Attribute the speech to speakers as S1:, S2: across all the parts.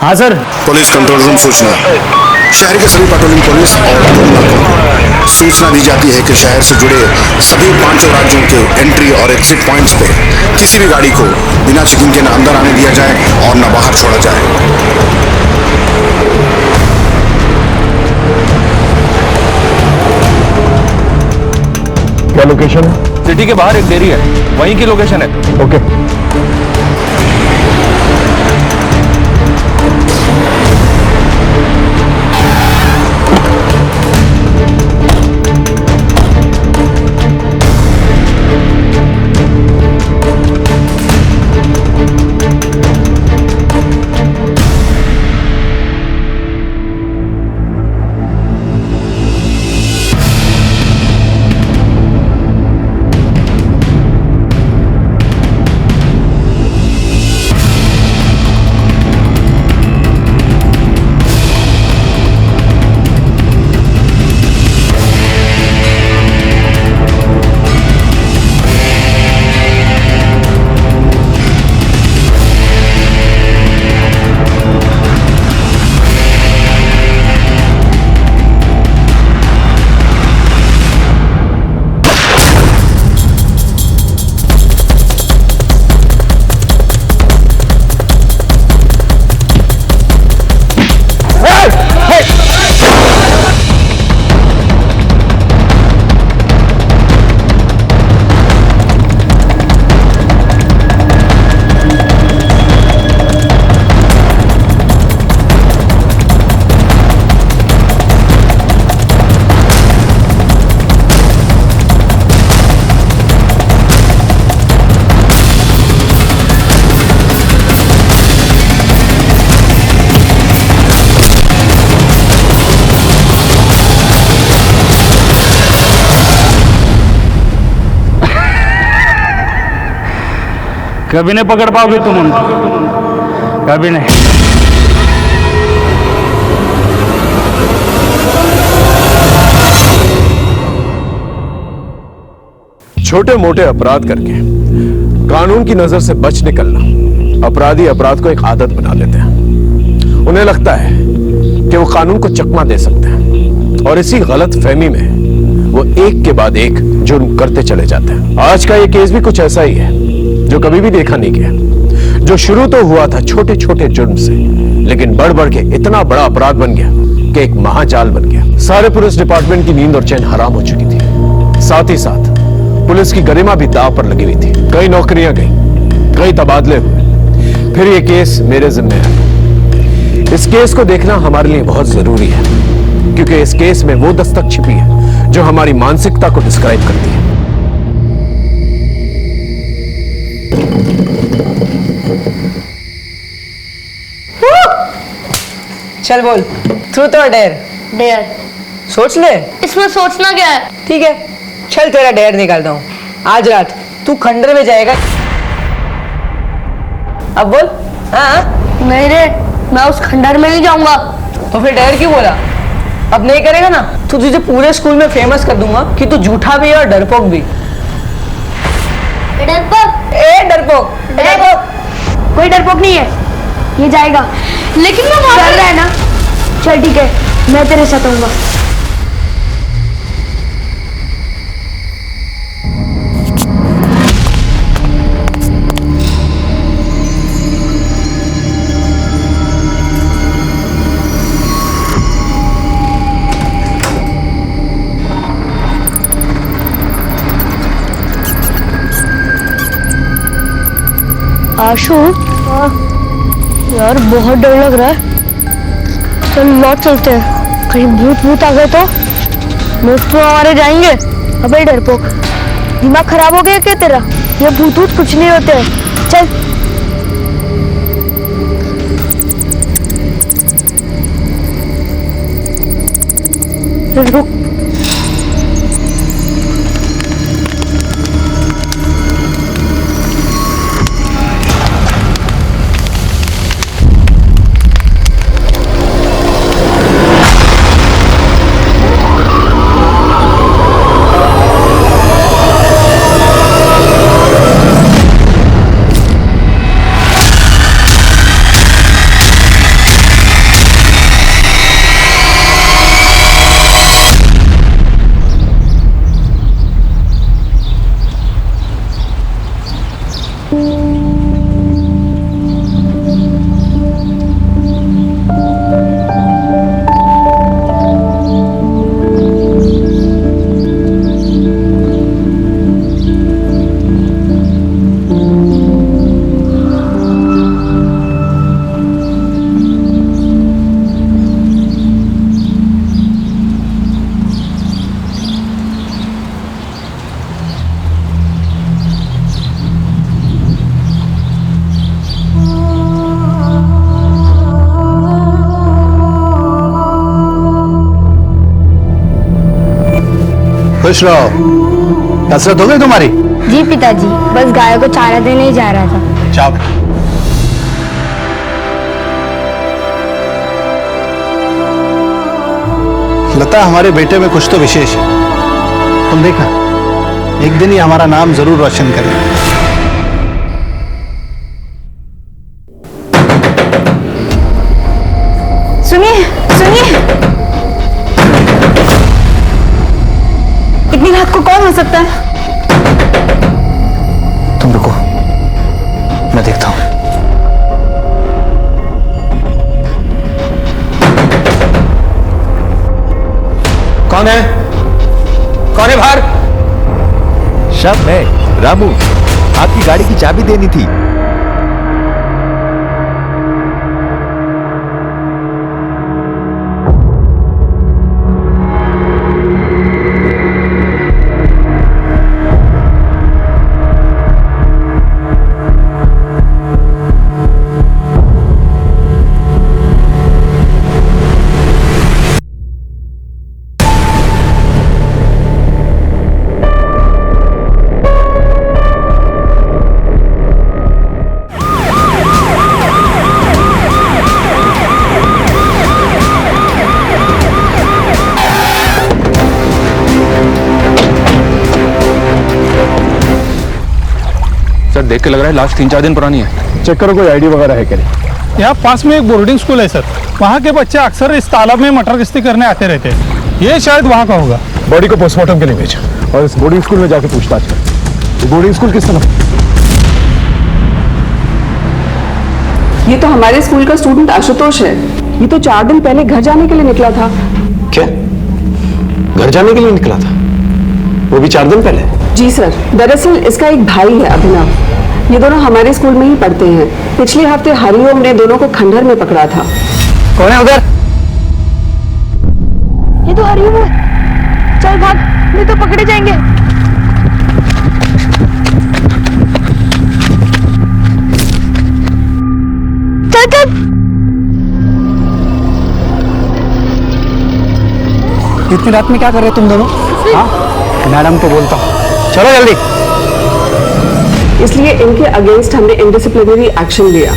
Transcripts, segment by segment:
S1: हाँ sir.
S2: Police control room सूचना। शहर के सभी पेट्रोलिंग पुलिस और टोल नाकों को सूचना दी जाती है कि शहर से जुड़े सभी 5 राज्यों के एंट्री और एग्जिट पॉइंट्स पे किसी भी गाड़ी को बिना चेकिंग के न अंदर आने दिया जाए और न बाहर छोड़ा जाए।
S3: क्या लोकेशन है?
S4: सिटी के बाहर एक डेयरी है, वहीं की लोकेशन है।
S3: ओके।
S1: कभी नहीं पकड़ पाओगे तुम उनको, कभी नहीं।
S3: छोटे मोटे अपराध करके कानून की नजर से बच निकलना अपराधी अपराध को एक आदत बना लेते हैं। उन्हें लगता है कि वो कानून को चकमा दे सकते हैं और इसी गलत फहमी में वो एक के बाद एक जुर्म करते चले जाते हैं। आज का ये केस भी कुछ ऐसा ही है जो कभी भी देखा नहीं गया, जो शुरू तो हुआ था छोटे छोटे जुर्म से, लेकिन बढ़ बढ़ के इतना बड़ा अपराध बन गया कि एक महाजाल बन गया। सारे पुलिस डिपार्टमेंट की नींद और चैन हराम हो चुकी थी। साथ ही साथ पुलिस की गरिमा भी दांव पर लगी हुई थी। कई नौकरियां गई, कई तबादले हुए, फिर ये केस मेरे जिम्मे है। इस केस को देखना हमारे लिए बहुत जरूरी है, क्योंकि इस केस में वो दस्तक छिपी है जो हमारी मानसिकता को डिस्क्राइब करती है।
S5: चल बोल, ट्रूथ और डेयर?
S6: डेयर।
S5: सोच ले।
S6: इसमें सोचना क्या है?
S5: ठीक है, चल तेरा डेयर निकालता हूँ। आज रात तू खंडर में जाएगा। अब बोल। हाँ
S6: नहीं रे, मैं उस खंडर में नहीं जाऊंगा।
S5: तो फिर डेयर क्यों बोला? अब नहीं करेगा ना तो तुझे पूरे स्कूल में फेमस कर दूंगा कि तू झूठा भी है और डरपोक भी।
S6: डरपोक?
S5: ए डरपोक, डरपोक।
S6: कोई डरपोक नहीं है, ये जाएगा। लेकिन मैं वहां चल रहा है ना। चल ठीक है, मैं तेरे साथ आऊंगा। आशु, यार बहुत डर लग रहा है। चल लौट चलते हैं, कहीं भूत भूत आ गए तो दोस्त तो हमारे जाएंगे। अबे डरपोक, दिमाग खराब हो गया क्या तेरा? ये भूत भूत कुछ नहीं होते। चल रुक।
S7: खुश रहो। कसरत हो गई तुम्हारी?
S6: जी पिताजी, बस गाय को चारा देने ही जा रहा था।
S7: जाओ। लता, हमारे बेटे में कुछ तो विशेष है। तुम देखा, एक दिन ही हमारा नाम जरूर रोशन करेगा।
S8: सुनिए सुनिए, इतनी रात को कौन हो सकता है?
S7: तुम रुको, मैं देखता हूं।
S3: कौन है? कौन है बाहर?
S4: शब मैं रामू, आपकी गाड़ी की चाबी देनी थी। सर देख के लग रहा है लास्ट 3-4 दिन पुरानी है।
S3: चेक करो कोई आईडी वगैरह है क्या नहीं।
S1: यहाँ पास में एक बोर्डिंग स्कूल है सर, वहाँ के बच्चे अक्सर इस तालाब में मटर गश्ती करने आते रहते हैं। ये शायद वहाँ का होगा।
S3: बॉडी को पोस्टमार्टम के लिए भेजा और इस बोर्डिंग स्कूल में जाके पूछताछ कर। बोर्डिंग स्कूल किस तरफ?
S9: ये तो हमारे स्कूल का स्टूडेंट आशुतोष है। ये तो 4 दिन पहले घर जाने के लिए निकला था।
S3: क्या घर जाने के लिए निकला था? वो भी 4 दिन पहले?
S9: जी सर, दरअसल इसका एक भाई है अभिनव। ये दोनों हमारे स्कूल में ही पढ़ते हैं। पिछले हफ्ते हरिओम ने दोनों को खंडहर में पकड़ा था।
S7: कौन है उधर?
S6: ये तो हरिओम है। चल भाग, नहीं तो पकड़े जाएंगे। चल चल।
S7: इतनी रात में क्या कर रहे हो तुम दोनों? हाँ, मैडम को बोलता हूँ, चलो जल्दी।
S9: इसलिए इनके अगेंस्ट हमने इनडिसिप्लिनरी एक्शन लिया।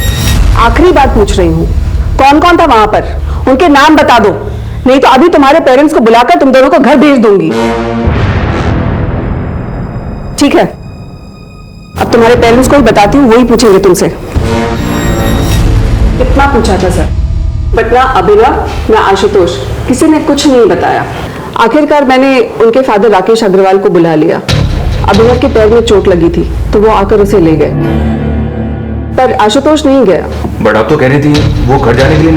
S9: आखिरी बात पूछ रही हूँ, कौन कौन था वहां पर? उनके नाम बता दो, नहीं तो अभी तुम्हारे पेरेंट्स को बुलाकर तुम दोनों को घर भेज दूंगी। ठीक है, अब तुम्हारे पेरेंट्स को ही बताती हूँ, वही पूछेंगे तुमसे। कितना पूछा था सर, बट ना अभिनव ना आशुतोष, किसी ने कुछ नहीं बताया। आखिरकार मैंने उनके फादर राकेश अग्रवाल को बुला लिया। अभिनव के पैर में चोट लगी थी तो वो आकर उसे ले गए, पर आशुतोष नहीं गया।
S4: बट आप तो कह रही थी वो घर जाने के लिए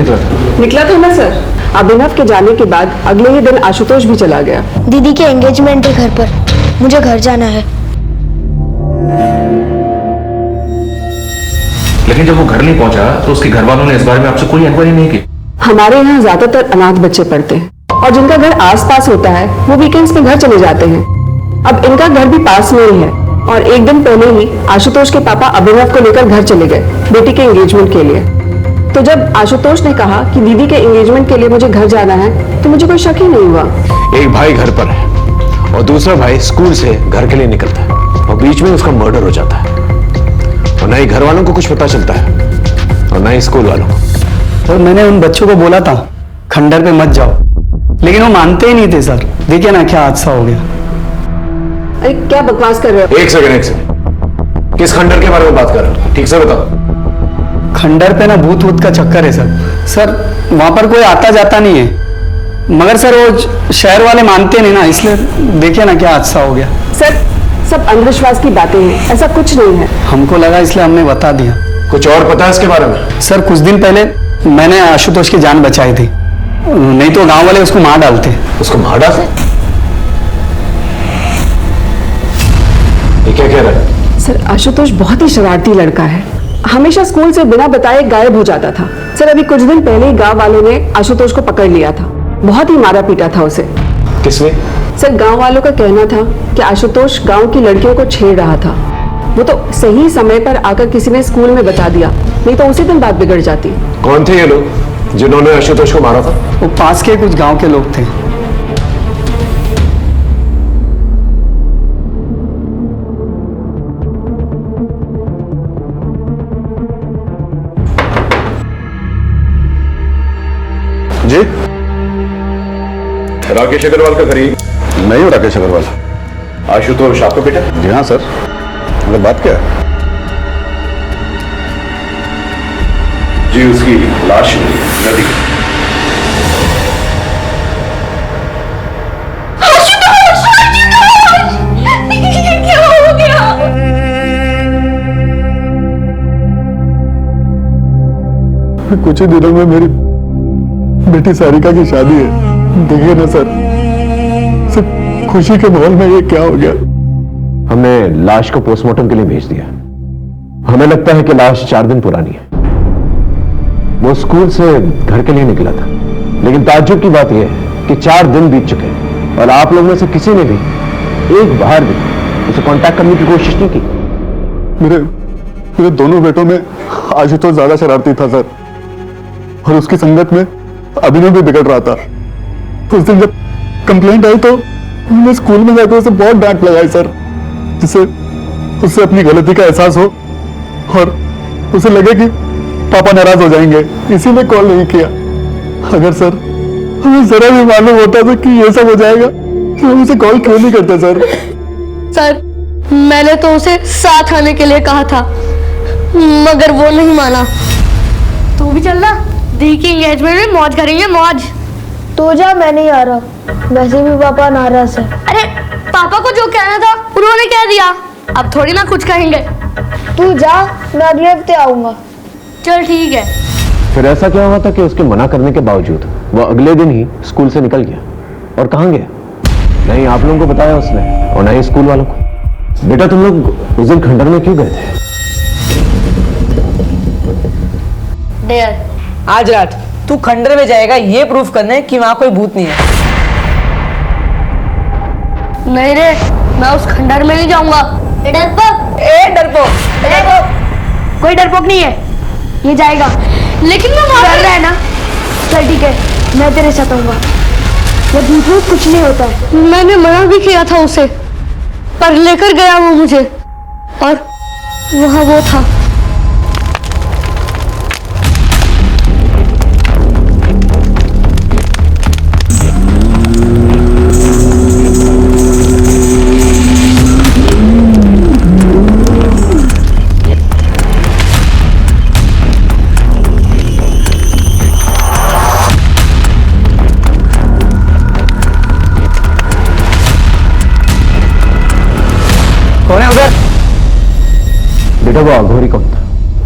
S9: निकला था ना सर। अभिनव के जाने के बाद अगले ही दिन आशुतोष भी चला गया।
S6: दीदी के एंगेजमेंट है घर पर, मुझे घर जाना है।
S4: लेकिन जब वो घर नहीं पहुंचा तो उसके घर वालों ने इस बारे में आपसे कोई इंक्वायरी नहीं की?
S9: हमारे यहाँ ज्यादातर अनाथ बच्चे पढ़ते हैं और जिनका घर आसपास होता है वो वीकेंड्स में घर चले जाते हैं। अब इनका घर भी पास में ही है और एक दिन पहले ही आशुतोष के पापा अभिनव को लेकर घर चले गए बेटी के एंगेजमेंट के लिए। तो जब आशुतोष ने कहा कि दीदी के एंगेजमेंट के लिए मुझे घर जाना है तो मुझे कोई शक ही नहीं हुआ।
S3: एक भाई घर पर है और दूसरा भाई स्कूल से घर के लिए निकलता है और बीच में उसका मर्डर हो जाता है और ना ही घर वालों को कुछ पता चलता है और ना ही स्कूल वालों को।
S7: और मैंने उन बच्चों को बोला था खंडर पे मत जाओ, लेकिन वो मानते ही नहीं थे सर। देखिए ना क्या हादसा हो गया।
S9: अरे क्या बकवास कर रहे हो?
S3: एक सेकंड, किस खंडर के बारे में बात कर रहे हो? ठीक से बताओ।
S7: खंडर पे ना भूत वूत का चक्कर है सर। सर वहां पर कोई आता जाता नहीं है, मगर सर वो शहर वाले मानते नहीं ना, इसलिए देखिए ना क्या हादसा हो गया।
S9: सर सब अंधविश्वास की बातें हैं, ऐसा कुछ नहीं है।
S7: हमको लगा इसलिए हमने बता दिया।
S3: कुछ और पता है इसके बारे में?
S7: सर कुछ दिन पहले मैंने आशुतोष की जान बचाई थी, नहीं तो गांव वाले उसको मार डालते।
S3: उसको मार डालते? ये क्या कह रहा है?
S9: सर आशुतोष बहुत ही शरारती लड़का है, हमेशा स्कूल से बिना बताए गायब हो जाता था। सर अभी कुछ दिन पहले ही गांव वालों ने आशुतोष को पकड़ लिया था, बहुत ही मारा पीटा था उसे।
S3: किसने?
S9: सर गांव वालों का कहना था कि आशुतोष गांव की लड़कियों को छेड़ रहा था। वो तो सही समय पर आकर किसी ने स्कूल में बता दिया, नहीं तो उसी दिन बात बिगड़ जाती।
S3: कौन थे ये लोग जिन्होंने आशुतोष को मारा था?
S7: वो पास के कुछ गांव के लोग थे।
S3: जी, राकेश अग्रवाल का घर ही?
S2: मैं हूँ राकेश अग्रवाल।
S3: आशुतोष आपका बेटा?
S2: जी हाँ सर, मतलब बात क्या है?
S3: जी, उसकी लाश मिली नदी में।
S8: क्या हो गया?
S2: कुछ ही दिनों में मेरी बेटी सारिका की शादी है। देखिए ना सर, सिर्फ खुशी के माहौल में ये क्या हो गया।
S3: हमने लाश को पोस्टमार्टम के लिए भेज दिया। हमें लगता है कि लाश 4 दिन पुरानी है। वो स्कूल से घर के लिए निकला था, लेकिन ताज्जुब की बात यह है कि 4 दिन बीत चुके हैं और आप लोग में से किसी ने भी एक बार भी उसे कांटेक्ट करने की कोशिश नहीं की।
S2: मेरे दोनों बेटों में आशुतोष ज्यादा शरारती था सर, और उसकी संगत में अभिनव भी बिगड़ रहा था। उस दिन जब कंप्लेंट आई तो मैंने स्कूल में जाकर उसे बहुत डांट लगाई सर, जिससे उससे अपनी गलती का एहसास हो और उसे लगे कि पापा नाराज हो जाएंगे, इसीलिए कॉल नहीं किया। अगर सर हमें जरा भी मालूम होता था कि ये सब हो जाएगा तो हम उसे कॉल क्यों नहीं करते सर?
S6: सर, मैंने तो उसे साथ आने के लिए कहा था, मगर वो नहीं माना। तू भी चल ना, दी की एंगेजमेंट में मौज करेंगे, मौज।
S10: तो जा, मैं नहीं आ रहा, वैसे भी पापा नाराज है।
S6: अरे पापा को जो कहना था उन्होंने कह दिया, अब थोड़ी ना कुछ कहेंगे।
S10: तू जा, मैं अगले हफ्ते आऊंगा।
S6: चल ठीक है।
S3: फिर ऐसा क्या हुआ था कि उसके मना करने के बावजूद वो अगले दिन ही स्कूल से निकल गया? और कहां गया? नहीं आप लोगों को बताया उसने और नहीं स्कूल वालों को। बेटा तुम लोग उस दिन खंडर में क्यों गए थे?
S5: डेयर, आज रात तू खंडर में जाएगा ये प्रूफ करने कि वहां कोई भूत नहीं है।
S6: नहीं रे, मैं उस खंडर में नहीं जाऊंगा।
S10: डरपोक,
S5: डरपोक,
S6: कोई डरपोक नहीं है, ये जाएगा। लेकिन वो
S10: डर रहा है ना? चल ठीक है, मैं तेरे साथ आऊंगा। वो भूत कुछ नहीं होता है।
S6: मैंने मना भी किया था उसे, पर लेकर गया वो मुझे, और वहां वो था।
S3: बेटा वो अघोरी कौन था?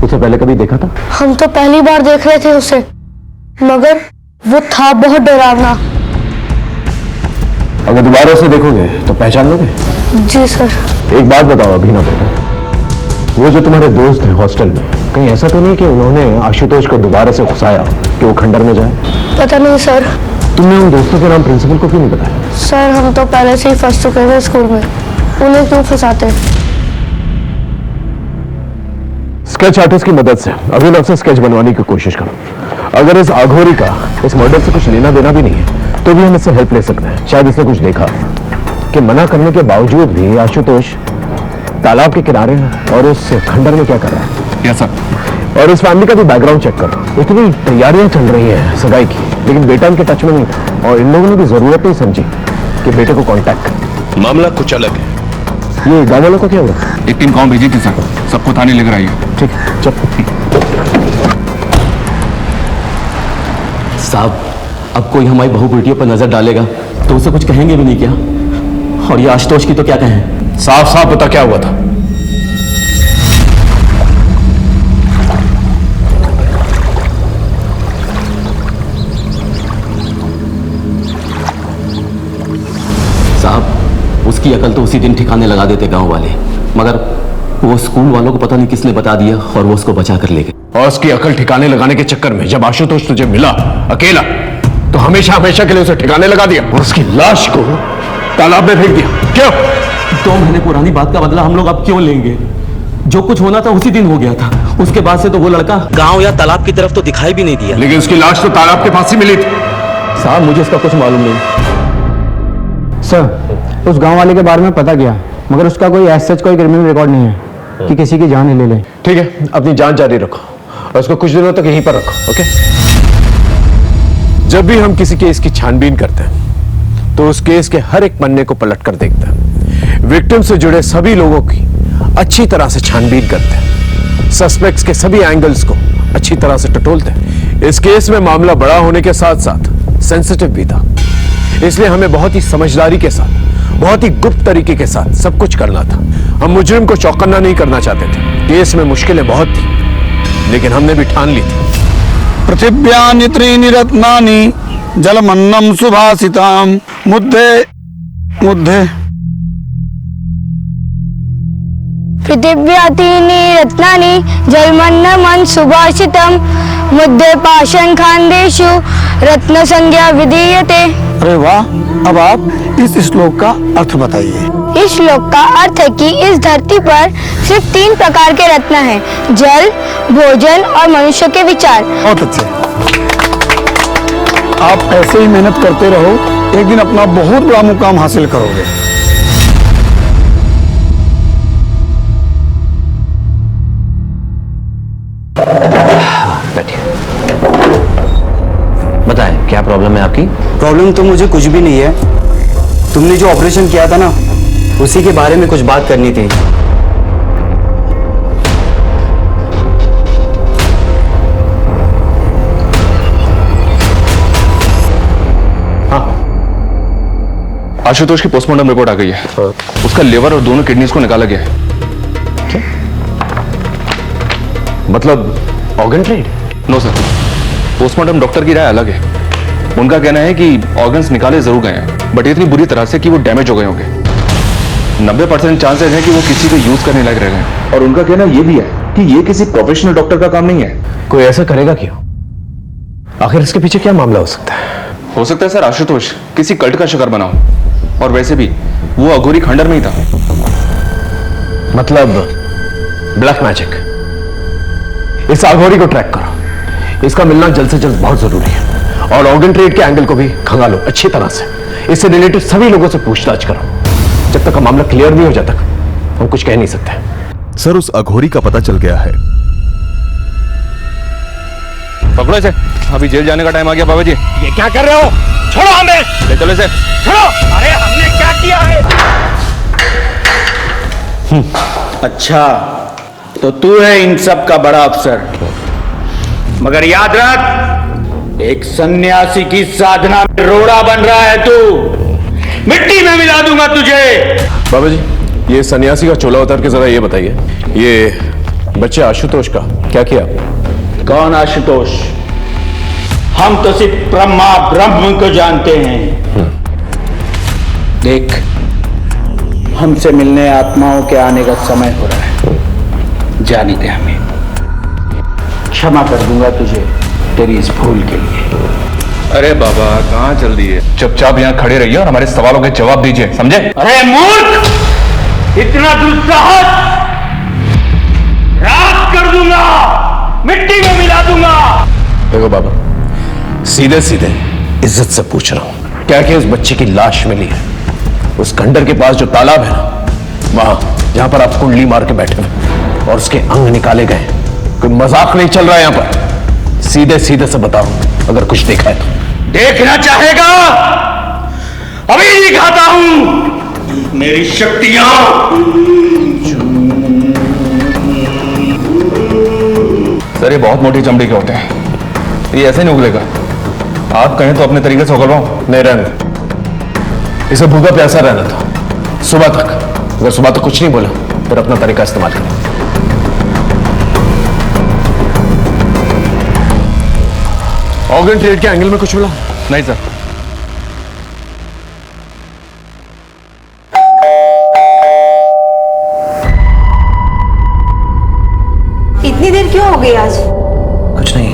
S3: उसे पहले कभी देखा था?
S6: हम तो पहली बार देख रहे थे उसे, मगर वो था बहुत डरावना।
S3: अगर दोबारा उसे देखोगे तो पहचान लोगे?
S6: जी सर।
S3: एक बात बताओ अभी ना बेटा, वो जो तुम्हारे दोस्त हैं हॉस्टल में, कहीं ऐसा तो नहीं कि उन्होंने आशुतोष को दोबारा से उकसाया कि वो खंडर में जाए?
S6: पता नहीं सर।
S3: तुमने उन दोस्तों के नाम प्रिंसिपल को क्यों नहीं बताया?
S6: सर हम तो पहले से ही फंस चुके थे स्कूल में, उन्हें क्यों फंसाते?
S3: स्केच आर्टिस्ट की मदद से अभिनव से स्केच बनवाने की कोशिश करो। अगर इस अघोरी का इस मर्डर से कुछ लेना देना भी नहीं है तो भी हम इससे हेल्प ले सकते हैं। शायद इसने कुछ देखा कि मना करने के बावजूद भी आशुतोष तालाब के किनारे है और उस खंडर में क्या कर रहा है।
S2: Yes sir.
S3: और इस फैमिली का भी बैकग्राउंड चेक करो। इतनी तैयारियां चल रही हैं सगाई की, लेकिन बेटा इनके टच में नहीं था और इन लोगों ने भी जरूरत नहीं समझी कि बेटे को कांटेक्ट करें।
S11: मामला कुछ अलग है।
S3: ये गांव वालों को क्या हुआ?
S11: एक टीम गांव भेजी थी सर, सबको थाने लेकर आई है।
S3: ठीक, चल।
S4: साहब, अब कोई हमारी बहू बेटियों पर नजर डालेगा तो उसे कुछ कहेंगे भी नहीं क्या? और ये आशुतोष की तो क्या कहें?
S11: साफ साफ बता क्या हुआ था?
S4: साहब, उसकी अकल तो उसी दिन ठिकाने लगा देते गांव वाले, मगर वो स्कूल वालों को पता नहीं किसने बता दिया और वो उसको बचा कर ले गए।
S11: और उसकी अकल ठिकाने लगाने के चक्कर में जब आशुतोष तुझे मिला अकेला तो हमेशा हमेशा के लिए उसे ठिकाने लगा दिया और उसकी लाश को तालाब में फेंक दिया। क्यों?
S4: 2 महीने पुरानी बात का बदला हम लोग अब क्यों लेंगे? जो कुछ होना था उसी दिन हो गया था। उसके बाद से तो वो लड़का गांव या तालाब की तरफ तो दिखाई भी नहीं दिया।
S11: लेकिन उसकी लाश तो तालाब के पास ही मिली थी।
S4: साहब, मुझे इसका कुछ मालूम नहीं।
S7: सर, उस गांव वाले के बारे में पता किया, मगर उसका कोई ऐसा कोई क्रिमिनल रिकॉर्ड नहीं है कि किसी की जान ही ले ले।
S3: ठीक है, अपनी जान जारी रखो और उसको कुछ दिनों तक यहीं पर रखो। ओके? जब भी हम किसी केस की छानबीन करते हैं तो उस केस के हर एक पन्ने को पलट कर देखते हैं, विक्टिम से जुड़े सभी लोगों की अच्छी तरह से छानबीन करते हैं, सस्पेक्ट्स के सभी एंगल्स को अच्छी तरह से टटोलते हैं। इस केस में मामला बड़ा होने के साथ साथ सेंसिटिव भी था, इसलिए हमें बहुत ही समझदारी के साथ, बहुत ही गुप्त तरीके के साथ सब कुछ करना था। हम मुजरिम को चौकन्ना नहीं करना चाहते थे। केस में मुश्किलें बहुत थी, लेकिन हमने भी ठान ली थी।
S7: पृथिव्यानि त्रीणि रत्नानि जलमन्नं सुभाषिताम मुद्दे मुद्दे
S6: पृथिव्या त्रीणि रत्नानि जलमन्नं सुभाषितम् मुद्दे पाषाण खान्देषु रत्न संज्ञा विधीयते।
S7: अरे वाह, अब आप इस श्लोक का अर्थ बताइए।
S6: इस श्लोक का अर्थ है कि इस धरती पर सिर्फ 3 प्रकार के रत्न हैं, जल, भोजन और मनुष्य के विचार।
S7: बहुत अच्छे, आप ऐसे ही मेहनत करते रहो, एक दिन अपना बहुत बड़ा मुकाम हासिल करोगे।
S4: बताएं क्या प्रॉब्लम है आपकी?
S7: प्रॉब्लम तो मुझे कुछ भी नहीं है, तुमने जो ऑपरेशन किया था ना, उसी के बारे में कुछ बात करनी थी।
S12: हाँ, आशुतोष की पोस्टमार्टम रिपोर्ट आ गई है। उसका लिवर और दोनों किडनीज को निकाला गया है।
S3: मतलब organ trade?
S12: No sir, postmortem doctor की राय अलग है। उनका कहना है कि ऑर्गन्स निकाले जरूर गए हैं, बट इतनी बुरी तरह से कि वो डैमेज हो गए होंगे। 90% चांसेस है कि वो किसी को यूज करने लायक रह गए। और उनका कहना यह भी है कि ये किसी प्रोफेशनल डॉक्टर का काम नहीं है।
S3: कोई ऐसा करेगा क्यों? आखिर इसके पीछे क्या मामला हो सकता है?
S12: हो सकता है सर आशुतोष किसी कल्ट का शिकार बना हो, और वैसे भी वो अघोरी खंडर में ही था।
S3: मतलब ब्लैक मैजिक। इस अघोरी को ट्रैक करो, इसका मिलना जल्द से जल्द बहुत जरूरी है। और ऑर्गन ट्रेड के एंगल को भी खंगालो अच्छी तरह से। इससे रिलेटेड सभी लोगों से पूछताछ करो। जब तक का मामला क्लियर नहीं हो जाता हम कुछ कह नहीं सकते।
S13: सर, उस अघोरी का पता चल गया है।
S12: पकड़ो इसे, अभी जेल जाने का टाइम आ गया। बाबा जी
S11: ये क्या कर रहे हो? छोड़ो हमें।
S12: ले चलो इसे।
S11: छोड़ो। अरे हमने क्या किया है?
S14: अच्छा, तो तू है इन सब का बड़ा अफसर, मगर याद रख, एक सन्यासी की साधना में रोड़ा बन रहा है तू। मिट्टी में मिला दूंगा तुझे।
S3: बाबा जी, ये सन्यासी का चोला उतार के जरा ये बताइए, ये बच्चे आशुतोष का क्या किया?
S14: कौन आशुतोष? हम तो सिर्फ ब्रह्मा ब्रह्म को जानते हैं। देख, हमसे मिलने आत्माओं के आने का समय हो रहा है, जाने दे हमें। क्षमा कर दूंगा तुझे तेरी इस भूल के लिए।
S12: अरे बाबा, कहाँ चल दिए? चुपचाप यहाँ खड़े रहिए और हमारे सवालों के जवाब दीजिए, समझे?
S14: अरे मूर्ख, इतना दुस्साहस! राख कर दूंगा, मिट्टी में मिला दूंगा।
S3: देखो बाबा, सीधे सीधे इज्जत से पूछ रहा हूं, क्या कि उस बच्चे की लाश मिली है उस खंडर के पास जो तालाब है ना, वहां जहां पर आप कुंडली मार के बैठे हुए और उसके अंग निकाले गए? कोई मजाक नहीं चल रहा है यहां पर। सीधे सीधे से बताओ, अगर कुछ देखा है तो।
S14: देखना चाहेगा? अभी दिखाता हूं मेरी शक्तियां।
S12: सर, ये बहुत मोटी चमड़ी के होते हैं, ये ऐसे नहीं उगलेगा। आप कहें तो अपने तरीके से उगलवाओ।
S3: नहीं, रहने दो। इसे भूखा प्यासा रहना था सुबह तक। अगर सुबह तक कुछ नहीं बोला फिर अपना तरीका इस्तेमाल करें। ऑर्गन ट्रेड के एंगल में कुछ मिला?
S12: नहीं सर।
S10: इतनी देर क्यों हो गई आज?
S4: कुछ नहीं,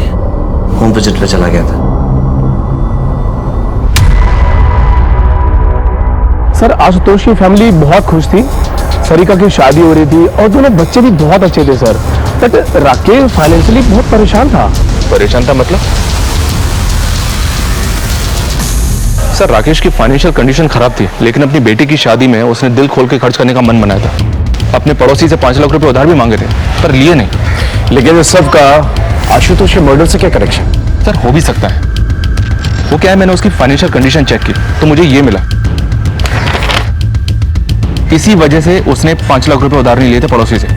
S4: होम विजिट पे चला गया था।
S3: सर, आशुतोष की फैमिली बहुत खुश थी, सरिका की शादी हो रही थी और दोनों बच्चे भी बहुत अच्छे थे सर। बट राकेश फाइनेंशियली बहुत परेशान था।
S12: परेशान था मतलब? सर, राकेश की फाइनेंशियल कंडीशन खराब थी, लेकिन अपनी बेटी की शादी में उसने दिल खोल के खर्च करने का मन बनाया था। अपने पड़ोसी से 5 लाख रुपए उधार भी मांगे थे, पर लिए नहीं।
S3: लेकिन इस सब का आशुतोष के मर्डर से क्या कनेक्शन?
S12: सर, हो भी सकता है, वो क्या है, मैंने उसकी फाइनेंशियल कंडीशन चेक की तो मुझे ये मिला। इसी वजह से उसने 5 लाख रुपए उधार नहीं लिए थे पड़ोसी से।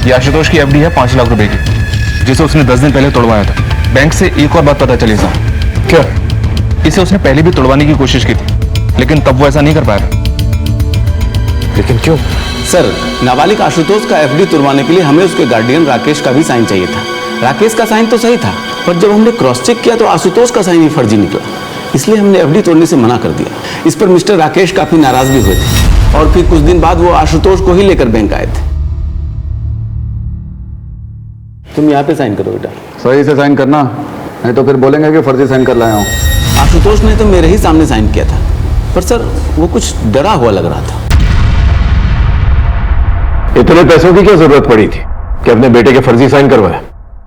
S12: ये आशुतोष की एफडी है 5 लाख रुपए की, जिसे उसने 10 दिन पहले तोड़वाया था। बैंक से एक और बात पता चली साहब।
S3: क्या?
S12: इसे उसने पहले भी तोड़वाने की कोशिश की थी, लेकिन तब वो ऐसा नहीं कर पाया था।
S3: लेकिन क्यों?
S4: सर, नाबालिग आशुतोष का एफडी तुड़वाने के लिए हमें उसके गार्डियन राकेश का भी साइन चाहिए था। राकेश का साइन तो सही था, पर जब हमने क्रॉस चेक किया तो आशुतोष का साइन ही फर्जी निकला। इसलिए हमने एफडी तोड़ने से मना कर दिया। इस पर मिस्टर राकेश काफी नाराज भी हुए थे और फिर कुछ दिन बाद वो आशुतोष को ही लेकर बैंक आए थे। तुम यहाँ पे साइन करो बेटा।
S15: सही से साइन करना, नहीं तो फिर बोलेंगे कि फर्जी साइन कर लाया हूँ।
S4: आशुतोष ने तो मेरे ही सामने साइन किया था, पर सर वो कुछ डरा हुआ लग रहा था।
S3: इतने पैसों की क्या जरूरत पड़ी थी कि अपने बेटे के फर्जी साइन करवाए?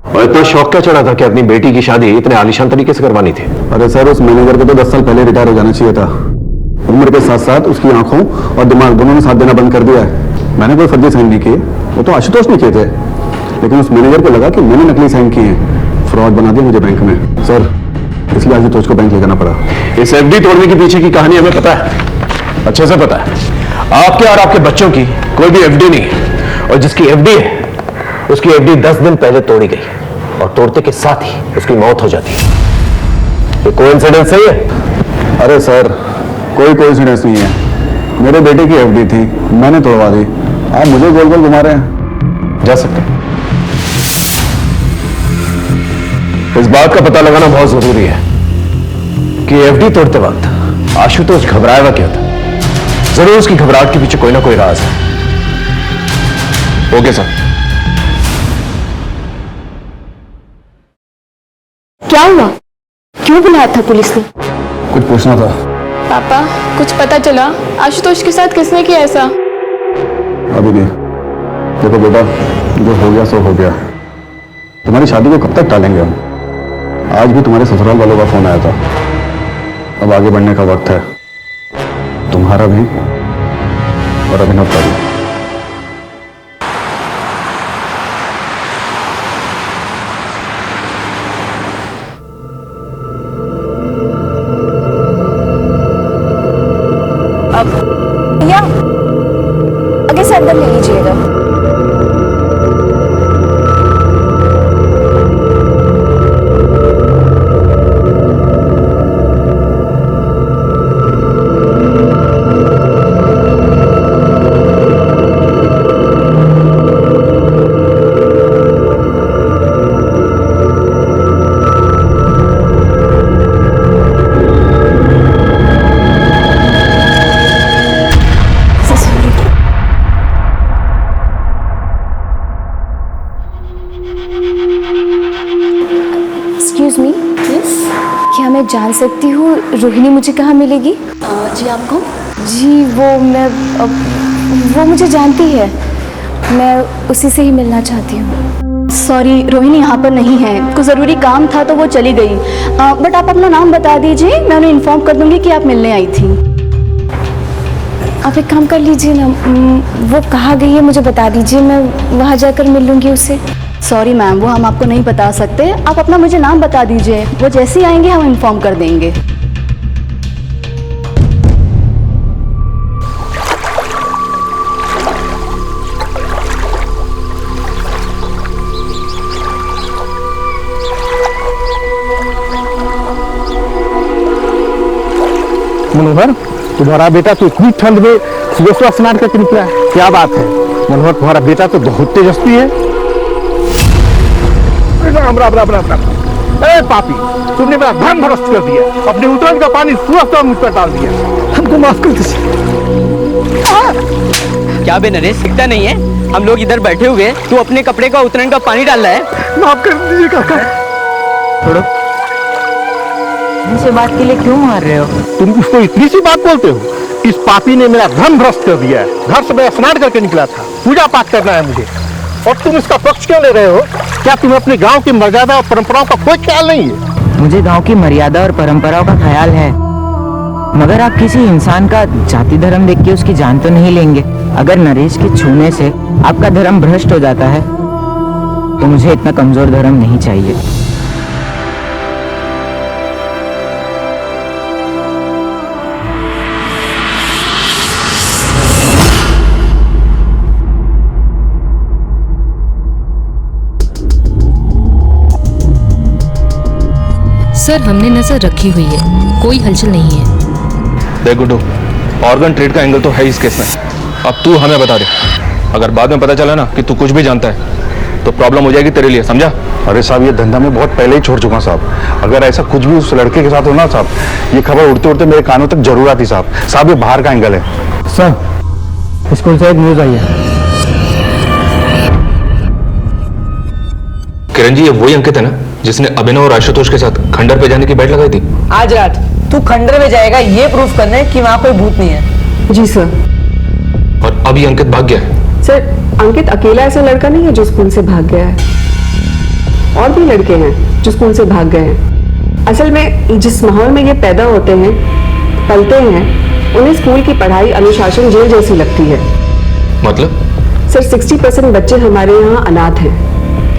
S3: और इतना शौक क्या चढ़ा था कि अपनी बेटी की शादी इतने आलीशान तरीके से करवानी थी?
S15: अरे सर, उस मैनेजर को तो 10 साल पहले रिटायर हो जाना चाहिए था। उम्र के साथ साथ उसकी आंखों और दिमाग दोनों ने साथ देना बंद कर दिया है। मैंने कोई फर्जी साइन नहीं किए, वो तो आशुतोष ने किए थे, लेकिन उस मैनेजर को लगा कि मैंने नकली साइन किए हैं, फ्रॉड बना दिया मुझे बैंक में। सर, इसलिए आशुतोष को बैंक ले जाना पड़ा।
S3: इस एफडी तोड़ने के पीछे की कहानी हमें पता है, अच्छे से पता है। आपके और आपके बच्चों की कोई भी एफडी नहीं है, और जिसकी एफडी है उसकी एफडी 10 दिन पहले तोड़ी गई और तोड़ते के साथ ही उसकी मौत हो जाती है। ये कोइंसिडेंस सही है?
S15: अरे सर, कोई कोइंसिडेंस नहीं है। मेरे बेटे की एफडी थी, मैंने तोड़वा दी। आप मुझे गोल गोल घुमा रहे हैं।
S3: जा सकते हैं। इस बात का पता लगाना बहुत जरूरी है कि एफडी तोड़ते वक्त आशुतोष घबराया हुआ क्या था। जरूर उसकी घबराहट के पीछे कोई ना कोई राज है।
S12: Okay sir.
S10: क्या हुआ? क्यों बुलाया था पुलिस ने?
S15: कुछ पूछना था।
S8: पापा, कुछ पता चला आशुतोष के साथ किसने किया ऐसा?
S15: अभी भी देखो बेटा, जो हो गया सो हो गया। तुम्हारी शादी को कब तक टालेंगे हम? आज भी तुम्हारे ससुराल वालों का फोन आया था। अब आगे बढ़ने का वक्त है, तुम्हारा भी और अभिनव का भी।
S10: भैया, आगे से अंदर ले लीजिएगा। क्या मैं जान सकती हूँ रोहिणी मुझे कहाँ मिलेगी?
S8: जी आपको?
S10: जी वो मुझे जानती है, मैं उसी से ही मिलना चाहती हूँ।
S8: सॉरी, रोहिणी यहाँ पर नहीं है, कुछ ज़रूरी काम था तो वो चली गई। बट आप अपना नाम बता दीजिए, मैं उन्हें इन्फॉर्म कर दूंगी कि आप मिलने आई थी।
S10: आप एक काम कर लीजिए ना, वो कहाँ गई है मुझे बता दीजिए, मैं वहाँ जाकर मिल लूँगी उससे।
S8: सॉरी मैम, वो हम आपको नहीं बता सकते। आप अपना मुझे नाम बता दीजिए, वो जैसे ही आएंगे हम इन्फॉर्म कर देंगे।
S16: मनोहर, तुम्हारा बेटा तो इतनी ठंड में सुबह स्नान करके निकला है, क्या बात है? मनोहर, तुम्हारा बेटा तो बहुत तेजस्वी है। राम राम राम राम राम। ए पापी, तुमने मेरा धन भ्रष्ट कर दिया, अपने उतरन का पानी सूरज मुझ पर डाल दिया। हमको माफ कर दीजिए।
S17: क्या बे नरेश, दिखता नहीं है? हम लोग इधर बैठे हुए, तू अपने कपड़े का उतरन का पानी डाल रहा है।
S16: माफ कर दीजिए काका।
S17: छोड़ो,
S18: मुझसे बात के लिए क्यों मार रहे हो?
S16: तुम उसको इतनी सी बात बोलते हो? इस पापी ने मेरा धन भ्रष्ट कर दिया है। घर से मैं स्नान करके निकला था, पूजा पाठ करना है मुझे, और तुम इसका पक्ष क्यों ले रहे हो? क्या तुम्हें अपने गांव की मर्यादा और परंपराओं का कोई ख्याल नहीं है?
S18: मुझे गांव की मर्यादा और परंपराओं का ख्याल है, मगर आप किसी इंसान का जाति धर्म देख के उसकी जान तो नहीं लेंगे। अगर नरेश के छूने से आपका धर्म भ्रष्ट हो जाता है तो मुझे इतना कमजोर धर्म नहीं चाहिए।
S19: सर हमने नजर रखी हुई है, कोई हलचल नहीं है।
S12: देख गुड्डू, ऑर्गन ट्रेड का एंगल तो है इस केस में। अब तू हमें बता दे, अगर बाद में पता चला ना कि तू कुछ भी जानता है तो प्रॉब्लम हो जाएगी तेरे लिए, समझा?
S15: अरे साहब, ये धंधा मैं बहुत पहले ही छोड़ चुका हूं साहब। अगर ऐसा कुछ भी उस लड़के के साथ हो ना साहब, ये खबर उड़ते उड़ते मेरे कानों तक जरूर आती साहब। साहब ये बाहर का एंगल है।
S7: सर स्कूल से एक न्यूज आई है।
S12: किरण जी, ये वही अंकित है ना जिसने अभिनव और आशुतोष के साथ खंडर पे जाने की बैट लगाई थी?
S5: आज रात तू खंडर में जाएगा ये प्रूफ करने कि वहां कोई भूत नहीं है।
S9: जी सर।
S12: और अब ये अंकित भाग गया है?
S9: सर अंकित अकेला ऐसा लड़का नहीं है जो स्कूल से भाग गया है, और भी लड़के हैं जो स्कूल से भाग गए हैं। असल में जिस माहौल में ये पैदा होते हैं, पलते हैं, उन्हें स्कूल की पढ़ाई अनुशासन जेल जैसी लगती है।
S12: मतलब?
S9: सर 60% बच्चे हमारे यहाँ अनाथ हैं,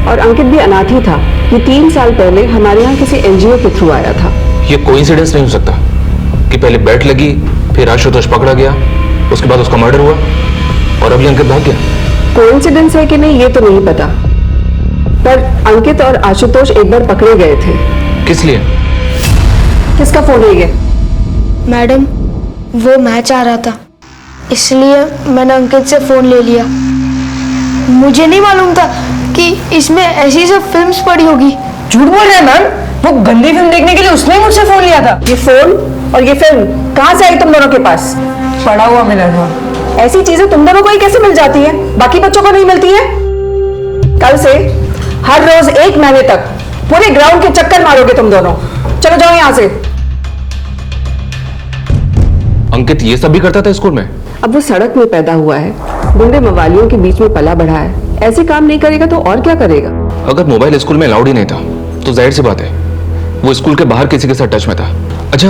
S9: और अंकित भी अनाथ ही था। ये 3 साल पहले हमारे यहाँ किसी एनजीओ के थ्रू आया था।
S12: ये कोइंसिडेंस नहीं हो सकता कि पहले बैट लगी, फिर आशुतोष पकड़ा गया, उसके बाद उसका मर्डर हुआ और अभी अंकित भाग गया।
S9: कोइंसिडेंस है कि नहीं ये तो नहीं पता, पर अंकित और आशुतोष एक बार पकड़े गए थे।
S12: किस लिए?
S9: किसका फोन है ये?
S6: मैडम वो मैच आ रहा था, इसलिए मैंने अंकित से फोन ले लिया। मुझे नहीं मालूम था कि इसमें ऐसी सब फिल्म्स पड़ी होगी।
S5: झूठ बोल रहे हैं मैम, वो गंदी फिल्म देखने के लिए उसने मुझसे फोन लिया था।
S9: ये फोन और ये फिल्म कहाँ से आई तुम दोनों के पास?
S5: पड़ा हुआ मिला था।
S9: ऐसी चीजें तुम दोनों को ही कैसे मिल जाती है, बाकी बच्चों को नहीं मिलती है? कल से हर रोज 1 महीने तक पूरे ग्राउंड के चक्कर मारोगे तुम दोनों। चलो जाओ यहाँ से।
S12: अंकित ये सब भी करता था स्कूल में?
S9: अब वो सड़क में पैदा हुआ है, गुंडे मवालियों के बीच में पला बढ़ा है, ऐसे काम नहीं करेगा तो और क्या करेगा?
S12: अगर मोबाइल स्कूल में अलाउड ही नहीं था तो जाहिर सी बात है वो स्कूल के बाहर किसी के साथ टच में था। अच्छा,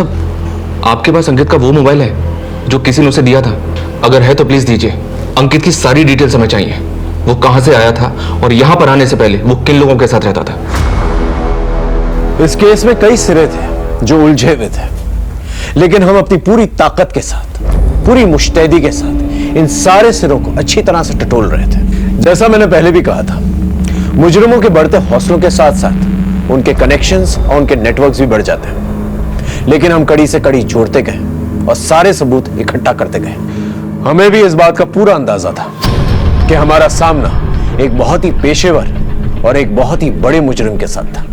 S12: आपके पास अंकित का वो मोबाइल है जो किसी ने उसे दिया था? अगर है तो प्लीज दीजिए। अंकित की सारी डिटेल्स हमें चाहिए, वो कहां से आया था और यहां पर आने से पहले वो किन लोगों के साथ रहता था।
S3: इस केस में कई सिरे थे जो उलझे हुए थे, लेकिन हम अपनी पूरी ताकत के साथ, पूरी मुस्तैदी के साथ इन सारे सिरों को अच्छी तरह से टटोल रहे थे। जैसा मैंने पहले भी कहा था, मुजरिमों के बढ़ते हौसलों के साथ साथ उनके कनेक्शंस और उनके नेटवर्क्स भी बढ़ जाते हैं, लेकिन हम कड़ी से कड़ी जोड़ते गए और सारे सबूत इकट्ठा करते गए। हमें भी इस बात का पूरा अंदाजा था कि हमारा सामना एक बहुत ही पेशेवर और एक बहुत ही बड़े मुजरिम के साथ था।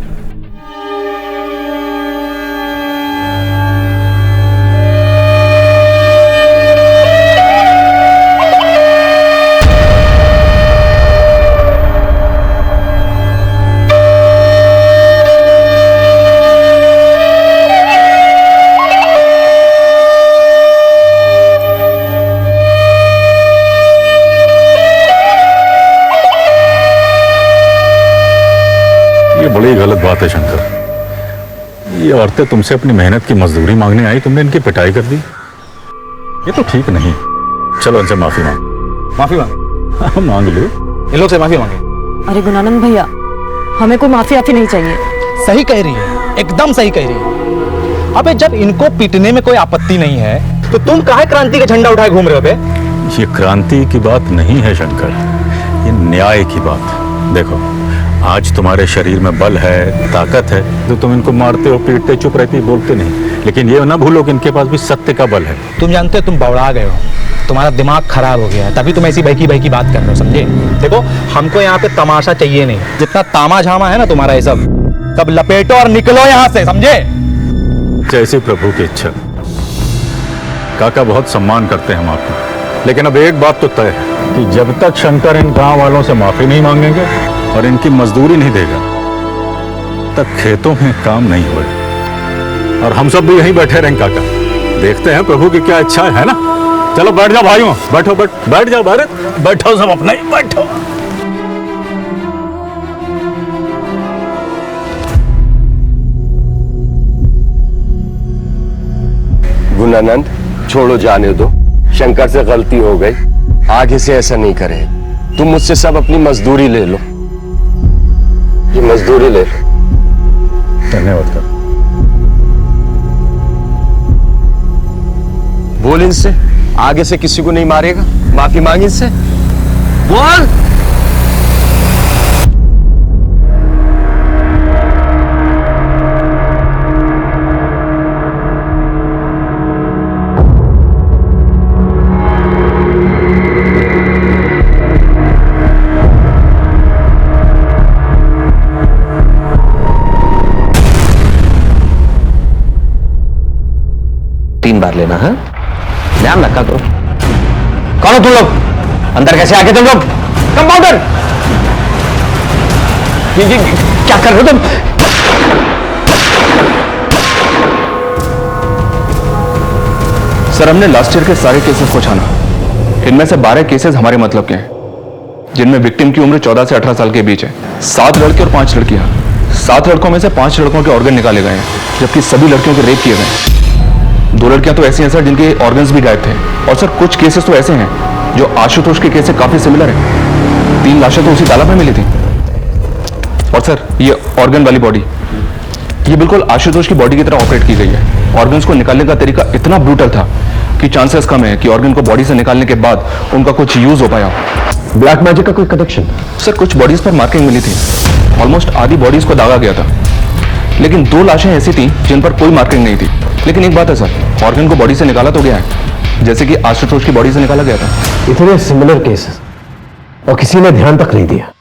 S13: बड़ी गलत बात है शंकर। ये औरतें तुमसे अपनी मेहनत की मजदूरी मांगने आई, तुमने इनकी पिटाई कर दी। ये तो ठीक नहीं। चलो इनसे माफी मांग।
S20: माफी मांग?
S13: मांग लो,
S20: इन लोग से माफी मांगे।
S5: अरे गुणानंद भैया, हमें कोई माफी नहीं चाहिए।
S20: सही कह रही है, एकदम सही कह रही है। अबे जब इनको पीटने में कोई आपत्ति नहीं है तो तुम काहे क्रांति का झंडा उठाए घूम रहे हो बे?
S13: ये क्रांति की बात नहीं है शंकर, ये न्याय की बात। देखो, आज तुम्हारे शरीर में बल है, ताकत है, तो तुम इनको मारते हो, पीटते, चुप रहती, बोलते नहीं। लेकिन ये ना भूलो कि इनके पास भी सत्य का बल है।
S20: तुम जानते हो तुम बौड़ा गए हो, तुम्हारा दिमाग खराब हो गया है, तभी तुम ऐसी बहकी बहकी बात कर रहे हो, समझे? देखो, हमको यहाँ पे तमाशा चाहिए नहीं। जितना तामा झामा है ना तुम्हारा ये सब लपेटो और निकलो यहाँ से, समझे?
S13: जैसे प्रभु की इच्छा। काका, बहुत सम्मान करते हैं हम आपका, लेकिन अब एक बात तो तय है कि जब तक शंकर इन गांव वालों से माफी नहीं मांगेंगे और इनकी मजदूरी नहीं देगा, तब खेतों में काम नहीं होगा। और हम सब भी यहीं बैठे रहेंगे काका, देखते हैं प्रभु की क्या इच्छा है ना। चलो बैठ जाओ भाइयों, बैठो, बैठ जाओ भारत, बैठो सब अपना ही बैठो।
S3: गुणानंद, छोड़ो, जाने दो। शंकर से गलती हो गई, आगे से ऐसा नहीं करे। तुम मुझसे सब अपनी मजदूरी ले लो, ये मजदूरी ले लो।
S13: धन्यवाद कर।
S3: बोल इनसे, आगे से किसी को नहीं मारेगा। माफी मांग इनसे, बोल।
S11: लेना है। ध्यान रखा करो। कौन हो तुम लोग? अंदर कैसे आके तुम लोग? कंपाउंडर, ये क्या कर रहे हो तुम?
S12: सर, हमने लास्ट ईयर के सारे केसेस को छाना। इनमें से 12 केसेस हमारे मतलब के हैं, जिनमें विक्टिम की उम्र 14 से 18 साल के बीच है। 7 लड़के और 5 लड़कियां। 7 लड़कों में से 5 लड़कों के ऑर्गन निकाले गए हैं, जबकि सभी लड़कियों के रेप किए गए। 2 लड़कियां तो ऐसी हैं सर जिनके ऑर्गन्स भी गायब थे। और सर कुछ केसेस तो ऐसे हैं जो आशुतोष के केस से काफी सिमिलर है। 3 लाशें तो उसी तालाब में मिली थी। और सर ये ऑर्गन वाली बॉडी, ये बिल्कुल आशुतोष की बॉडी की तरह ऑपरेट की गई है। ऑर्गन्स को निकालने का तरीका इतना ब्रूटल था कि चांसेस कम है कि ऑर्गन को बॉडी से निकालने के बाद उनका कुछ यूज हो पाया।
S11: ब्लैक मैजिक का कोई कनेक्शन?
S12: सर कुछ बॉडीज पर मार्किंग मिली थी। ऑलमोस्ट आधी बॉडीज को दागा गया था, लेकिन 2 लाशें ऐसी थी जिन पर कोई मार्किंग नहीं थी। लेकिन एक बात है सर, ऑर्गन को बॉडी से निकाला तो गया है, जैसे कि आशुतोष की बॉडी से निकाला गया था।
S11: इतने सिमिलर केसेस और किसी ने ध्यान तक नहीं दिया।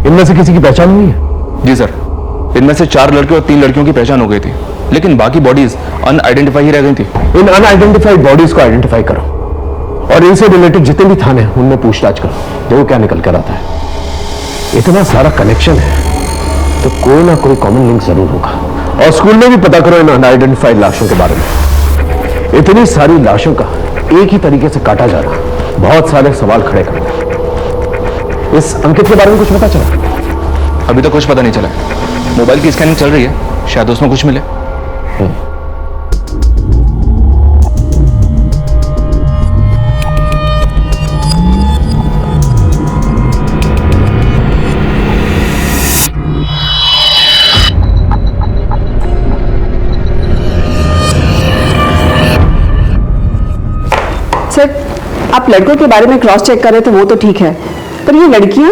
S11: इनमें से किसी की पहचान हुई है?
S12: जी सर, इनमें से 4 लड़के और 3 लड़कियों की पहचान हो गई थी, लेकिन बाकी बॉडीज अनआइडेंटिफाई ही रह गई थी।
S11: इन अनआइडेंटिफाइड बॉडीज को आइडेंटिफाई करो और इनसे रिलेटेड जितने भी थाने हैं उनमें पूछताछ करो, देखो क्या निकल कर आता है। इतना सारा कनेक्शन है तो कोई ना कोई कॉमन लिंक जरूर होगा। और स्कूल में भी पता करो इन अनआइडेंटिफाइड लाशों के बारे में। इतनी सारी लाशों का एक ही तरीके से काटा जाना बहुत सारे सवाल खड़े करता है। इस अंकित के बारे में कुछ पता चला?
S12: अभी तो कुछ पता नहीं चला। मोबाइल की स्कैनिंग चल रही है, शायद उसमें कुछ मिले।
S9: सर, आप लड़कों के बारे में क्रॉस चेक कर रहे थे वो तो ठीक है, पर ये लड़कियां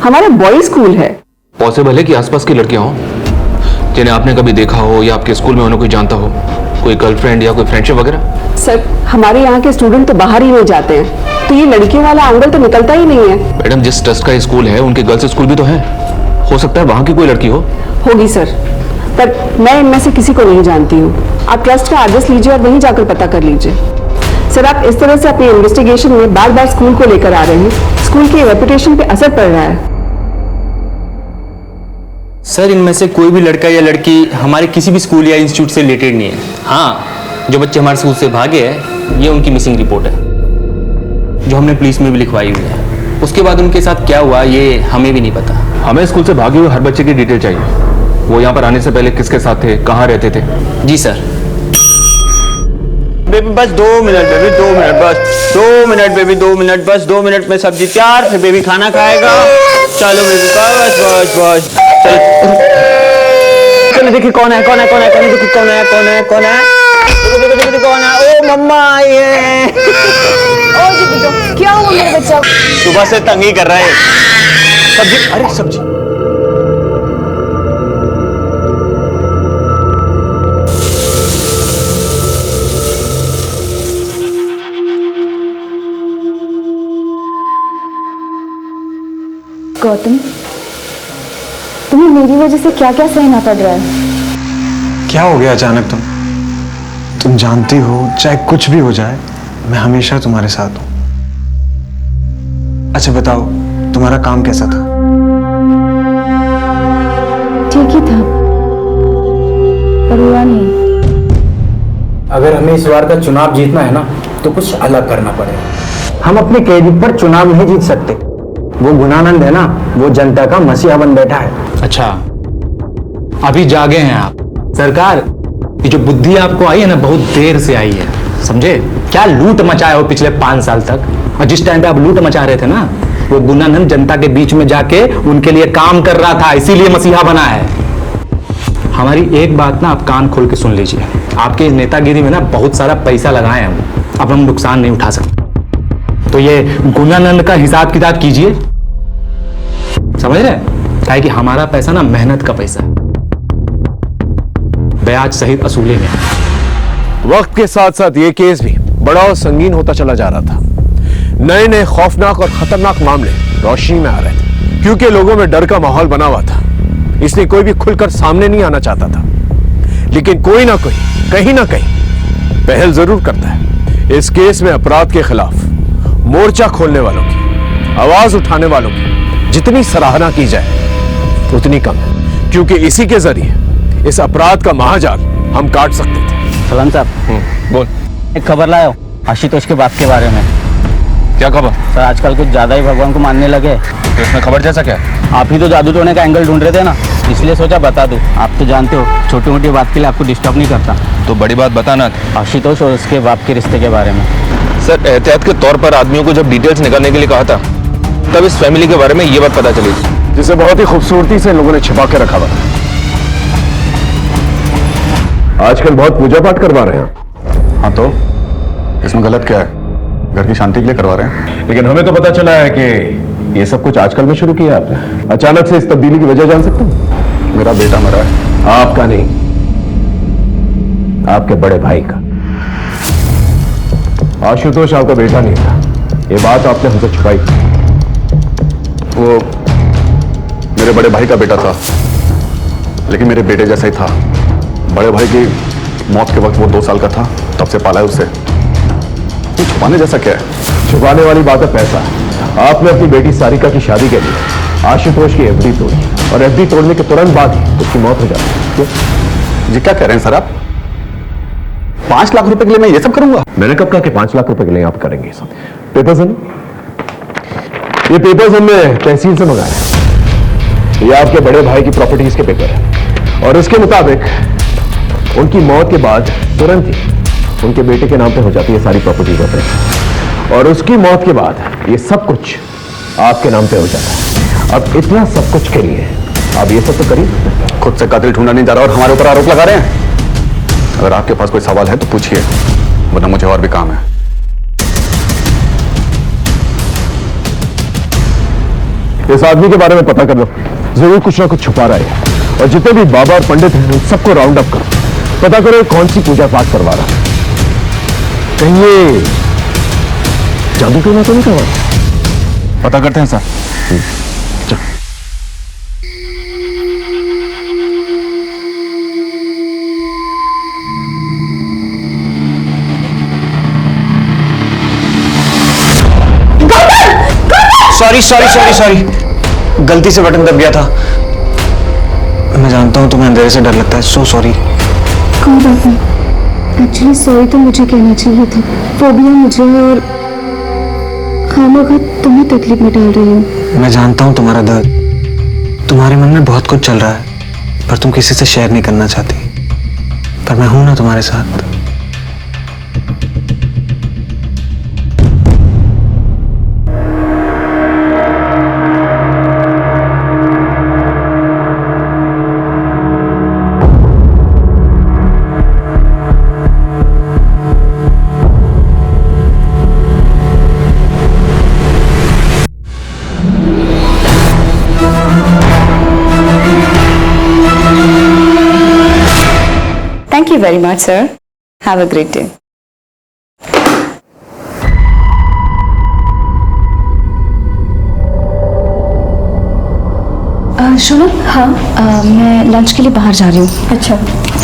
S9: हमारा बॉयज स्कूल है।
S12: पॉसिबल है कि आसपास की लड़कियां हों जिन्हें आपने कभी देखा हो या आपके स्कूल में उन्हें कोई जानता हो, कोई गर्लफ्रेंड या कोई फ्रेंडशिप वगैरह।
S9: सर, हमारे यहाँ के स्टूडेंट तो बाहर ही नहीं जाते हैं, तो ये लड़कियों वाला एंगल तो निकलता ही नहीं है।
S12: मैडम, जिस ट्रस्ट का स्कूल है उनके गर्ल्स स्कूल भी तो है, हो सकता है वहां की कोई लड़की हो।
S9: होगी सर, पर मैं इनमें से किसी को नहीं जानती हूँ। आप ट्रस्ट का एड्रेस लीजिए और वहीं जाकर पता कर लीजिए। सर, आप इस तरह से अपनी इन्वेस्टिगेशन में बार बार स्कूल को लेकर आ रहे हैं, स्कूल की रेपुटेशन पे असर पड़ रहा है।
S17: सर, इनमें से कोई भी लड़का या लड़की हमारे किसी भी स्कूल या इंस्टीट्यूट से रिलेटेड नहीं है। हाँ, जो बच्चे हमारे स्कूल से भागे हैं, ये उनकी मिसिंग रिपोर्ट है, जो हमने पुलिस में भी लिखवाई हुई है। उसके बाद उनके साथ क्या हुआ ये हमें भी नहीं पता।
S12: हमें स्कूल से भागे हुए हर बच्चे की डिटेल चाहिए। वो यहाँ पर आने से पहले किसके साथ थे, कहाँ रहते थे।
S17: जी सर। बेबी बस 2 मिनट, बेबी 2 मिनट, बस 2 मिनट, बेबी 2 मिनट, बस 2 मिनट में सब्जी तैयार, फिर बेबी खाना खाएगा। चलो बेबी, बस बस बस, चलो देखिए कौन है, कौन है, कौन है, कौन है, देखिए कौन है, कौन है, कौन है, देखो देखो देखो कौन है। ओ मम्मा आई है।
S10: क्या हुआ मेरे बच्चा?
S17: सुबह से तंग ही कर रहा है। सब्जी, अरे सब्जी।
S10: गौतम, तुम्हें मेरी वजह से क्या क्या सहना पड़ रहा है?
S21: क्या हो गया अचानक? तुम जानती हो चाहे कुछ भी हो जाए मैं हमेशा तुम्हारे साथ हूं। अच्छा बताओ, तुम्हारा काम कैसा था?
S10: ठीक ही था, पर हुआ नहीं।
S20: अगर हमें इस बार का चुनाव जीतना है ना तो कुछ अलग करना पड़ेगा।
S7: हम अपने कैदी पर चुनाव नहीं जीत सकते। वो गुणानंद है ना, वो जनता का मसीहा बन बैठा है।
S20: अच्छा, अभी जागे हैं आप। सरकार, ये जो बुद्धि आपको आई है ना, बहुत देर से आई है, समझे? क्या लूट मचाए हो पिछले 5 साल तक। और जिस टाइम पे आप लूट मचा रहे थे ना, वो गुणानंद जनता के बीच में जाके उनके लिए काम कर रहा था, इसीलिए मसीहा बना है। हमारी एक बात ना आप कान खोल के सुन लीजिए, आपके नेतागिरी में ना बहुत सारा पैसा लगाए हम, अब हम नुकसान नहीं उठा सकते। तो ये गुणानंद का हिसाब किताब कीजिए, समझ रहे? क्या है कि हमारा पैसा ना मेहनत का पैसा है, ब्याज सहित असूले में।
S3: वक्त के साथ साथ ये केस भी बड़ा और संगीन होता चला जा रहा था। नए नए खौफनाक और खतरनाक मामले रोशनी में आ रहे थे, क्योंकि लोगों में डर का माहौल बना हुआ था, इसलिए कोई भी खुलकर सामने नहीं आना चाहता था। लेकिन कोई ना कोई, कहीं ना कहीं पहल जरूर करता है। इस केस में अपराध के खिलाफ मोर्चा खोलने वालों की, आवाज उठाने वालों की जितनी सराहना की जाए उतनी कम है, क्योंकि इसी के जरिए इस अपराध का महाजाल हम काट सकते थे।
S1: सलाम साहब,
S3: बोल।
S1: एक खबर लाया हो आशुतोष के बाप के बारे में।
S12: क्या खबर?
S1: सर आजकल कुछ ज्यादा ही भगवान को मानने लगे।
S12: तो इसमें खबर जैसा क्या?
S1: आप ही तो जादू टोने का एंगल ढूंढ रहे थे ना, इसलिए सोचा बता दूं। आप तो जानते हो छोटी मोटी बात के लिए आपको डिस्टर्ब नहीं करता।
S12: तो बड़ी बात बताना।
S1: आशुतोष और उसके बाप के रिश्ते के बारे में।
S12: सर एहतियात के तौर पर आदमियों को जब डिटेल्स निकालने के लिए कहा था, तब इस फैमिली के बारे में ये बात पता चली,
S3: जिसे बहुत ही खूबसूरती से लोगों ने छिपा के रखा हुआ।
S11: आजकल बहुत पूजा पाठ करवा रहे हैं।
S15: हाँ तो इसमें गलत क्या है? घर की शांति के लिए करवा रहे हैं।
S11: लेकिन हमें तो पता चला है कि ये सब कुछ आजकल में शुरू किया आपने। अचानक से इस तब्दीली की वजह जान सकते हैं?
S15: मेरा बेटा मरा है।
S11: आपका नहीं, आपके बड़े भाई का। आशुतोष आपका बेटा नहीं था, ये बात आपने हमसे छुपाई।
S15: वो मेरे बड़े भाई का बेटा था, लेकिन मेरे बेटे जैसा ही था। बड़े भाई की मौत के वक्त वो 2 साल का था, तब से पाला है उसे। तो छुपाने जैसा क्या है?
S11: छुपाने वाली बात है पैसा। आपने अपनी बेटी सारिका की शादी के लिए आशुतोष की एफडी तोड़ी, और एफडी तोड़ने के तुरंत बाद ही उसकी मौत हो जाती। क्यों?
S15: जी क्या कह रहे हैं सर आप? 5 लाख रुपए के लिए मैं ये सब करूंगा?
S11: मैंने कब कहा कि 5 लाख रुपए के लिए आप करेंगे ये सब? पेपर्स हैं, ये पेपर्स हमने तहसील से मंगाए हैं। ये आपके बड़े भाई की प्रॉपर्टीज के पेपर है, और इसके मुताबिक उनकी मौत के बाद तुरंत ही उनके बेटे के नाम पे हो जाती है सारी प्रॉपर्टीज अपने, और उसकी मौत के बाद ये सब कुछ आपके नाम पे हो जाता है। अब इतना सब कुछ के लिए आप ये सब तो करिए।
S15: खुद से कातिल ढूंढा नहीं जा रहा और हमारे ऊपर आरोप लगा रहे हैं। अगर आपके पास कोई सवाल है तो पूछिए, वरना मुझे और भी काम है।
S11: इस आदमी के बारे में पता कर लो, जरूर कुछ ना कुछ छुपा रहा है। और जितने भी बाबा और पंडित हैं उन सबको राउंड अप करो, पता करो कौन सी पूजा पाठ करवा रहा है। कहीं ये जादू टोना तो नहीं करवा रहा?
S12: पता करते हैं सर।
S21: सॉरी, गलती से बटन दब गया था। मैं जानता हूँ तुम्हें अंधेरे से डर लगता है, सो सॉरी।
S10: कोई बात नहीं, एक्चुअली सॉरी तो मुझे कहना चाहिए था। फोबिया मुझे है और खामखा तुम्हें तकलीफ में डाल रही हूँ।
S21: मैं जानता हूँ तुम्हारा दर्द, तुम्हारे मन में बहुत कुछ चल रहा है, पर तुम किसी से शेयर नहीं करना चाहती। पर मैं हूं ना तुम्हारे साथ।
S22: Thank you very much, sir. Have a great day.
S10: सुनो, हाँ मैं लंच के लिए बाहर जा रही हूँ। अच्छा,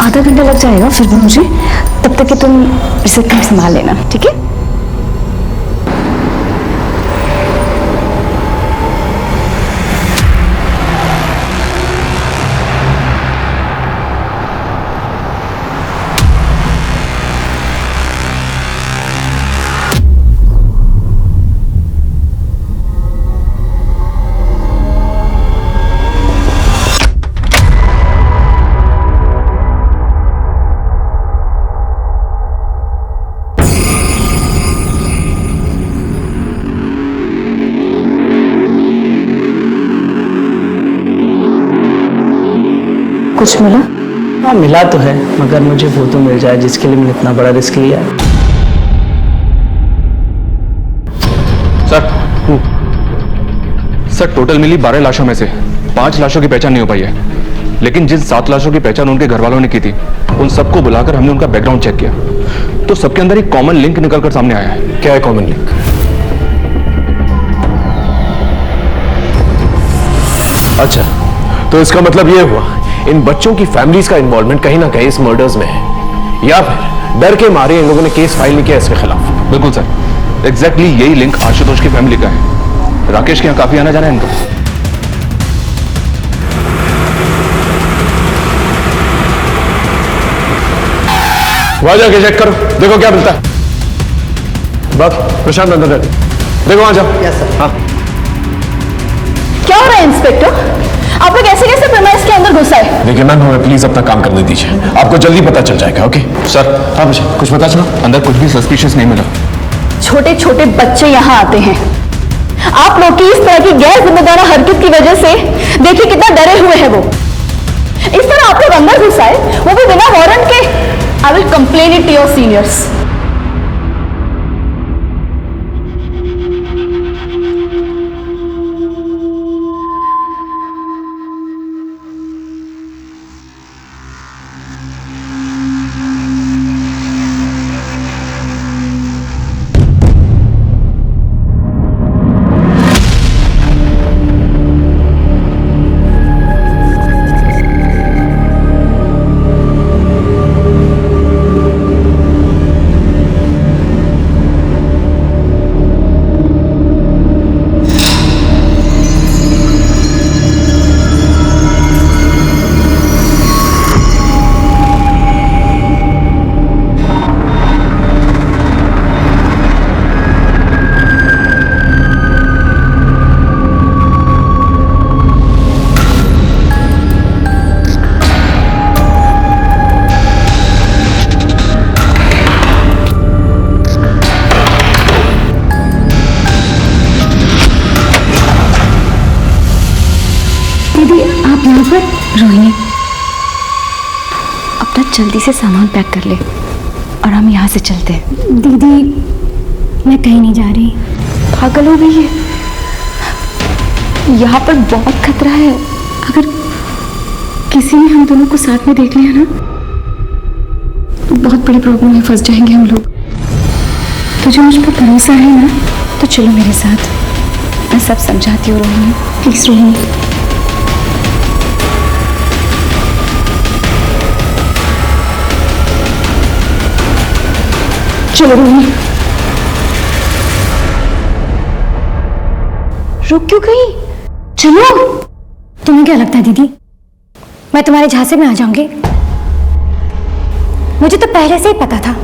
S10: आधा घंटा लग जाएगा फिर भी मुझे, तब तक कि तुम रिसेप्शन संभाल लेना, ठीक है? कुछ मिला?
S7: हाँ मिला तो है, मगर मुझे वो तो मिल जाए जिसके लिए मैंने इतना बड़ा रिस्क लिया है।
S12: सर टोटल मिली 12 लाशों में से 5 लाशों की पहचान नहीं हो पाई है, लेकिन जिन 7 लाशों की पहचान उनके घर वालों ने की थी, उन सबको बुलाकर हमने उनका बैकग्राउंड चेक किया, तो सबके अंदर एक कॉमन लिंक निकलकर सामने आया है।
S11: क्या है कॉमन लिंक? अच्छा, तो इसका मतलब यह हुआ इन बच्चों की फैमिलीज का इन्वॉल्वमेंट कहीं ना कहीं इस मर्डर्स में है, या फिर
S3: डर के मारे इन लोगों ने केस फाइल नहीं किया इसके खिलाफ।
S12: बिल्कुल सर, एग्जैक्टली यही लिंक आशुतोष की फैमिली का है। राकेश के यहाँ काफी आना जाना है इनका।
S3: वहां जाके चेक करो, देखो क्या मिलता है। बस प्रशांत अंदर है, देखो वहां जाओ।
S2: Yes sir.
S3: हाँ
S8: क्या हो रहा है इंस्पेक्टर? आप लोग ऐसे कैसे प्रेमाइस के अंदर घुस आए?
S3: देखिए मैम, हमें प्लीज अपना काम करने दीजिए, आपको जल्दी पता चल जाएगा। Okay
S12: sir.
S3: हाँ बच्चा, कुछ पता चला?
S12: अंदर कुछ भी सस्पिशियस नहीं मिला।
S8: छोटे छोटे बच्चे यहाँ आते हैं, आप लोग की इस तरह की गैर जिम्मेदार हरकत की वजह से देखिए कितना डरे हुए हैं वो। इस तरह आप लोग अंदर घुस आए, वो भी बिना वारंट के। I will complain it to your seniors.
S10: Rohini, अपना जल्दी से सामान पैक कर ले और हम यहाँ से चलते हैं।
S6: दीदी मैं कहीं नहीं जा रही।
S10: पागल हो गई है, यहाँ पर बहुत खतरा है।
S6: अगर किसी ने हम दोनों को साथ में देख लिया ना तो बहुत बड़ी प्रॉब्लम में फंस जाएंगे हम लोग। तुझे मुझ पर भरोसा है ना, तो चलो मेरे साथ।
S10: मैं सब समझाती हूँ रोहिणी।
S6: प्लीज रोहिणी। चलो रोहिणी। रुक क्यों गई? चलो। तुम्हें क्या लगता है दीदी, मैं तुम्हारे झांसे में आ जाऊंगी? मुझे तो पहले से ही पता था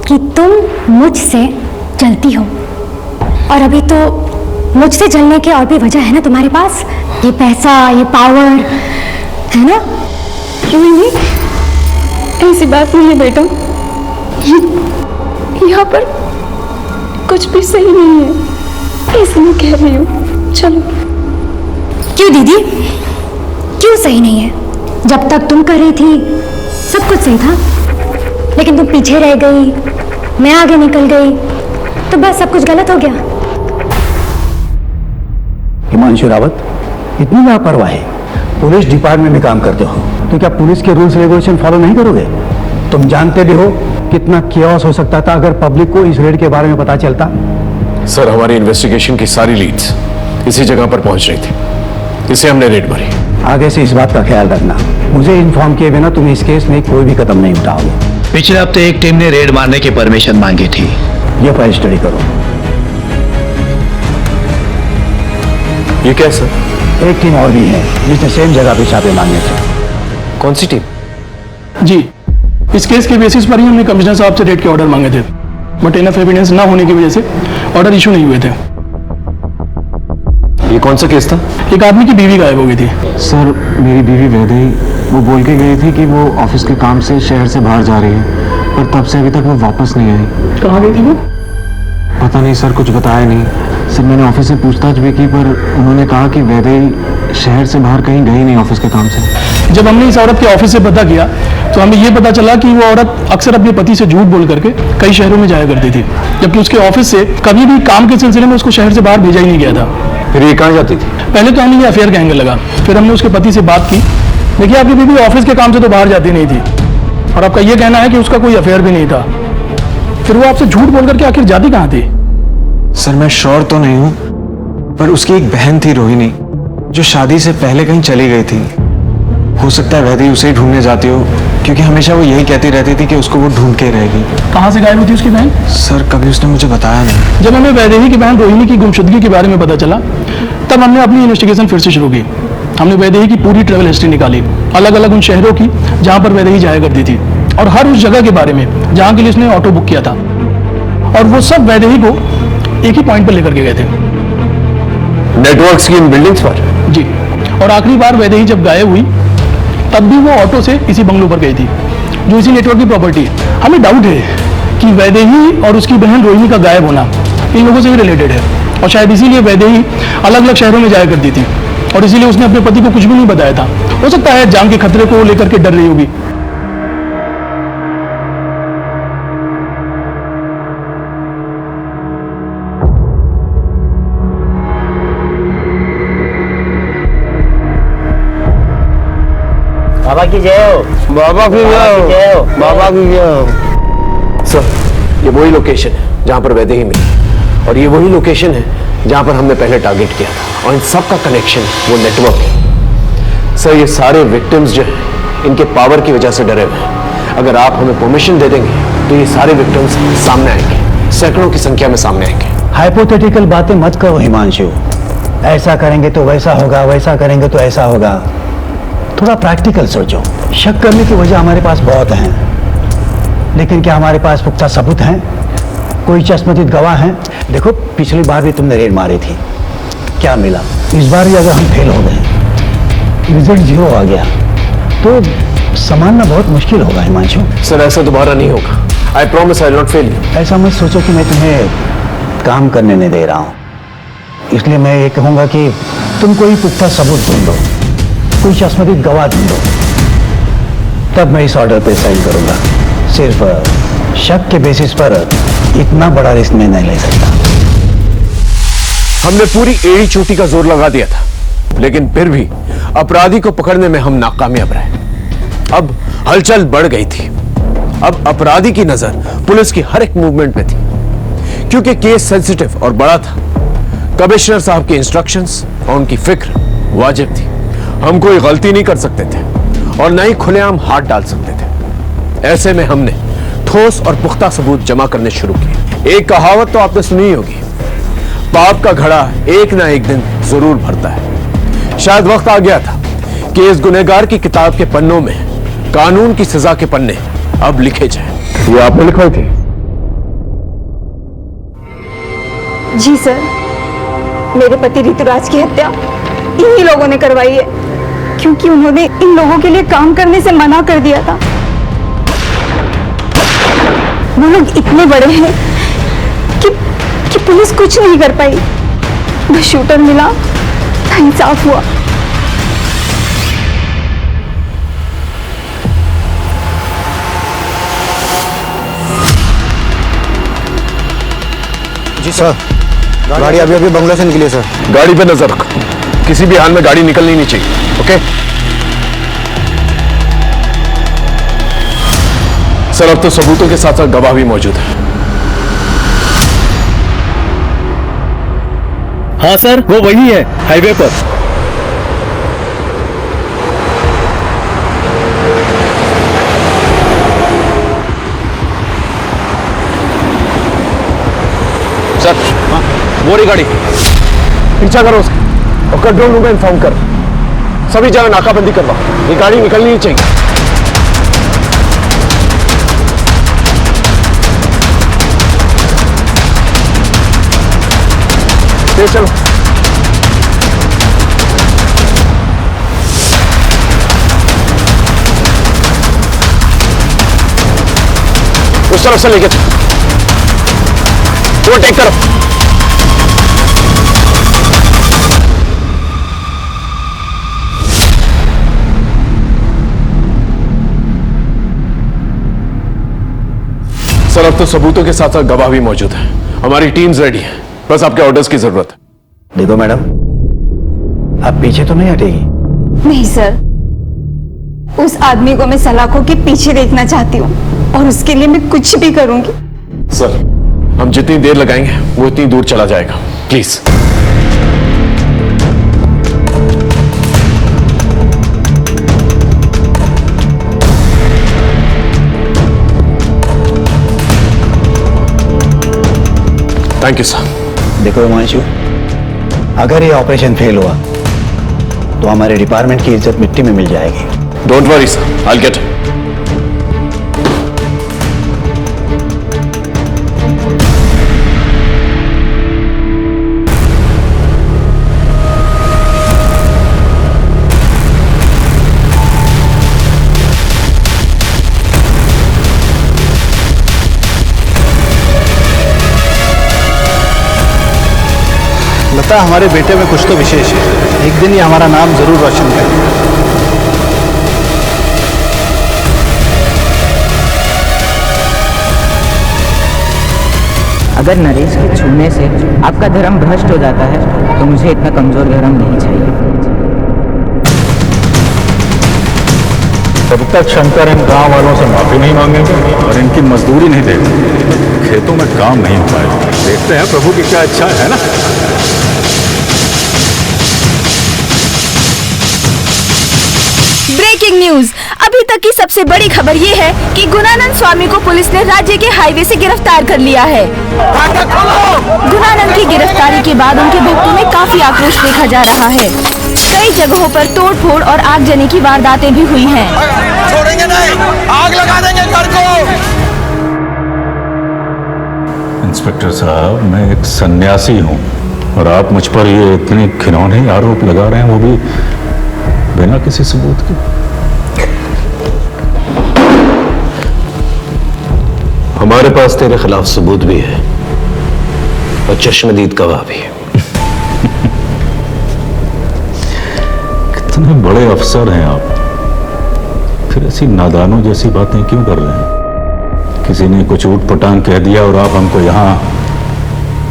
S6: कि तुम मुझसे जलती हो, और अभी तो मुझसे जलने की और भी वजह है ना तुम्हारे पास। ये पैसा, ये पावर है ना।
S10: रोहिणी, ऐसी बात नहीं है बेटा, यहाँ पर कुछ भी सही नहीं है, इसलिए कह रही हूँ। चलो।
S6: क्यों दीदी, क्यों सही नहीं है? जब तक तुम कर रही थी सब कुछ सही था, लेकिन तुम पीछे रह गई, मैं आगे निकल गई, तो बस सब कुछ गलत हो गया।
S11: हिमांशु रावत, इतनी लापरवाही। पुलिस डिपार्टमेंट में काम करते हो तो क्या पुलिस के रूल्स रेगुलेशन फॉलो नहीं करोगे? तुम जानते भी हो कितना कियोस हो सकता था अगर पब्लिक को इस रेड के बारे में पता चलता।
S3: सर, हमारी इन्वेस्टिगेशन की सारी लीड्स इसी जगह पर पहुंच रही थी, इसे हमने रेड मारी।
S11: आगे से इस बात का ख्याल रखना, मुझे इन्फॉर्म किए बिना तुम इस केस में कोई भी कदम नहीं उठाओगे।
S14: पिछले हफ्ते एक टीम ने रेड मारने की परमिशन मांगी थी।
S11: ये फाइल स्टडी करो।
S3: ये क्या सर?
S11: एक टीम और भी है जिसने सेम जगह पे छापे मांगे थे।
S3: कौन सी टीम?
S23: जी, इस केस के बेसिस पर ही हमने कमिश्नर साहब से रेड के ऑर्डर मांगे थे, बट इनफ एविडेंस ना होने की वजह से ऑर्डर इशू नहीं हुए थे।
S3: ये कौन सा केस था?
S23: एक आदमी की बीवी गायब हो गई थी।
S21: सर, मेरी बीवी वैदेही, वो बोल के गई थी कि वो ऑफिस के काम से शहर से बाहर जा रही है, पर तब से अभी तक वो वापस नहीं आई।
S23: कहाँ गई थी वो?
S21: पता नहीं सर, कुछ बताया नहीं। सर, मैंने ऑफिस से पूछताछ भी की, पर उन्होंने कहा कि वैदेही शहर से बाहर कहीं गई नहीं ऑफिस के काम से।
S23: जब हमने इस औरत के ऑफिस से पता किया तो हमें ये पता चला कि वो औरत अक्सर अपने पति से झूठ बोल करके कई शहरों में जाया करती थी, जबकि उसके ऑफिस से कभी भी काम के सिलसिले में उसको शहर से बाहर भेजा ही नहीं गया था।
S3: फिर ये कहाँ जाती थी?
S23: पहले तो हमें ये अफेयर का एंगल लगा, फिर हमने उसके पति से बात की। देखिए, आपकी बीवी ऑफिस के काम से तो बाहर जाती नहीं थी, और आपका ये कहना है कि उसका कोई अफेयर भी नहीं था, फिर वो आपसे झूठ बोल करके आखिर जाती कहाँ थी?
S21: सर, मैं श्योर तो नहीं हूँ, पर उसकी एक बहन थी रोहिणी, जो शादी से पहले कहीं चली गई थी। हो सकता है वैदेही उसे ही ढूंढने जाती हो, क्योंकि हमेशा वो यही कहती रहती थी कि उसको वो ढूंढ के रहेगी।
S23: कहाँ से गायब हुई थी उसकी बहन?
S21: सर कभी उसने मुझे बताया नहीं।
S23: जब हमें वैदेही की बहन रोहिणी की गुमशुदगी के बारे में पता चला तब हमने अपनी इन्वेस्टिगेशन फिर से शुरू की। हमने वैदेही की पूरी ट्रैवल हिस्ट्री निकाली, अलग अलग उन शहरों की जहाँ पर वैदेही जाया करती थी और हर उस जगह के बारे में जहाँ के लिए उसने ऑटो बुक किया था, और वो सब वैदेही को एक ही पॉइंट पर लेकर के गए थे,
S3: नेटवर्क्स की इन बिल्डिंग्स पर।
S23: जी। और आखिरी बार वैदेही जब गायब हुई तब भी वो ऑटो से इसी बंगलों पर गई थी जो इसी नेटवर्क की प्रॉपर्टी है। हमें डाउट है कि वैदेही और उसकी बहन रोहिणी का गायब होना इन लोगों से ही रिलेटेड है, और शायद इसीलिए वैदेही अलग अलग शहरों में जाया करती थी और इसीलिए उसने अपने पति को कुछ भी नहीं बताया था। हो सकता है जान के खतरे को लेकर के डर रही होगी।
S1: बाबा की जय हो।
S3: बाबा की जय हो। बाबा की जय हो। सर ये वही लोकेशन है जहां पर वैदेही मिली, और ये वही लोकेशन है जहां पर हमने पहले टारगेट किया था, और इन सब का कनेक्शन वो नेटवर्क है। सर ये सारे विक्टिम्स जो हैं इनके पावर की वजह से डरे हुए हैं। अगर आप हमें परमिशन दे देंगे तो ये सारे विक्टिम्स सामने आएंगे, सैकड़ों की संख्या में सामने आएंगे।
S2: हाइपोथेटिकल बातें मत करो हिमांशु। ऐसा करेंगे तो वैसा होगा, वैसा करेंगे तो ऐसा होगा। थोड़ा प्रैक्टिकल सोचो। शक करने की वजह हमारे पास बहुत हैं, लेकिन क्या हमारे पास पुख्ता सबूत हैं? कोई चश्मदीद गवाह हैं? देखो पिछली बार भी तुमने रेड मारी थी, क्या मिला? इस बार भी अगर हम फेल हो गए, रिजल्ट 0 आ गया, तो संभालना बहुत मुश्किल होगा हिमांशु।
S3: सर ऐसा दोबारा नहीं होगा। I promise I will not fail you.
S2: ऐसा मत सोचो कि मैं तुम्हें काम करने नहीं दे रहा हूँ, इसलिए मैं ये कहूँगा कि तुम कोई पुख्ता सबूत ढूंढो, कोई चश्मदीद गवाह ढूंढो, तब मैं इस ऑर्डर पे साइन करूंगा। सिर्फ शक के बेसिस पर इतना बड़ा रिस्क मैं नहीं ले सकता।
S3: हमने पूरी एड़ी चोटी का जोर लगा दिया था, लेकिन फिर भी अपराधी को पकड़ने में हम नाकामयाब रहे। अब हलचल बढ़ गई थी। अब अपराधी की नजर पुलिस की हर एक मूवमेंट पे थी, क्योंकि केस सेंसिटिव और बड़ा था। कमिश्नर साहब की इंस्ट्रक्शंस और उनकी फिक्र वाजिब थी। हम कोई गलती नहीं कर सकते थे और न ही खुलेआम हाथ डाल सकते थे। ऐसे में हमने ठोस और पुख्ता सबूत जमा करने शुरू किए। एक कहावत तो आपने सुनी ही होगी, पाप का घड़ा एक ना एक दिन जरूर भरता है। शायद वक्त आ गया था कि इस गुनहगार की किताब के पन्नों में कानून की सजा के पन्ने अब लिखे जाएं।
S11: ये आपने लिखवाई थी?
S10: जी सर, मेरे पति ऋतुराज की हत्या इन्हीं लोगों ने करवाई है, क्योंकि उन्होंने इन लोगों के लिए काम करने से मना कर दिया था। वो लोग इतने बड़े हैं कि पुलिस कुछ नहीं कर पाई। न शूटर मिला, न इंसाफ हुआ।
S15: जी सर, गाड़ी अभी अभी बंगला से निकली है सर।
S3: गाड़ी पे नजर रखो, किसी भी हाल में गाड़ी निकलनी नहीं चाहिए। ओके सर, अब तो सबूतों के साथ साथ गवाह भी मौजूद है।
S20: हाँ सर, वो वही है हाईवे पर।
S3: सर वो रही गाड़ी, पीछा करो उसका और कंट्रोल रूम में इन्फॉर्म कर, सभी जगह नाकाबंदी करवा। ये गाड़ी निकलनी नहीं चाहिए। तेज चलो। उस तरफ से लेके चलो, ओवरटेक करो। सर अब तो सबूतों के साथ साथ गवाह भी मौजूद है। हमारी टीम्स रेडी है, बस आपके ऑर्डर्स की जरूरत है।
S2: देखो मैडम, आप पीछे तो नहीं हटेगी?
S10: नहीं सर, उस आदमी को मैं सलाखों के पीछे देखना चाहती हूँ और उसके लिए मैं कुछ भी करूंगी।
S3: सर हम जितनी देर लगाएंगे वो इतनी दूर चला जाएगा, प्लीज। Thank you sir.
S2: देखो हिमांशु, अगर ये ऑपरेशन फेल हुआ तो हमारे डिपार्टमेंट की इज्जत मिट्टी में मिल जाएगी।
S3: Don't worry sir, I will get.
S21: लगता है हमारे बेटे में कुछ तो विशेष है। एक दिन ये हमारा नाम जरूर रोशन करेगा।
S4: अगर नरेश के छूने से आपका धर्म भ्रष्ट हो जाता है तो मुझे इतना कमजोर धर्म नहीं चाहिए।
S13: जब तक शंकर इन गांव वालों से माफी नहीं मांगेंगे और इनकी मजदूरी नहीं देंगे, खेतों में काम नहीं हो पाएगा। देखते हैं प्रभु की क्या इच्छा है ना।
S8: Breaking news. अभी तक की सबसे बड़ी खबर ये है कि गुणानंद स्वामी को पुलिस ने राज्य के हाईवे से गिरफ्तार कर लिया है। गुणानंद की गिरफ्तारी के बाद उनके भक्तों में काफी आक्रोश देखा जा रहा है। कई जगहों पर तोड़फोड़ और आगजनी की वारदातें भी हुई हैं।
S16: छोड़ेंगे नहीं, आग लगा देंगे घर को।
S13: इंस्पेक्टर साहब, मैं एक सन्यासी हूँ और आप मुझ पर ये इतने घिनौने आरोप लगा रहे हैं, वो भी बिना किसी सबूत के।
S11: हमारे पास तेरे खिलाफ सबूत भी है और चश्मदीद गवाह भी है।
S13: कितने बड़े अफसर हैं आप, फिर ऐसी नादानों जैसी बातें क्यों कर रहे हैं? किसी ने कुछ ऊट पटांग कह दिया और आप हमको यहाँ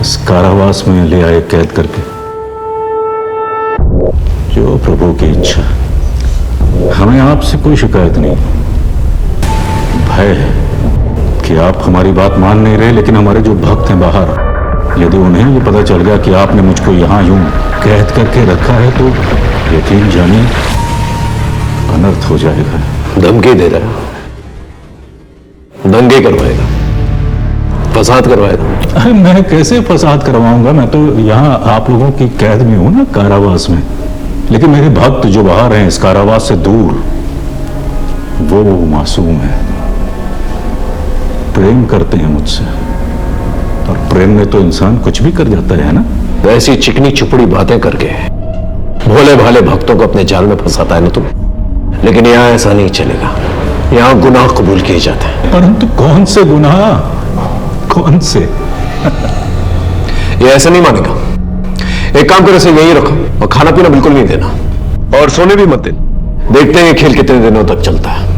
S13: इस कारावास में ले आए कैद करके। जो प्रभु की इच्छा। हमें आपसे कोई शिकायत नहीं, भय है कि आप हमारी बात मान नहीं रहे, लेकिन हमारे जो भक्त हैं बाहर, यदि उन्हें ये पता चल गया कि आपने मुझको यहाँ यूं कैद करके रखा है तो यकीन जानिए अनर्थ हो जाएगा।
S11: धमकी दे रहा है, दंगे करवाएगा, फसाद करवाएगा।
S13: अरे मैं कैसे फसाद करवाऊंगा? मैं तो यहाँ आप लोगों की कैद में हूं ना, कारावास में। लेकिन मेरे भक्त जो बाहर हैं इस कारावास से दूर, वो मासूम है, प्रेम करते हैं मुझसे, और प्रेम में तो इंसान कुछ भी कर जाता है ना।
S11: वैसी चिकनी चुपड़ी बातें करके भोले भाले भक्तों को अपने जाल में फंसाता है ना तुम। लेकिन यहाँ ऐसा नहीं चलेगा, यहाँ गुनाह कबूल किए जाते हैं।
S13: परंतु कौन से गुनाह, कौन से?
S11: ये ऐसा नहीं मानेगा। एक काम करो, इसे यहीं रखो और खाना पीना बिल्कुल नहीं देना और सोने भी मत देना। देखते हैं खेल कितने दिनों तक चलता है।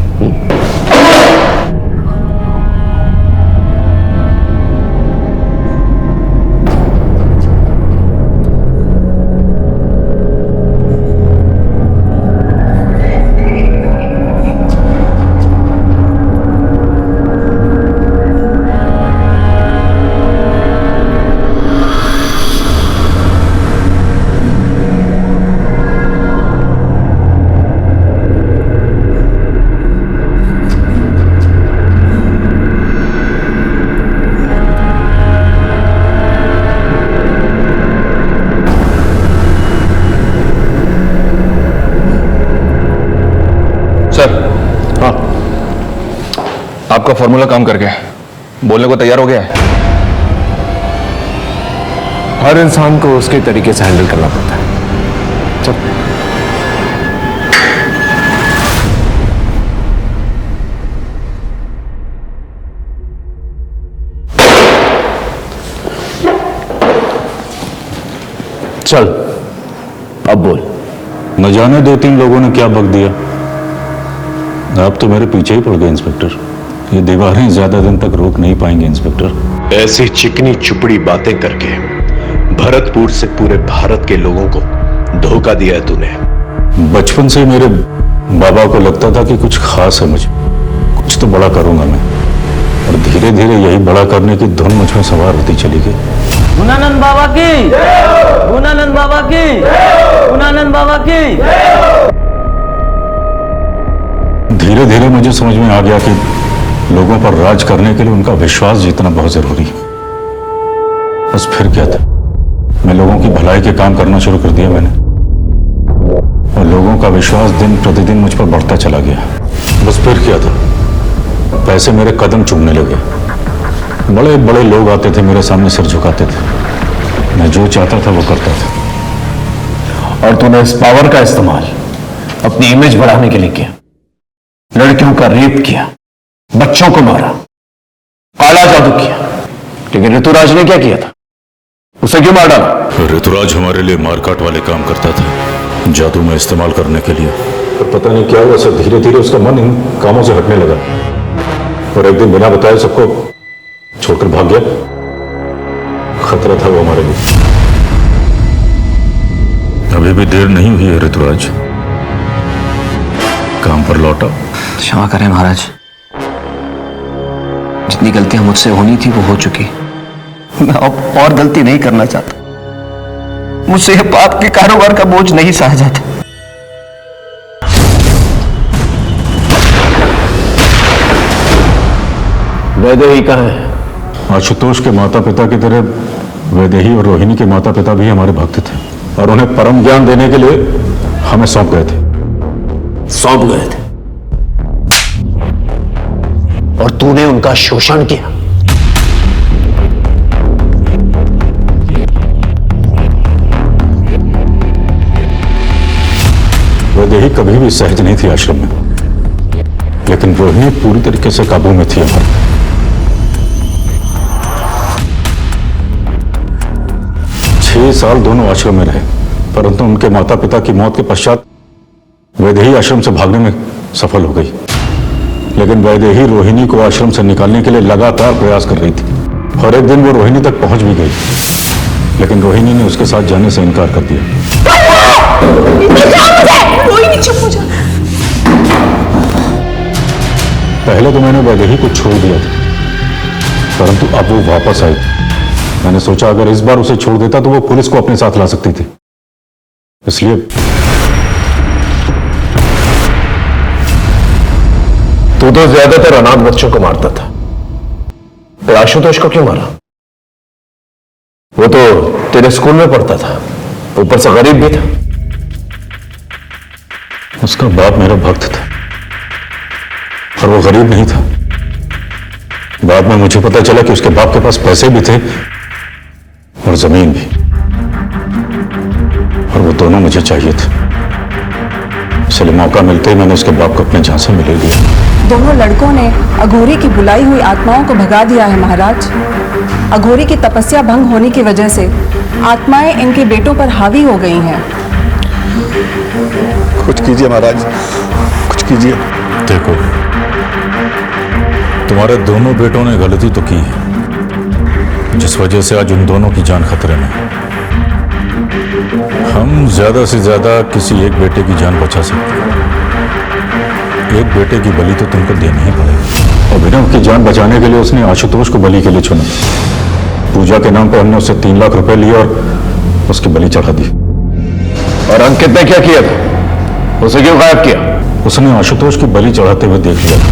S12: आपका फॉर्मूला काम कर गया, बोलने को तैयार हो गया है।
S11: हर इंसान को उसके तरीके से हैंडल करना पड़ता है। चल।
S13: चल अब बोल। न जाने 2-3 लोगों ने क्या बक दिया, आप तो मेरे पीछे ही पड़ गए इंस्पेक्टर। ये दीवारें ज्यादा दिन तक रोक नहीं पाएंगे इंस्पेक्टर।
S11: ऐसी चिकनी चुपड़ी बातें करके भरतपुर से पूरे भारत के लोगों को धोखा दिया है तूने।
S13: बचपन से मेरे बाबा को लगता था कि कुछ खास है मुझे, कुछ तो बड़ा करूंगा मैं, और धीरे धीरे यही बड़ा करने की धुन मुझ में सवार होती चली गई।
S5: गुणानंद बाबा की, गुणानंद बाबा की, गुणानंद बाबा की।
S13: धीरे धीरे मुझे समझ में आ गया कि लोगों पर राज करने के लिए उनका विश्वास जीतना बहुत जरूरी है। बस फिर क्या था, मैं लोगों की भलाई के काम करना शुरू कर दिया मैंने, और लोगों का विश्वास दिन प्रतिदिन मुझ पर बढ़ता चला गया। बस फिर क्या था, पैसे मेरे कदम चूमने लगे, बड़े बड़े लोग आते थे मेरे सामने सिर झुकाते थे, मैं जो चाहता था वो करता था।
S11: और तूने इस पावर का इस्तेमाल अपनी इमेज बढ़ाने के लिए किया, लड़कियों का रेप किया, बच्चों को मारा, काला जादू किया। लेकिन ऋतुराज ने क्या किया था, उसे क्यों मार डाला?
S13: ऋतुराज हमारे लिए मारकाट वाले काम करता था, जादू में इस्तेमाल करने के लिए। पर पता नहीं क्या हुआ सर, धीरे धीरे उसका मन इन कामों से हटने लगा और एक दिन बिना बताए सबको छोड़कर भाग गया। खतरा था वो हमारे लिए। अभी भी देर नहीं हुई है ऋतुराज, काम पर लौटा।
S14: क्षमा करें महाराज, जितनी गलतियां मुझसे होनी थी वो हो चुकी, मैं अब और गलती नहीं करना चाहता। मुझसे यह पाप के कारोबार का बोझ नहीं सहा जाता।
S11: वैदेही कहाँ है?
S13: आशुतोष के माता पिता की तरह वैदेही और रोहिणी के माता पिता भी हमारे भक्त थे और उन्हें परम ज्ञान देने के लिए हमें सौंप गए थे।
S11: सौंप गए थे और तूने उनका शोषण किया।
S13: वैदेही कभी भी सहज नहीं थी आश्रम में, लेकिन रोहिणी पूरी तरीके से काबू में थी हमारे। 6 साल दोनों आश्रम में रहे, परंतु उनके माता पिता की मौत के पश्चात वैदेही आश्रम से भागने में सफल हो गई। लेकिन वैदेही रोहिणी को आश्रम से निकालने के लिए लगातार प्रयास कर रही थी और एक दिन वो रोहिणी तक पहुंच भी गई, लेकिन रोहिणी ने उसके साथ जाने से इनकार कर दिया। पहले तो मैंने वैदेही को छोड़ दिया था, परंतु अब वो वापस आई। मैंने सोचा अगर इस बार उसे छोड़ देता तो वो पुलिस को अपने साथ ला सकती थी, इसलिए
S11: तू तो ज्यादातर अनाथ बच्चों को मारता था, तो आशुतोष को क्यों मारा? वो तो तेरे स्कूल में पढ़ता था, ऊपर से गरीब भी था।
S13: उसका बाप मेरा भक्त था और वो गरीब नहीं था। बाद में मुझे पता चला कि उसके बाप के पास पैसे भी थे और जमीन भी, और वो दोनों मुझे चाहिए थे। इसलिए मौका मिलते ही मैंने उसके बाप को अपने झांसे में ले लिया।
S9: दोनों लड़कों ने अघोरी की बुलाई हुई आत्माओं को भगा दिया है महाराज। अघोरी की तपस्या भंग होने की वजह से आत्माएं इनके बेटों पर हावी हो गई हैं।
S15: कुछ कीजिए महाराज, कुछ कीजिए।
S13: देखो, तुम्हारे दोनों बेटों ने गलती तो की है, जिस वजह से आज उन दोनों की जान खतरे में है। हम ज्यादा से ज्यादा किसी एक बेटे की जान बचा सकते हैं। एक बेटे की बलि तो तुमको देनी ही पड़ेगी। अभिनव की जान बचाने के लिए उसने आशुतोष को बलि के लिए चुना। पूजा के नाम पर हमने उससे 3 लाख रुपए लिए और उसकी बलि चढ़ा दी।
S11: और अंकित ने क्या किया था? उसे क्यों गायब किया?
S13: उसने आशुतोष की बलि चढ़ाते हुए देख लिया था।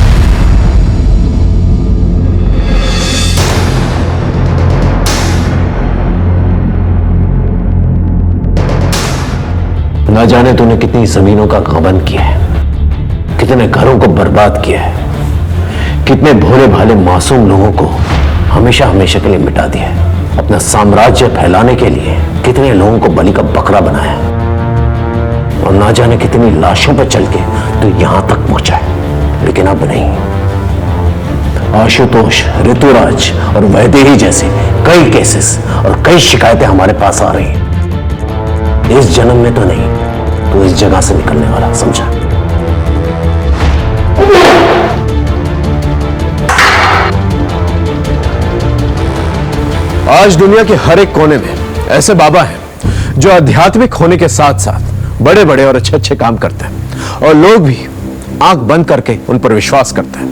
S11: ना जाने तूने कितनी जमीनों का गबन किया है, कितने घरों को बर्बाद किया है, कितने भोले भाले मासूम लोगों को हमेशा हमेशा के लिए मिटा दिया है। अपना साम्राज्य फैलाने के लिए कितने लोगों को बलि का बकरा बनाया, और ना जाने कितनी लाशों पर चल के तो यहां तक पहुंचा है। लेकिन अब नहीं। आशुतोष, ऋतुराज और वैदेही जैसे कई केसेस और कई शिकायतें हमारे पास आ रही हैं। इस जन्म में तो नहीं, तो इस जगह से निकलने वाला, समझा?
S3: आज दुनिया के हर एक कोने में ऐसे बाबा हैं जो आध्यात्मिक होने के साथ साथ बड़े बड़े और अच्छे अच्छे काम करते हैं, और लोग भी आंख बंद करके उन पर विश्वास करते हैं।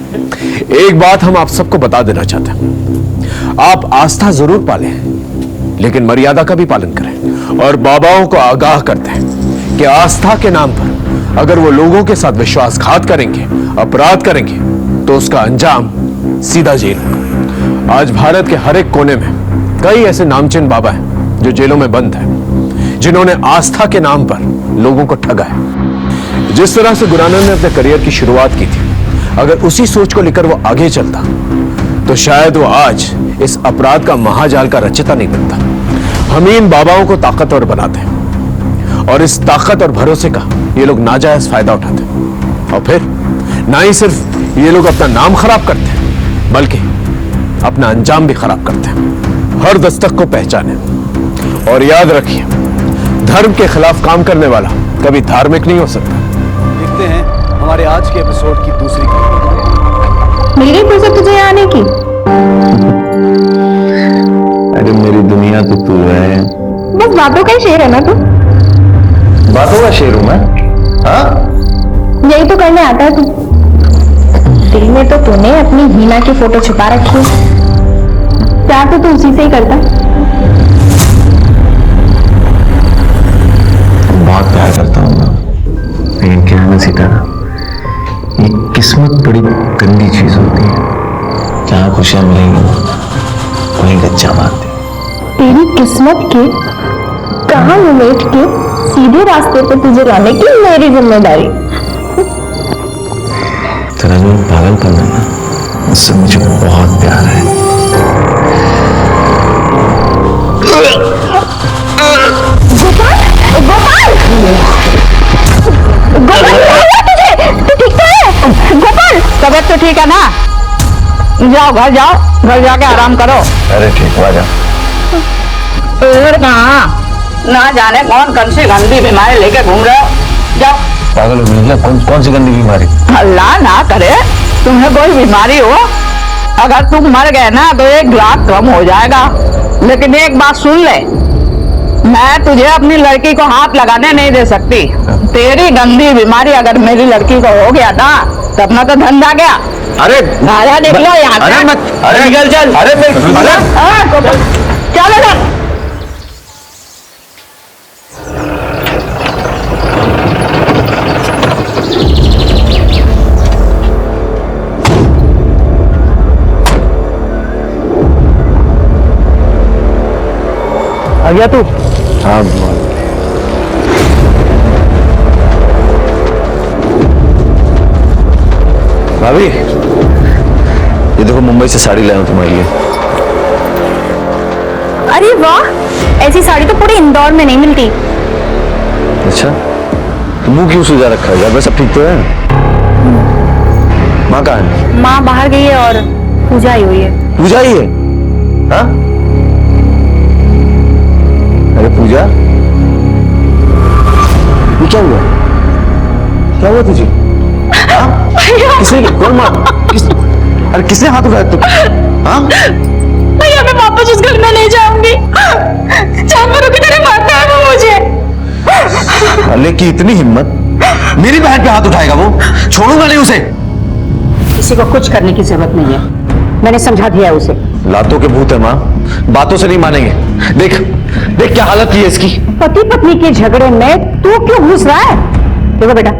S3: एक बात हम आप सबको बता देना चाहते हैं, आप आस्था जरूर पालें, लेकिन मर्यादा का भी पालन करें। और बाबाओं को आगाह करते हैं कि आस्था के नाम पर अगर वो लोगों के साथ विश्वासघात करेंगे, अपराध करेंगे, तो उसका अंजाम सीधा जेल होगा। आज भारत के हर एक कोने में कई ऐसे नामचीन बाबा हैं जो जेलों में बंद हैं, जिन्होंने आस्था के नाम पर लोगों को ठगा है। जिस तरह से गुरानंद ने अपने करियर की शुरुआत की थी, अगर उसी सोच को लेकर वो आगे चलता तो शायद वो आज इस अपराध का महाजाल का रचयिता नहीं बनता। हम इन बाबाओं को ताकतवर बनाते हैं और इस ताकत और भरोसे का ये लोग नाजायज फायदा उठाते हैं। और फिर ना ही सिर्फ ये लोग अपना नाम खराब करते हैं, बल्कि अपना अंजाम भी खराब करते हैं। हर दस्तक को पहचाने और याद रखिए, धर्म के खिलाफ काम करने वाला कभी धार्मिक नहीं हो सकता।
S2: देखते हैं हमारे आज के एपिसोड की दूसरी कहानी।
S10: मेरी फुर्सत तुझे आने की?
S11: अरे मेरी दुनिया तो तू है।
S10: बस बातों का ही शेर है ना तू?
S11: बातों का शेर हूं मैं? हाँ,
S10: यही तो करने आता है तू। दिल में तो तूने अपनी हीना की फोटो छुपा रखी है। प्यार तो तू उसी से ही करता।
S11: बहुत प्यार करता हूं मैं, लेकिन क्या है ना सीतारा, ये किस्मत बड़ी गंदी चीज होती है। जहां खुशियां मिलेंगी वहीं गच्चा मारती।
S10: तेरी किस्मत के कहां उमेट के सीधे रास्ते पर तुझे लाने की मेरी जिम्मेदारी।
S11: तेरा जो पागलपन है ना, उससे मुझे बहुत प्यार है।
S8: गोपाल, तबियत तो ठीक है ना? जाओ घर जाओ, घर जाके आराम करो।
S11: अरे ठीक हुआ, जा।
S8: ना जाने कौन कौन सी गंदी बीमारी लेके घूम रहे हो। जाओ।
S11: पागल हो गई? कौन सी गंदी बीमारी?
S8: अल्लाह ना करे तुम्हें कोई बीमारी हो। अगर तुम मर गए ना तो 1 लाख कम हो जाएगा। लेकिन एक बात सुन ले, मैं तुझे अपनी लड़की को हाथ लगाने नहीं दे सकती। तेरी गंदी बीमारी अगर मेरी लड़की को हो गया ना तो अपना तो धंधा गया।
S11: अरे
S8: निकलो यहाँ से।
S11: अरे निकल चल। अरे
S8: चलो ना।
S2: आ गया तू?
S11: हाँ भाभी, ये देखो मुंबई से साड़ी लाया हूं तुम्हारे लिए।
S10: अरे वाह, ऐसी साड़ी तो पूरे इंदौर में नहीं मिलती।
S11: अच्छा, तो मुंह क्यों सूजा रखा है? घर में सब ठीक तो है? माँ कहाँ है?
S10: माँ बाहर गई है और पूजा आई हुई है।
S11: पूजा ही है? हाँ? अरे पूजा, ये क्या हुआ? क्या हुआ तुझे? किसने? कौन मार? अरे किसने हाथ उठाया तुम? हाँ?
S10: भैया मैं वापस उस घर में नहीं जाऊंगी। जानवरों की तरह मारता है वो मुझे।
S11: अले की इतनी हिम्मत, मेरी बहन पे हाथ उठाएगा वो? छोड़ूंगा नहीं उसे।
S8: किसी को कुछ करने की जरूरत नहीं है, मैंने समझा दिया उसे।
S11: लातों के भूत है माँ, बातों से नहीं मानेंगे। देख देख क्या हालत की है इसकी।
S8: पति पत्नी के झगड़े में तू क्यों घुस रहा है? देखो बेटा,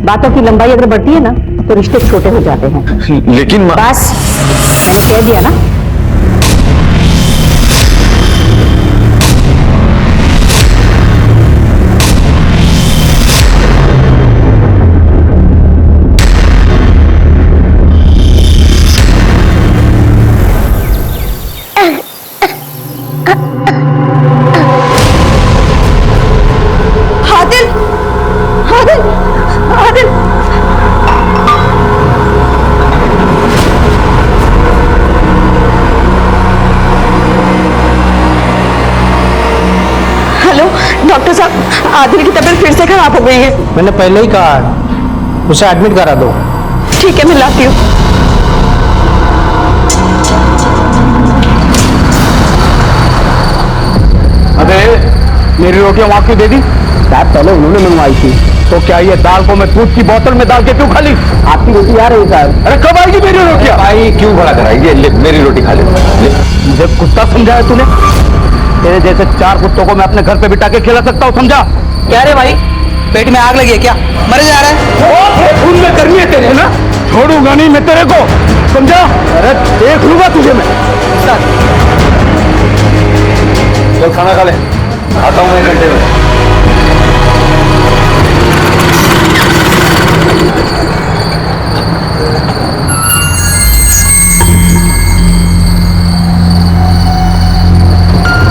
S8: बातों की लंबाई अगर बढ़ती है ना तो रिश्ते छोटे हो जाते हैं।
S11: लेकिन
S8: बस मैंने कह दिया ना।
S10: डॉक्टर साहब, आदिल की तबीयत फिर से खराब हो गई है।
S2: मैंने पहले ही कहा है, उसे एडमिट करा दो।
S10: ठीक है, मैं लाती हूँ।
S2: अबे मेरी रोटियां वहां क्यों दे दी? साहब पहले उन्होंने मंगवाई थी, तो क्या ये दाल को मैं दूध की बोतल में डाल के क्यों खा ली? आपकी रोटी आ रही साहब। अरे कब आएगी मेरी रोटियां?
S11: भाई क्यों खड़ा कराएगी? ले मेरी रोटी खा ले।
S2: मुझे कुत्ता समझाया तूने? तेरे जैसे 4 कुत्तों को मैं अपने घर पे बिठा के खिला सकता हूँ, समझा?
S5: क्या रे भाई, पेट में आग लगी है क्या? मर जा रहा है?
S2: खून में करनी है तेरे ना, छोड़ूंगा नहीं मैं तेरे को, समझा? अरे देख लूंगा तुझे मैं।
S11: चल खाना खा ले, आता हूँ मैं 1 घंटे में।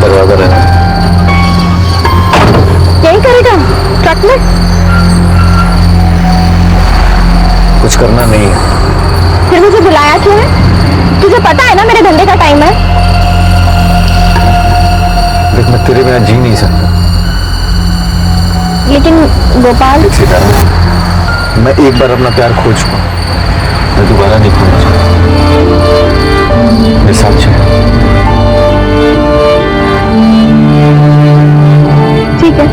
S11: दरवाजा रहना
S6: यही करेगा ट्रक में?
S11: कुछ करना नहीं है।
S6: फिर मुझे बुलाया क्यों है? तुझे पता है ना मेरे धंधे का टाइम है।
S11: देख मैं तेरे बिना जी नहीं सकता।
S6: लेकिन गोपाल,
S11: मैं एक बार अपना प्यार खो चुका, मैं दोबारा नहीं खोना चाहता। मेरे साथ चल।
S6: ठीक है,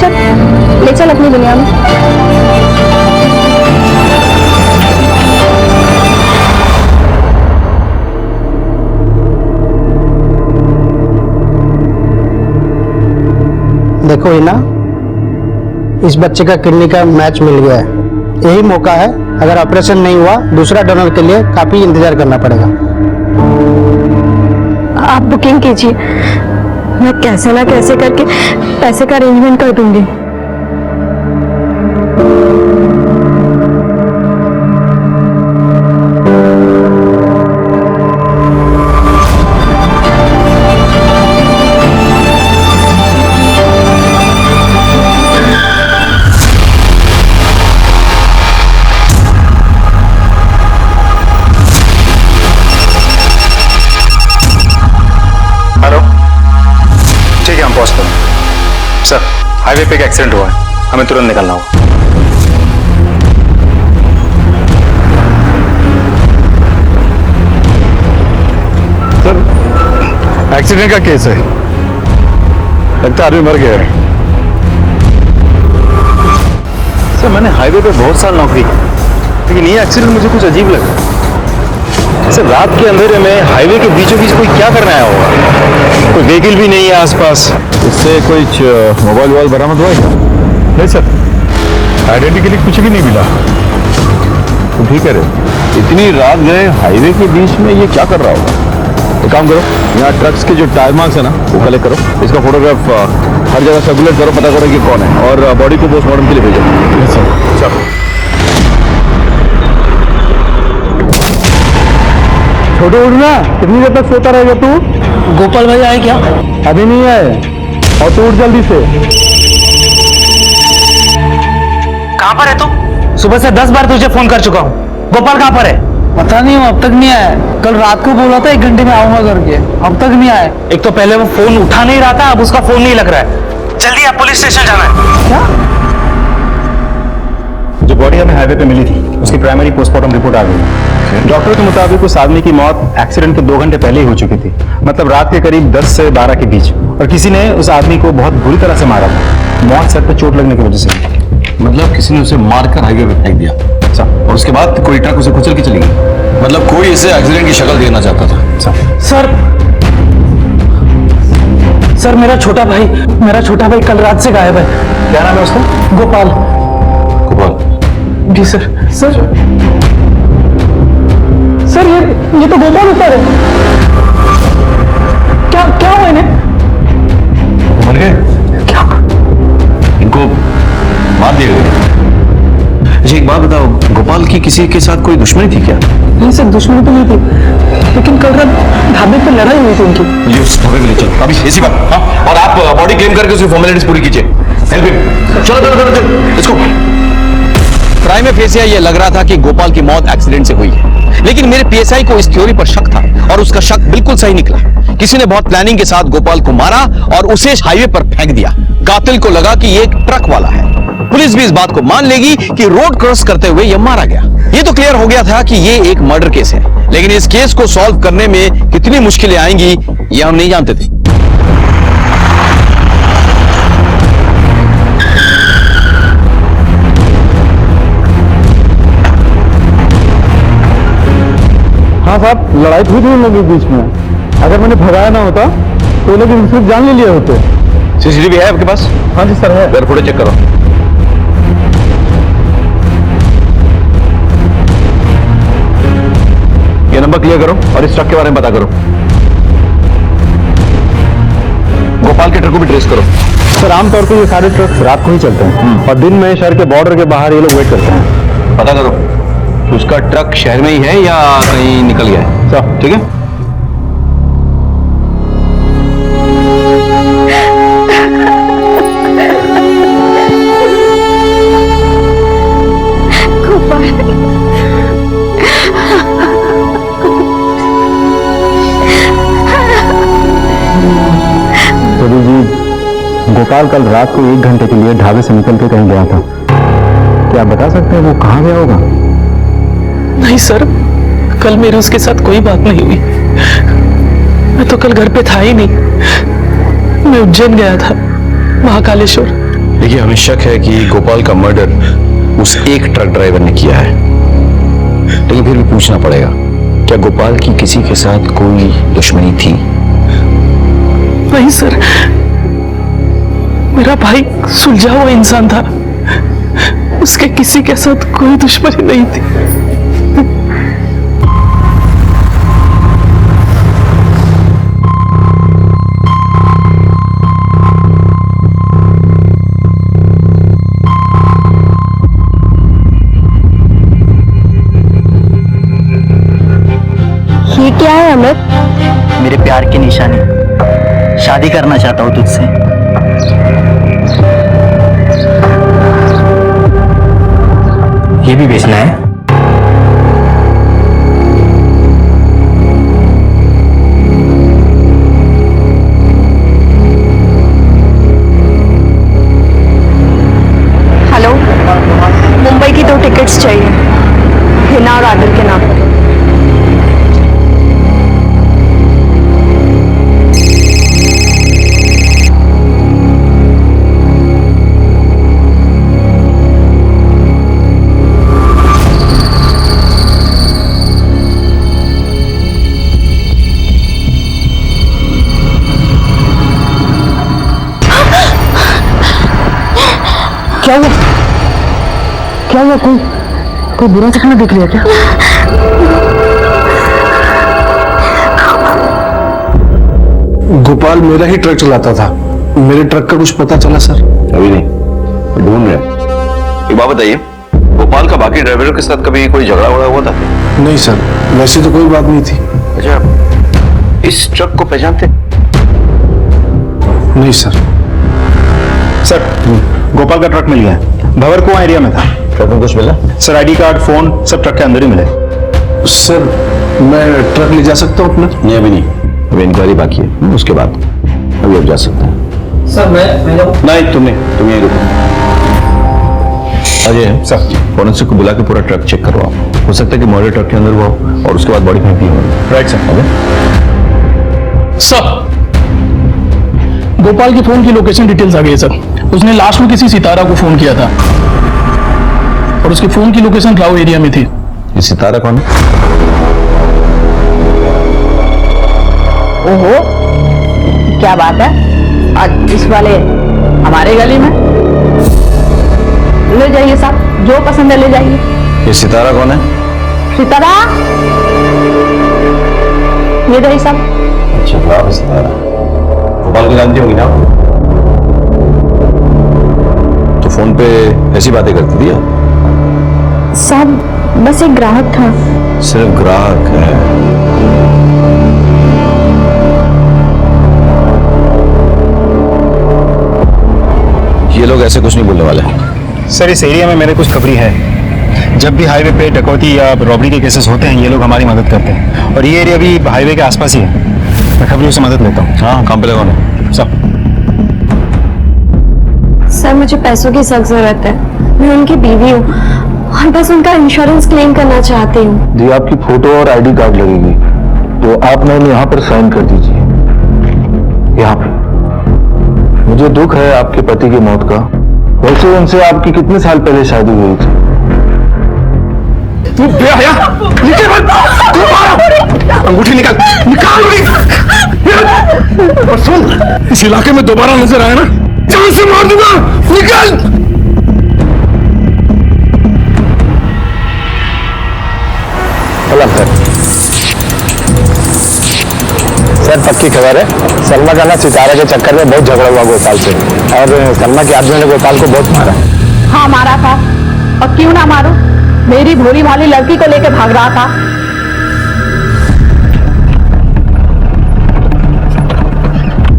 S6: चल ले चल अपनी दुनिया में।
S17: देखो हिना, इस बच्चे का किडनी का मैच मिल गया है। यही मौका है, अगर ऑपरेशन नहीं हुआ दूसरा डोनर के लिए काफी इंतजार करना पड़ेगा।
S6: आप बुकिंग कीजिए, मैं कैसे ना कैसे करके पैसे का अरेंजमेंट कर दूंगी।
S12: सर, हाईवे पे एक एक्सीडेंट हुआ है, हमें तुरंत निकलना होगा।
S13: सर, एक्सीडेंट का केस है, लगता है आदमी मर गया है।
S11: सर मैंने हाईवे पे बहुत साल नौकरी की, लेकिन ये एक्सीडेंट मुझे कुछ अजीब लगा। सर रात के अंधेरे में हाईवे के बीचों बीच कोई क्या करने आया होगा? कोई व्हीकल भी नहीं है आसपास।
S13: इससे कोई मोबाइल वोबाइल बरामद हुआ है? नहीं सर, आइडेंटिटी के लिए कुछ भी नहीं मिला।
S11: तो ठीक है रे, इतनी रात गए हाईवे के बीच में ये क्या कर रहा होगा? एक काम करो, यहाँ ट्रक्स के जो टायर मार्क्स है ना वो कलेक्ट करो, इसका फोटोग्राफ हर जगह सर्कुलेट करो, पता करो कि कौन है, और बॉडी को पोस्टमार्टम के लिए भेजो। चलो
S23: छोटू उठना, कितनी देर तक सोता रहेगा तू? गोपाल भाई आए क्या? अभी नहीं आए, और तू उठ जल्दी से।
S7: कहाँ पर है तू? सुबह से 10 बार तुझे फोन कर चुका हूँ। गोपाल कहाँ पर है?
S23: पता नहीं, अब तक नहीं आया। कल रात को बोला था 1 घंटे में आऊंगा करके, अब तक नहीं आया।
S7: एक तो पहले वो फोन उठा नहीं रहा था, अब उसका फोन नहीं लग रहा है। जल्दी आप पुलिस स्टेशन जाना है।
S23: क्या?
S11: जो बॉडी हमें हाईवे पे मिली थी उसकी प्राइमरी पोस्टमार्टम रिपोर्ट आ गई। डॉक्टर के मुताबिक उस आदमी की मौत एक्सीडेंट के 2 घंटे पहले ही हो चुकी थी, मतलब रात के करीब 10 से 12 के बीच, और किसी ने उस आदमी को बहुत बुरी तरह से मारा था। मौत सर पे चोट लगने की वजह से।
S15: मतलब किसी ने उसे मारकर हाईवे पे फेंक दिया और उसके बाद कोई ट्रक उसे कुचल के चली गई। मतलब कोई इसे एक्सीडेंट की शक्ल देना चाहता था।
S23: सर मेरा छोटा भाई कल रात से गायब है।
S11: क्या नाम है उसका?
S23: गोपाल।
S15: गोपाल?
S23: जी सर। सर ये तो गोपाल ऊपर है। क्या हुआ इन्हें?
S15: मर गए क्या? इनको मार दिया गया।
S11: जी एक बात बताओ, गोपाल की किसी के साथ कोई दुश्मनी थी क्या?
S23: नहीं सर, दुश्मनी तो नहीं थी, लेकिन कल रात ढाबे पर लड़ाई हुई थी उनकी।
S15: मुझे उस ढाबे के लिए चलो अभी इसी बात। हाँ, और आप बॉडी क्लेम करके उसकी फॉर्मेलिटीज पूरी कीजिए। Help him. चलो इसको। क्राइम में फेसिया ये लग रहा था कि गोपाल की मौत एक्सीडेंट से हुई है, लेकिन मेरे पीएसआई को इस थ्योरी पर शक था और उसका शक बिल्कुल सही निकला। किसी ने बहुत प्लानिंग के साथ गोपाल को मारा और उसे हाईवे पर फेंक दिया। कातिल को लगा कि ये एक ट्रक वाला है। पुलिस भी इस बात को मान लेगी कि रोड क्रॉस करते हुए यह मारा गया। ये तो क्लियर हो गया था कि ये एक मर्डर केस है, लेकिन इस केस को सॉल्व करने में कितनी मुश्किलें आएंगी ये हम नहीं जानते थे।
S23: हाँ साहब, लड़ाई हुई थी उन लोगों के बीच में। अगर मैंने भगाया ना होता तो लोग सिर्फ जान ले लिए होते।
S11: सीसीटीवी है आपके पास?
S23: हाँ जी सर है।
S11: फोटो चेक करो। ये नंबर क्लियर करो और इस ट्रक के बारे में पता करो।
S12: गोपाल के ट्रक को भी ट्रेस करो।
S11: सर आमतौर पर ये सारे ट्रक रात को ही चलते हैं और दिन में शहर के बॉर्डर के बाहर ये लोग वेट करते हैं।
S12: पता करो उसका ट्रक शहर में ही है या कहीं निकल गया है।
S11: सर
S12: ठीक है।
S11: प्रभु जी, गोपाल कल रात को 1 घंटे के लिए ढाबे से निकल के कहीं गया था। क्या आप बता सकते हैं वो कहाँ गया होगा?
S23: नहीं सर, कल मेरी उसके साथ कोई बात नहीं हुई। मैं तो कल घर पे था ही नहीं। मैं उज्जैन गया था, महाकालेश्वर।
S12: देखिए हमें शक है कि गोपाल का मर्डर उस एक ट्रक ड्राइवर ने किया है, लेकिन फिर भी पूछना पड़ेगा क्या गोपाल की किसी के साथ कोई दुश्मनी थी?
S23: नहीं सर, मेरा भाई सुलझा हुआ इंसान था, उसके किसी के साथ कोई दुश्मनी नहीं थी।
S6: ये क्या है अमित?
S18: मेरे प्यार की निशानी, शादी करना चाहता हूँ तुझसे। ये भी बेचना है?
S8: हेलो, मुंबई की 2 टिकट्स चाहिए, हिना और आदिल के नाम पर।
S17: क्या हुआ? क्या हुआ? कोई बुरा सपना देख लिया क्या?
S11: गोपाल मेरा ही ट्रक चलाता था, मेरे ट्रक का कुछ पता चला सर?
S12: अभी नहीं, ढूंढ रहे हैं। एक बात बताइए, गोपाल का बाकी ड्राइवरों के साथ कभी कोई झगड़ा वगड़ा हुआ था?
S11: नहीं सर, वैसे तो कोई बात नहीं थी।
S12: अच्छा, इस ट्रक को पहचानते?
S11: नहीं सर।
S19: सर गोपाल का ट्रक मिल गया है, भंवरकुआं एरिया में था।
S12: ट्रक में कुछ मिला?
S19: सर आईडी कार्ड, फोन सब ट्रक के अंदर ही मिले।
S11: सर मैं ट्रक ले जा सकता हूँ अपना?
S12: नहीं अभी नहीं, अभी इंक्वायरी बाकी है, उसके बाद अभी आप जा सकते हैं।
S18: सर मैं
S12: नहीं तुम यहीं रुको। अजय सर, फॉरेंसिक को बुला के पूरा ट्रक चेक करवाओ। हो सकता है कि मर्डर ट्रक के अंदर हुआ हो और उसके बाद बॉडी फेंकी हो।
S19: Right sir.
S23: सर, गोपाल के फोन की लोकेशन डिटेल्स आ गई है सर। उसने लास्ट में किसी सितारा को फोन किया था और उसके फोन की लोकेशन राव एरिया में थी।
S12: ये सितारा कौन है?
S8: ओहो, क्या बात है, आज इस वाले हमारे गली में। ले जाइए साहब, जो पसंद है ले जाइए।
S12: ये सितारा कौन है?
S8: सितारा, ये रही साहब।
S12: अच्छा राव सितारा, गोपाल को जानती होगी ना? तो फोन पे ऐसी बातें करती थी आप?
S10: साहब बस एक ग्राहक था।
S12: सिर्फ ग्राहक है? ये लोग ऐसे कुछ नहीं बोलने वाले।
S19: सर इस एरिया में मेरे कुछ खबरी है, जब भी हाईवे पे डकैती या रॉबरी के केसेस होते हैं ये लोग हमारी मदद करते हैं, और ये एरिया भी हाईवे के आसपास ही है। मैं खबरियों से मदद लेता हूँ।
S12: हाँ, काम पे कौन है?
S10: सर मुझे पैसों की सख्त जरूरत है, मैं उनकी बीवी हूँ और बस उनका इंश्योरेंस क्लेम करना चाहती हूँ।
S11: जी आपकी फोटो और आईडी कार्ड लगेगी, तो आप मैंने यहाँ पर साइन कर दीजिए, यहाँ पे। मुझे दुख है आपके पति की मौत का। वैसे उनसे आपकी कितने साल पहले शादी हुई थी?
S16: तू बेहया, अंगूठी निकाल, निकाल और सुन, इस इलाके में दोबारा नजर आया ना, जान से मार दूंगा, निकाल।
S21: सर पक्की खबर है, सलमा का ना सितारा के चक्कर में बहुत झगड़ा हुआ गोपाल से, और सलमा के आदमी ने गोपाल को बहुत मारा।
S8: हाँ मारा था, और क्यों ना मारो, मेरी भोली भाली लड़की को लेकर भाग रहा था।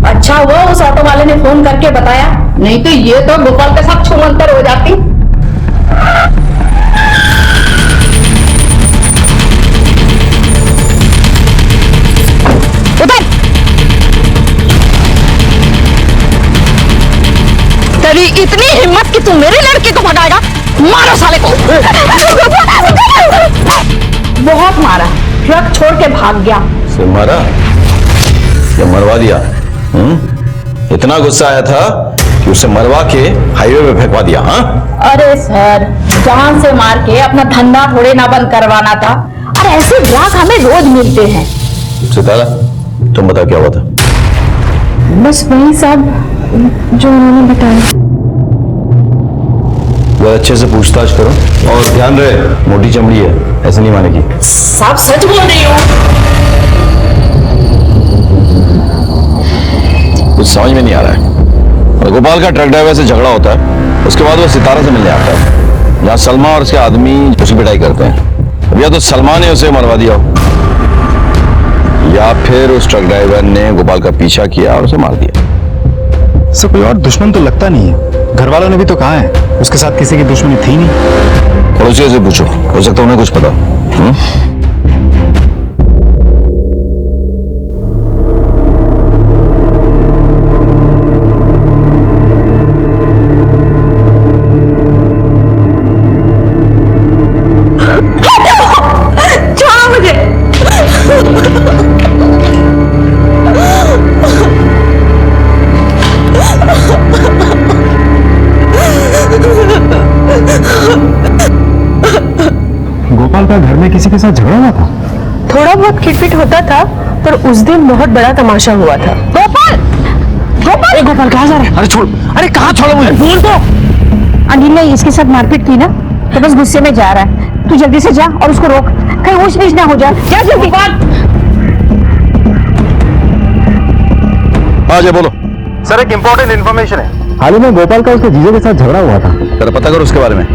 S8: अच्छा हुआ उस ऑटो वाले ने फोन करके बताया, नहीं तो ये तो गोपाल के साथ छूमंतर हो जाती। उधर तेरी इतनी हिम्मत कि तू मेरी लड़की को भगाएगा, मारो साले को। बहुत मारा, ट्रक छोड़ के भाग गया।
S11: से मारा या मरवा दिया? इतना गुस्सा आया था कि उसे मरवा के हाईवे पे फेंकवा दिया? हाँ
S8: अरे सर, जान से मार के अपना धंधा थोड़े ना बंद करवाना था, और ऐसे ग्राहक हमें रोज मिलते हैं।
S11: सितारा, तुम बताओ क्या हुआ था?
S10: बस वही साहब जो उन्होंने बताया।
S11: वो अच्छे से पूछताछ करो, और ध्यान रहे मोटी चमड़ी है, ऐसे नहीं मानेगी।
S8: साहब सच बोल रही हो?
S11: कुछ समझ में नहीं आ रहा है। और गोपाल का ट्रक ड्राइवर से झगड़ा होता है, उसके बाद वो सितारा से मिलने आता है, जहाँ सलमा और उसके आदमी उसकी पिटाई करते हैं। अब या तो सलमा ने उसे मरवा दिया हो, या फिर उस ट्रक ड्राइवर ने गोपाल का पीछा किया और उसे मार दिया।
S19: सर कोई और दुश्मन तो लगता नहीं है, घर वालों ने भी तो कहा है उसके साथ किसी की दुश्मनी थी नहीं।
S11: पड़ोसियों से पूछो, हो सकता है उन्हें कुछ पता।
S19: गोपाल का घर में किसी के साथ झगड़ा हुआ था?
S5: थोड़ा बहुत खिटपिट होता था, पर उस दिन बहुत बड़ा तमाशा हुआ था।
S8: गोपाल, गोपाल,
S21: गोपाल कहाँ जा रहा है? अरे छोड़, अरे कहाँ छोड़ो मुझे?
S8: बोल दो। अनिल ने इसके साथ मारपीट की ना, तो बस गुस्से में जा रहा है। तू जल्दी से जा और उसको रोक, कहीं ऊंच नीच ना हो जाए। जा जल्दी।
S11: हाँ जी बोलो।
S19: सर एक इम्पोर्टेंट इन्फॉर्मेशन है।
S21: हाल ही में गोपाल का उसके जीजे के साथ झगड़ा हुआ था।
S11: जरा पता करो उसके बारे में,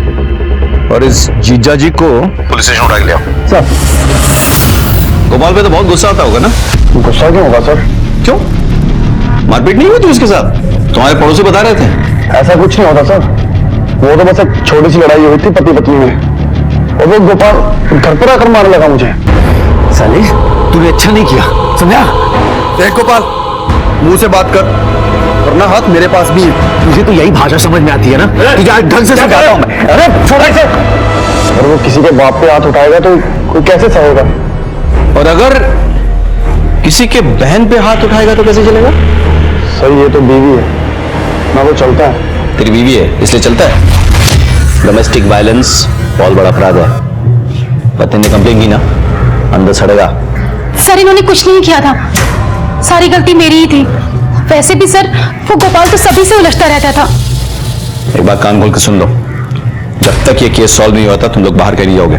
S11: और इस जीजा जी को पुलिस स्टेशन उठा के ले आओ।
S21: सर
S11: गोपाल पे तो बहुत गुस्सा आता होगा ना?
S21: गुस्सा क्यों होगा सर?
S11: क्यों? मारपीट नहीं हुई थी उसके साथ? तुम्हारे पड़ोसी बता रहे थे।
S21: ऐसा कुछ नहीं होता सर, वो तो बस एक छोटी सी लड़ाई हुई थी पति पत्नी में, और वो गोपाल घर पर आकर मारने लगा मुझे।
S11: साले तूने अच्छा नहीं किया, समझा? देख गोपाल, मुंह से बात कर, वरना हाथ मेरे पास भी है।
S21: मुझे तो यही भाषा समझ में आती है ना, तुझे आज ढंग से समझाता हूं मैं। अरे छोड़ इसे। अगर वो किसी के बाप पे हाथ उठाएगा तो कोई कैसे सहेगा?
S11: और अगर किसी के बहन पे हाथ उठाएगा तो कैसे चलेगा?
S21: सर ये तो बीवी है ना, वो चलता है।
S11: तेरी बीवी है इसलिए चलता है? डोमेस्टिक वायलेंस बहुत बड़ा अपराध है। पति ने कंप्लेन की ना, अंदर सड़ेगा।
S10: सर इन्होंने कुछ नहीं किया था, सारी गलती मेरी ही थी। वैसे भी सर वो गोपाल तो सभी से उलझता रहता था।
S11: एक बात कान खोल के सुन लो, जब तक ये केस सॉल्व नहीं होता तुम लोग बाहर कहीं नहीं जाओगे।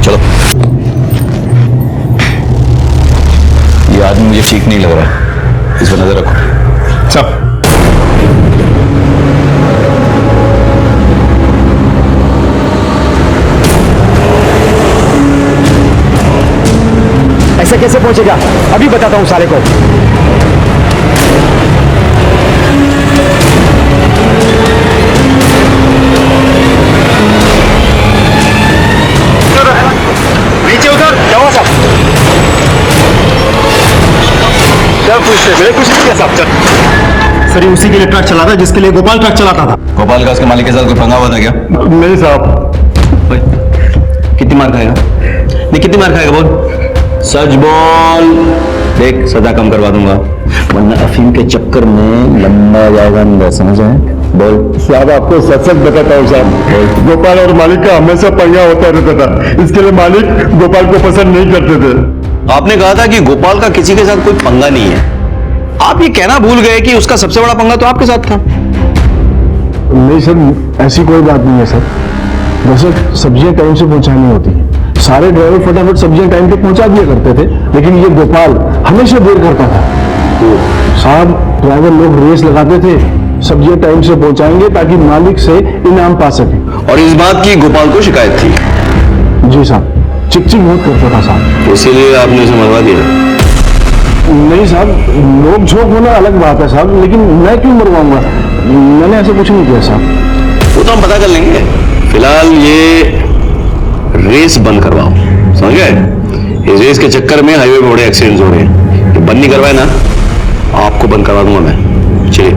S11: चलो। ये आदमी मुझे ठीक नहीं लग रहा, इस पर नजर रखो।
S19: चल।
S21: ऐसे कैसे पहुंचेगा? अभी बताता हूं साले को।
S19: नीचे उतर। क्या हुआ साहब? क्या पूछते? मैंने कुछ नहीं किया साहब। चल। सर ये उसी के लिए ट्रक चलाता जिसके लिए गोपाल ट्रक चलाता था।
S11: गोपाल का उसके मालिक के साथ कोई पंगा हुआ था क्या?
S21: नहीं साहब।
S11: कितनी मार खाएगा? नहीं कितनी मार खाएगा बोल, सच बोल। देख सजा कम करवा दूंगा, वरना अफीम के चक्कर में लंबा जाएगा अंदर, समझ आए? बोल।
S21: साहब आपको सच सच बताता हूँ साहब, गोपाल और मालिक का हमेशा पंगा होता रहता था, इसके लिए मालिक गोपाल को पसंद नहीं करते थे।
S11: आपने कहा था कि गोपाल का किसी के साथ कोई पंगा नहीं है, आप ये कहना भूल गए कि उसका सबसे बड़ा पंगा तो आपके साथ था।
S21: नहीं सर, ऐसी कोई बात नहीं है सर, वैसे सब्जियां टाइम से पहुंचानी होती है,
S11: सारे ड्राइवर फटाफट सब्जियां टाइम पे पहुंचा दिया करते थे, लेकिन ये गोपाल हमेशा देर करता था। तो साहब ड्राइवर लोग रेस लगाते थे, सब्जियां टाइम से पहुंचाएंगे ताकि मालिक से इनाम पा सके।
S14: और इस बात की गोपाल को शिकायत थी?
S11: जी साहब, चिक बहुत करता था साहब।
S14: इसीलिए आपने उसे मरवा दिया?
S11: नहीं साहब, नोक झोंक होना अलग बात है साहब, लेकिन मैं क्यों मरवाऊंगा? मैंने ऐसा कुछ नहीं किया साहब।
S14: वो तो हम पता कर लेंगे। फिलहाल ये रेस बंद करवाओ, समझ गए? इस रेस के चक्कर में हाईवे पे बड़े एक्सीडेंट्स हो रहे हैं। ये बंद नहीं करवाए ना, आपको बंद करवा दूंगा मैं। चलिए।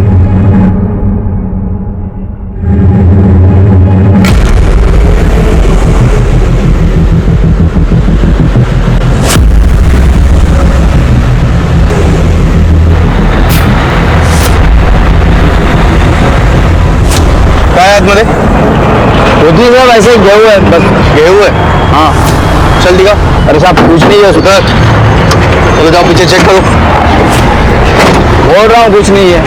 S21: मेरे होती है वैसे गए हुए हैं, बस गए हुए। हाँ चल दिखा। अरे साहब कुछ नहीं है सुधर, चलो जाओ पीछे चेक करो। बोल रहा हूँ कुछ नहीं है।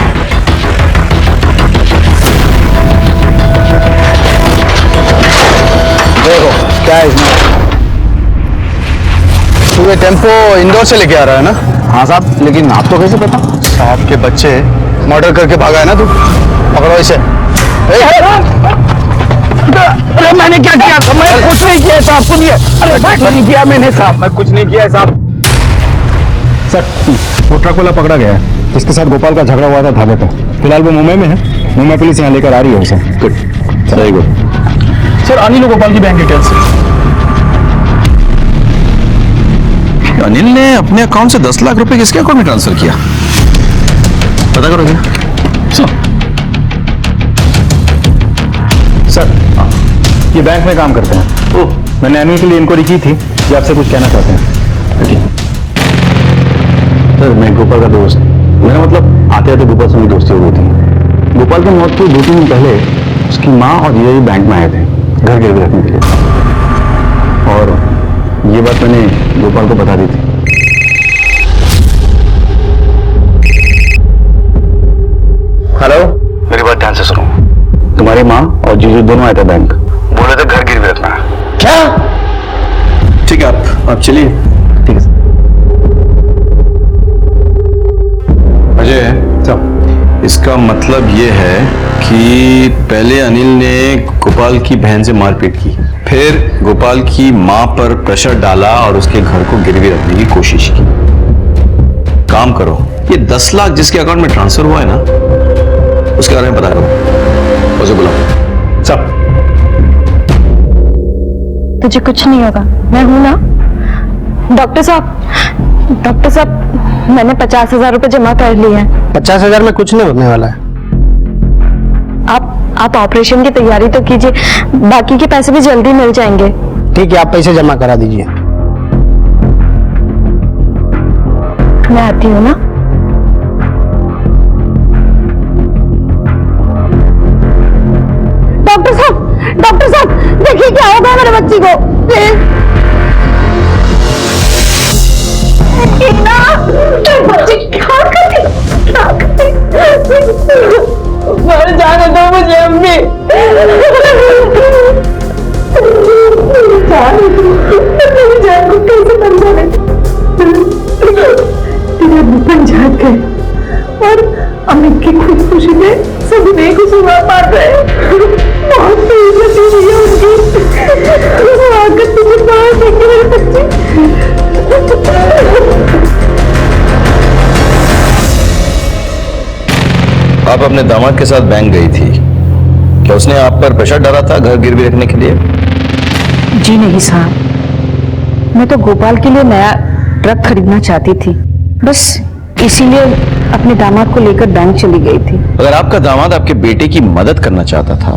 S21: देखो क्या है इसमें। तू ये टेम्पो इंदौर से लेके आ रहा है ना? हाँ साहब, लेकिन आप तो कैसे पता? साहब के बच्चे मर्डर करके भागा है ना, तू पकड़ो इसे।
S16: अरे मैंने क्या किया? मैं कुछ नहीं किया साहब, सुनिए। अरे कुछ नहीं किया मैंने साहब, मैं कुछ नहीं किया साहब।
S21: सर वो ट्रक वाला पकड़ा गया है, जिसके साथ गोपाल का झगड़ा हुआ था ढाबे पे। फिलहाल वो मुंबई में है, मुंबई पुलिस यहाँ लेकर आ रही है उसे। Good, very good.
S23: Sir Anil और गोपाल की बैंक डिटेल्स।
S14: अनिल ने अपने अकाउंट से 10 लाख रुपए किसके अकाउंट में ट्रांसफर किया? पता करोगे?
S21: सर ये बैंक में काम करते हैं। ओह, मैंने अनिल के लिए इंक्वायरी की थी, ये आपसे कुछ कहना चाहते हैं।
S15: सर मैं गोपाल का दोस्त, मेरा मतलब आते आते गोपाल से मेरी दोस्ती हो गई थी। गोपाल की मौत के 2-3 दिन पहले उसकी माँ और ये बैंक में आए थे घर गिरवी रखने के लिए, और ये बात मैंने गोपाल को बता दी थी।
S21: हेलो,
S15: मेरी बात ध्यान से सुनो। तुम्हारी माँ और जीजू दोनों आए थे बैंक, बोले थे घर गिरवी रखना।
S21: क्या?
S14: ठीक है, आप चलिए।
S15: ठीक है
S14: अजय साहब, इसका मतलब ये है कि पहले अनिल ने गोपाल की बहन से मारपीट की, फिर गोपाल की मां पर प्रेशर डाला और उसके घर को गिरवी रखने की कोशिश की। काम करो, ये 10 लाख जिसके अकाउंट में ट्रांसफर हुआ है ना, उसके बारे में पता करो, उसे बुलाओ।
S21: सब
S6: तुझे कुछ नहीं होगा, मैं हूं ना। डॉक्टर साहब मैंने 50,000 रुपए जमा कर लिए हैं।
S17: 50,000 में कुछ नहीं होने वाला है।
S6: आप ऑपरेशन की तैयारी तो कीजिए, बाकी के पैसे भी जल्दी मिल जाएंगे।
S17: ठीक है, आप पैसे जमा करा दीजिए।
S6: मैं आती हूँ ना। डॉक्टर साहब देखिए क्या होगा मेरे बच्ची को, प्लीज।
S5: मर जाने दो मुझे अम्मी। जान को कैसे समझाने? तेरे बन जात गए और अमित की खुशखुशी में सभी बेकसूर मार रहे। बहुत बेइज्जती हुई है उनकी। आकर तुझे बाहर देखे मेरे बच्चे।
S14: आप अपने दामाद के साथ बैंक गई थी, क्या उसने आप पर प्रेशर डाला था घर गिरवी रखने के लिए?
S8: जी नहीं साहब, मैं तो गोपाल के लिए नया ट्रक खरीदना चाहती थी, बस इसीलिए अपने दामाद को लेकर बैंक चली गई थी।
S14: अगर आपका दामाद आपके बेटे की मदद करना चाहता था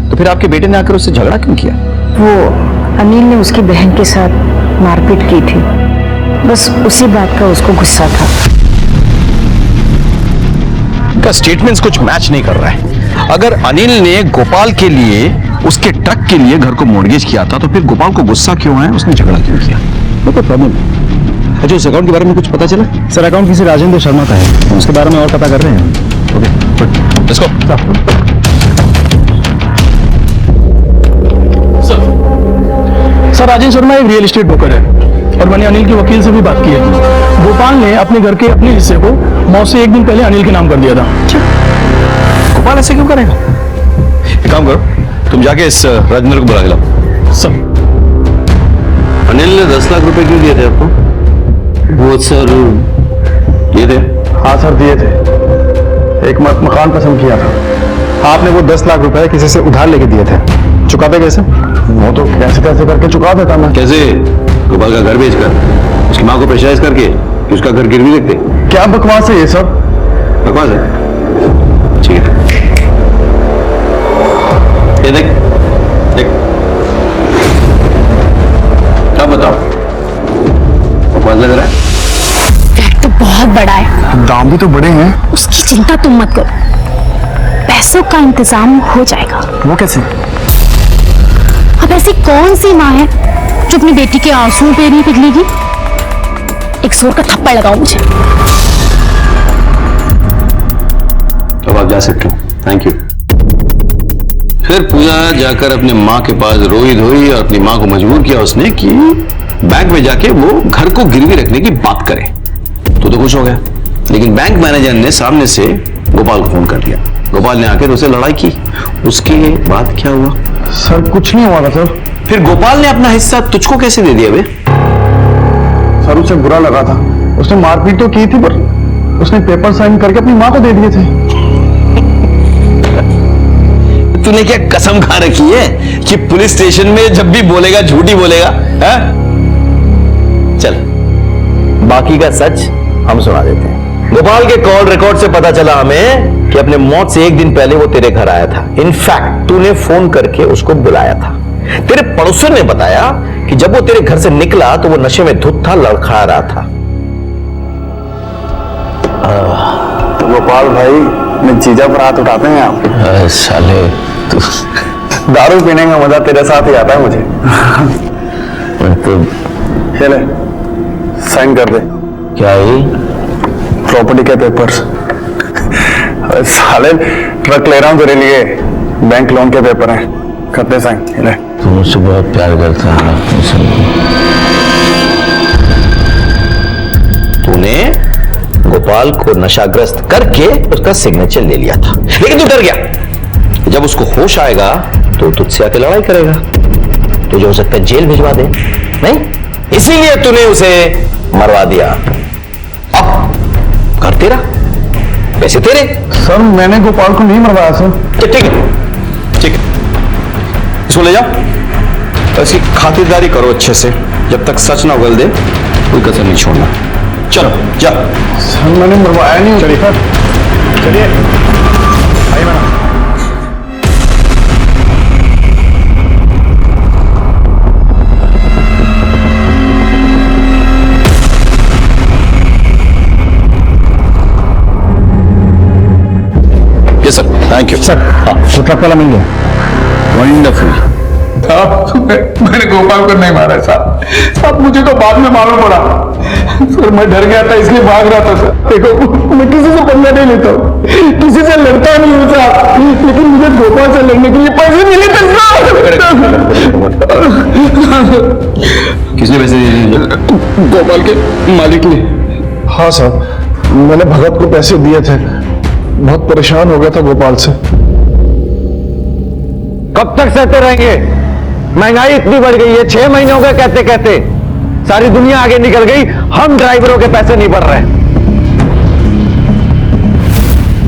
S14: तो फिर आपके बेटे ने आकर उससे झगड़ा क्यों किया?
S8: वो अनिल ने उसकी बहन के साथ मारपीट की थी, बस उसी बात का उसको गुस्सा था।
S14: का स्टेटमेंट्स कुछ मैच नहीं कर रहा है। अगर अनिल ने गोपाल के लिए उसके ट्रक के लिए घर को मॉर्गेज किया था तो फिर गोपाल को गुस्सा क्यों है, उसने झगड़ा क्यों किया?
S15: कोई प्रॉब्लम।
S14: अच्छा, उस अकाउंट के बारे में कुछ पता चला?
S21: सर अकाउंट किसी राजेंद्र शर्मा का है, उसके बारे में और पता कर रहे हैं।
S14: Okay, let's go.
S23: Sir Rajesh Sharma एक रियल एस्टेट ब्रोकर है और मैंने अनिल के वकील से भी बात की है। गोपाल ने अपने घर के अपने हिस्से को मौत से एक दिन पहले अनिल के नाम कर दिया था।
S14: गोपाल ऐसे क्यों करेगा? एक काम करो, तुम जाके इस राजेंद्र को बुला के लाओ।
S23: सर
S14: अनिल ने 10 लाख रुपए क्यों दिए थे आपको? वो सर ये थे।
S15: हाँ सर दिए थे, एक मकान पसंद किया था।
S19: आपने वो 10 लाख रुपए किसी से उधार लेके दिए थे, चुकाते कैसे?
S15: वो तो कैसे कैसे करके चुका देता मैं।
S14: कैसे? गोपाल का घर बेचकर, उसकी माँ को प्रेशराइज करके कि उसका घर गिरवी रख दे।
S15: क्या बकवास है ये सब?
S14: बकवास है? ठीक है, ये देख देख, क्या बताओ, बकवास लग रहा है?
S8: फ्लैट तो बहुत बड़ा है,
S15: दाम भी तो बड़े हैं।
S8: उसकी चिंता तुम मत करो, पैसों का इंतजाम हो जाएगा।
S15: वो कैसे?
S8: अब ऐसी कौन सी माँ है जो अपनी बेटी के आंसुओं पे नहीं पिघलेगी? एक जोर का थप्पड़ लगाओ मुझे।
S14: अब आप जा सकते हो, थैंक यू। फिर पूजा जाकर अपने माँ के पास रोई धोई और अपनी माँ को मजबूर किया उसने कि बैंक में जाके वो घर को गिरवी रखने की बात करे। तो खुश हो गया, लेकिन बैंक मैनेजर ने सामने से गोपाल को फोन कर दिया। गोपाल ने आकर उससे लड़ाई की। उसके बाद क्या हुआ?
S15: सर कुछ नहीं हुआ था सर।
S14: फिर गोपाल ने अपना हिस्सा तुझको कैसे दे दिया बे?
S15: सर उसे बुरा लगा था, उसने मारपीट तो की थी पर उसने पेपर साइन करके अपनी माँ को दे दिए थे।
S14: तूने क्या कसम खा रखी है कि पुलिस स्टेशन में जब भी बोलेगा झूठ ही बोलेगा? है? चल बाकी का सच हम सुना देते हैं। गोपाल के कॉल रिकॉर्ड से पता चला हमें कि अपने मौत से एक दिन पहले वो तेरे घर आया था। इनफैक्ट तूने फोन करके उसको बुलाया था। तेरे पड़ोसन ने बताया कि जब वो तेरे घर से निकला तो वो नशे में धुत था, लड़खड़ा रहा था।
S15: गोपाल भाई मैं जीजा पर हाथ उठाते हैं आप?
S14: साले
S15: दारू पीने का मजा तेरे साथ ही आता है मुझे। चले साइन कर दे।
S14: क्या है?
S15: प्रॉपर्टी के पेपर्स। साले ट्रक ले रहा हूं तेरे लिए, बैंक लोन के पेपर हैं, करते साइन।
S14: तू मुझसे बहुत प्यार करता है। तूने गोपाल को नशाग्रस्त करके उसका सिग्नेचर ले लिया था, लेकिन तू डर गया। जब उसको होश आएगा तो तुझसे आके लड़ाई करेगा, तुझे हो सकता है जेल भिजवा दे। नहीं, इसीलिए तूने उसे मरवा दिया। अब घर तेरा, पैसे तेरे।
S15: सर मैंने गोपाल को नहीं मरवाया सर।
S14: ठीक है ठीक है, इसको ले जाओ, इसकी खातिरदारी करो अच्छे से। जब तक सच ना उगल दे कोई कसर नहीं छोड़ना। चलो जा।
S15: सर मैंने मरवाया नहीं। चलिए सर, चलिए आइए madam.
S14: Yes sir, thank you
S15: sir. हाँ तो ट्रक वाला मिल गया।
S14: वंडरफुल।
S16: मैंने गोपाल को नहीं मारा साहब, मुझे तो बाद में मालूम पड़ा। सर मैं डर गया था इसलिए भाग रहा था सर। देखो मैं किसी से पंगा नहीं लेता हूँ, किसी से लड़ता नहीं हूँ साहब, लेकिन मुझे गोपाल से लड़ने के लिए पैसे मिले थे साहब।
S14: किसने पैसे दिए?
S16: गोपाल के मालिक ने।
S15: हाँ साहब मैंने भगत को पैसे दिए थे, बहुत परेशान हो गया था गोपाल से।
S21: कब तक सहते रहेंगे? महंगाई इतनी बढ़ गई है, 6 महीने हो गए कहते कहते। सारी दुनिया आगे निकल गई, हम ड्राइवरों के पैसे नहीं बढ़ रहे।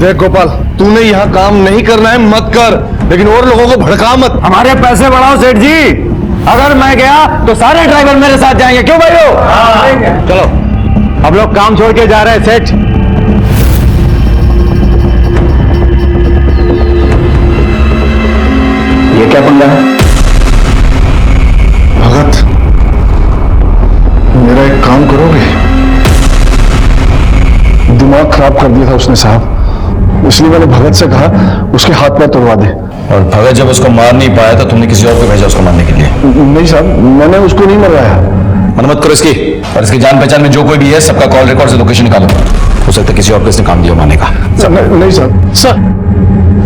S15: देख गोपाल, तूने यहाँ काम नहीं करना है मत कर, लेकिन और लोगों को भड़का मत।
S21: हमारे पैसे बढ़ाओ सेठ जी। अगर मैं गया तो सारे ड्राइवर मेरे साथ जाएंगे, क्यों भाइयों? चलो हम लोग काम छोड़ के जा रहे हैं सेठ।
S15: ये क्या पंगा है? भगत मेरा एक काम करोगे? दिमाग खराब कर दिया था उसने साहब, इसलिए मैंने भगत से कहा उसके हाथ पैर तोड़वा दे।
S14: और भगत जब उसको मार नहीं पाया तो तुमने किसी और को भेजा उसको मारने के लिए?
S15: नहीं साहब, मैंने उसको नहीं मरवाया।
S14: मन मत करो इसकी, और इसकी जान पहचान में जो कोई भी है सबका कॉल रिकॉर्ड से लोकेशन निकालो। हो सकता है किसी और को इसने काम दिया मारने का।
S15: नहीं सर।
S23: सर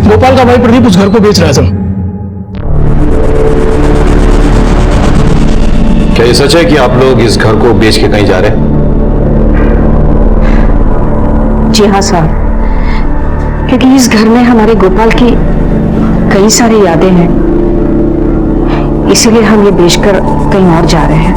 S23: गोपाल का भाई प्रदीप उस घर को बेच रहा है सर।
S14: क्या ये सच है कि आप लोग इस घर को बेच के कहीं जा रहे हैं?
S9: जी हाँ साहब, क्योंकि इस घर में हमारे गोपाल की कई सारी यादें हैं, इसीलिए हम ये बेचकर कहीं और जा रहे हैं।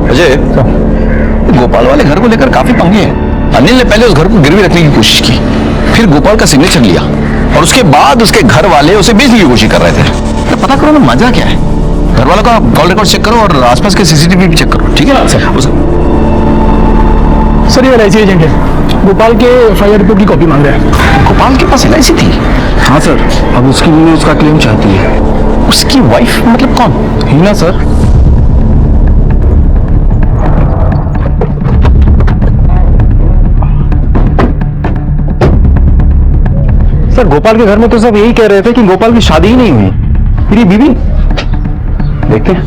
S14: अजय, गोपाल वाले घर को लेकर काफी पंगे हैं। अनिल ने पहले उस घर को गिरवी रखने की कोशिश की, फिर गोपाल का सिग्नेचर लिया और उसके बाद उसके घर वाले उसे बेचने की कोशिश कर रहे थे। तो पता करो ना मजा क्या है। घर वालों का कॉल रिकॉर्ड चेक करो और आसपास के सीसीटीवी भी चेक करो, ठीक है ना
S23: सर? ये LIC एजेंट है, गोपाल के FIR रिपोर्ट की कॉपी मांग रहा है।
S14: गोपाल के पास LIC थी?
S21: हाँ सर, अब उसकी बीवी उसका क्लेम चाहती है।
S14: उसकी वाइफ मतलब कौन?
S21: हीना सर। सर गोपाल के घर में तो सब यही कह रहे थे कि गोपाल की शादी ही नहीं हुई, फिर ये बीवी देखते हैं।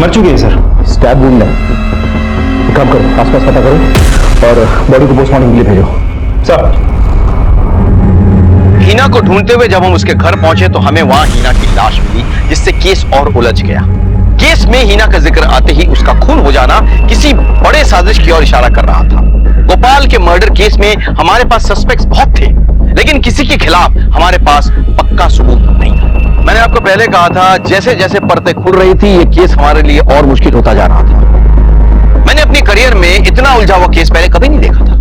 S21: मर चुकी है सर, स्टैब वुंड है। एक काम करो, आसपास पता करो और बॉडी को पोस्टमार्टम के लिए भेजो।
S14: सर, हीना को ढूंढते हुए जब हम उसके घर पहुंचे तो हमें वहां हीना की लाश मिली, जिससे केस और उलझ गया। केस में हीना का जिक्र आते ही उसका खून हो जाना किसी बड़े साजिश की ओर इशारा कर रहा था। गोपाल के मर्डर केस में हमारे पास सस्पेक्ट्स बहुत थे, लेकिन किसी के खिलाफ हमारे पास पक्का सबूत नहीं था। मैंने आपको पहले कहा था, जैसे जैसे परतें खुल रही थी ये केस हमारे लिए और मुश्किल होता जा रहा था। मैंने अपनी करियर में इतना उलझा हुआ केस पहले कभी नहीं देखा था।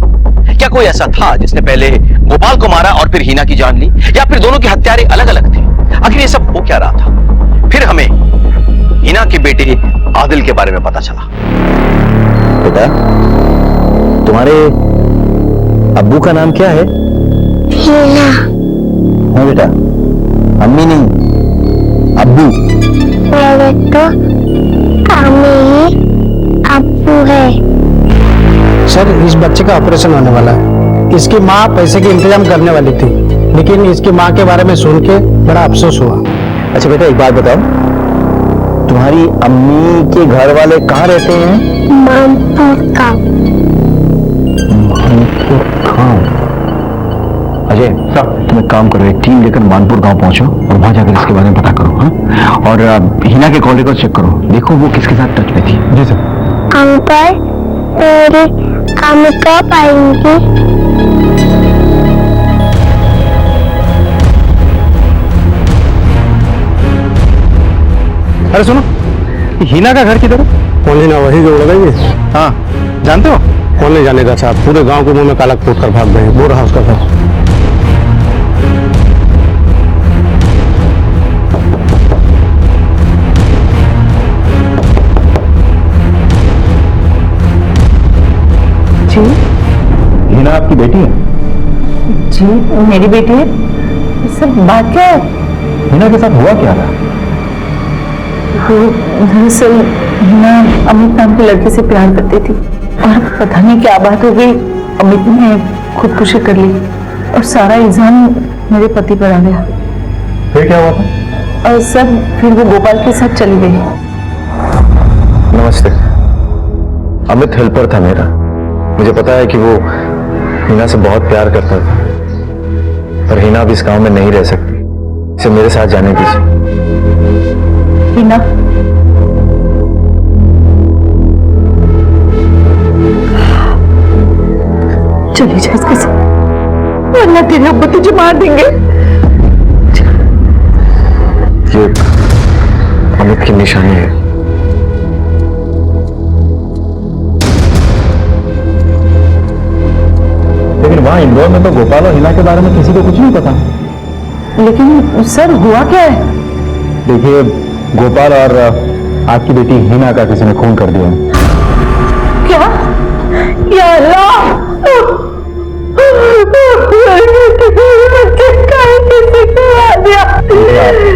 S14: क्या कोई ऐसा था जिसने पहले गोपाल को मारा और फिर हीना की जान ली, या फिर दोनों के हत्यारे अलग अलग थे? आखिर ये सब हो क्या रहा था? फिर हमें हीना के बेटे आदिल के बारे में पता चला।
S21: बेटा, तुम्हारे अब्बू का नाम क्या है?
S6: हीना।
S21: हाँ बेटा, अम्मी नहीं, अब्बू।
S6: मेरे तो अम्मी अब्बू है।
S17: सर इस बच्चे का ऑपरेशन होने वाला है। इसकी माँ पैसे के इंतजाम करने वाली थी, लेकिन इसकी माँ के बारे में सुन के बड़ा अफसोस हुआ।
S21: अच्छा बेटा, एक बात बताओ, तुम्हारी अम्मी के घर वाले कहाँ रहते हैं?
S6: मानपुर गाँव।
S21: मानपुर गाँव। अजय सर, तुम एक काम करो, एक टीम लेकर मानपुर गांव पहुंचो और वहां जाकर इसके बारे में पता करो। हाँ, और हीना के कॉल रिकॉर्ड चेक करो, देखो वो किसके साथ टच में थी। जी सर।
S6: अंकल, मेरी अम्मी कब आएंगी?
S21: अरे सुनो, हीना का घर किधर है?
S17: कौन हीना? वही जो लगाइए।
S21: हाँ, जानते हो?
S17: कौन नहीं जानेगा साहब, पूरे गांव के मुंह में काला कूट कर भाग गए। वो रहा उसका घर।
S9: जी,
S21: हीना आपकी बेटी है?
S9: जी मेरी बेटी है। सर बात क्या है?
S21: हीना के साथ हुआ क्या था?
S9: दरअसल हीना अमित नाम के लड़के से प्यार करती थी और पता नहीं क्या बात हो गई, अमित ने खुदकुशी कर ली और सारा इल्जाम मेरे पति पर आ गया।
S21: फिर क्या हुआ था?
S9: और सब फिर वो गोपाल के साथ चली गई।
S21: नमस्ते, अमित हेल्पर था मेरा। मुझे पता है कि वो हीना से बहुत प्यार करता था, पर हीना अब इस गांव में नहीं रह सकती। इसे मेरे साथ जाने दीजिए।
S9: हीना, चली जा इसके साथ, वरना तेरे अब्बू तुझे मार देंगे।
S21: ये अमित की निशानी है। लेकिन वहां इंदौर में तो गोपाल और हीना के बारे में किसी को कुछ नहीं पता।
S9: लेकिन सर हुआ क्या है?
S21: देखिए, गोपाल और आपकी बेटी हीना का किसी ने खून कर दिया।
S9: क्या? या अल्लाह!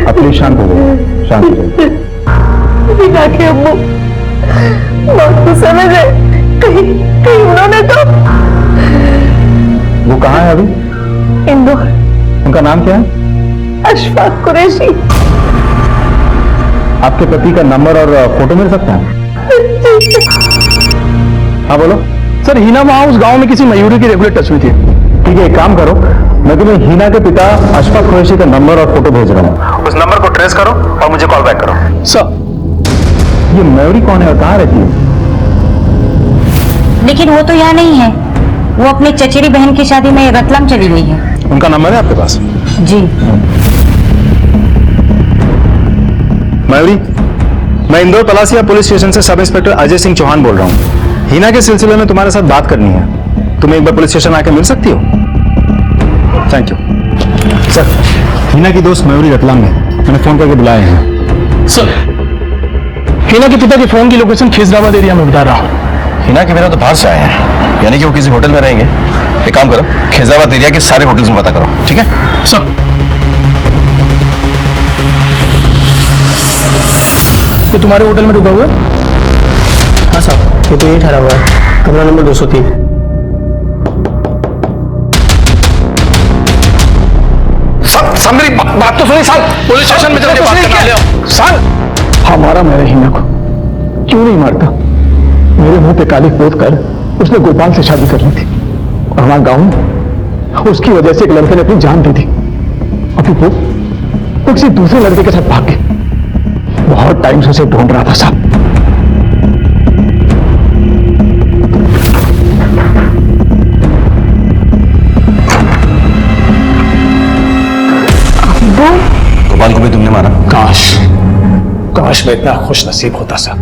S21: आप प्लीज शांत हो जाइए, शांत हो जाइए।
S9: हीना के अब्बू मौत को समझ गए। कहीं कहीं उन्होंने तो।
S21: वो कहाँ है अभी?
S9: इंदौर।
S21: उनका नाम क्या है?
S9: अशफाक कुरैशी।
S21: आपके पति का नंबर और फोटो मिल सकता है?
S9: जी
S13: हाँ बोलो।
S23: सर हीना वहाँ उस गांव में किसी मयूरी की रेगुलर टच में थी।
S13: ठीक है, एक काम करो, मैं तुम्हें हीना के पिता अशफाक कुरैशी का नंबर और फोटो भेज रहा हूँ। उस नंबर को ट्रेस करो और मुझे कॉल बैक करो।
S23: सर
S13: ये मयूरी कौन है और कहाँ रहती है?
S1: लेकिन वो तो यहाँ नहीं है, वो अपनी चचेरी बहन की शादी में रतलाम चली गई है।
S13: उनका नंबर है आपके पास?
S1: जी।
S19: मयूरी, मैं इंदौर पलासिया पुलिस स्टेशन से सब इंस्पेक्टर अजय सिंह चौहान बोल रहा हूँ। हीना के सिलसिले में तुम्हारे साथ बात करनी है। तुम्हें एक बार पुलिस स्टेशन आके मिल सकती हो? Thank you. सर, हीना की दोस्त मयूरी रतलाम में, मैंने फोन करके बुलाए हैं।
S23: सर हीना के पिता के फोन की लोकेशन खिजराबाद एरिया में बता रहा हूँ।
S21: हिना के बिना तो बाहर से आए हैं, यानी कि वो किसी होटल में रहेंगे। एक काम करो, खिजराबाद एरिया के सारे होटल्स में पता करो, ठीक है?
S23: सर ये तुम्हारे होटल में रुका हुआ है?
S17: हाँ साहब, ये तो यही ठहरा हुआ है, कमरा नंबर 203।
S23: सर मेरी बात तो सुनिए सर, पुलिस स्टेशन में चलके बात करना ले आओ। सर हमारा मेरे हीना को क्यों नहीं मारता? मेरे मुंह पे काली पोत कर उसने गोपाल से शादी कर ली थी और हमारे गांव में उसकी वजह से एक लड़के ने अपनी जान दी थी। अभी वो किसी दूसरे लड़के के साथ भाग गए। बहुत टाइम से उसे ढूंढ रहा था साहब।
S21: गोपाल को भी तुमने मारा?
S23: काश मैं इतना खुश नसीब होता सर।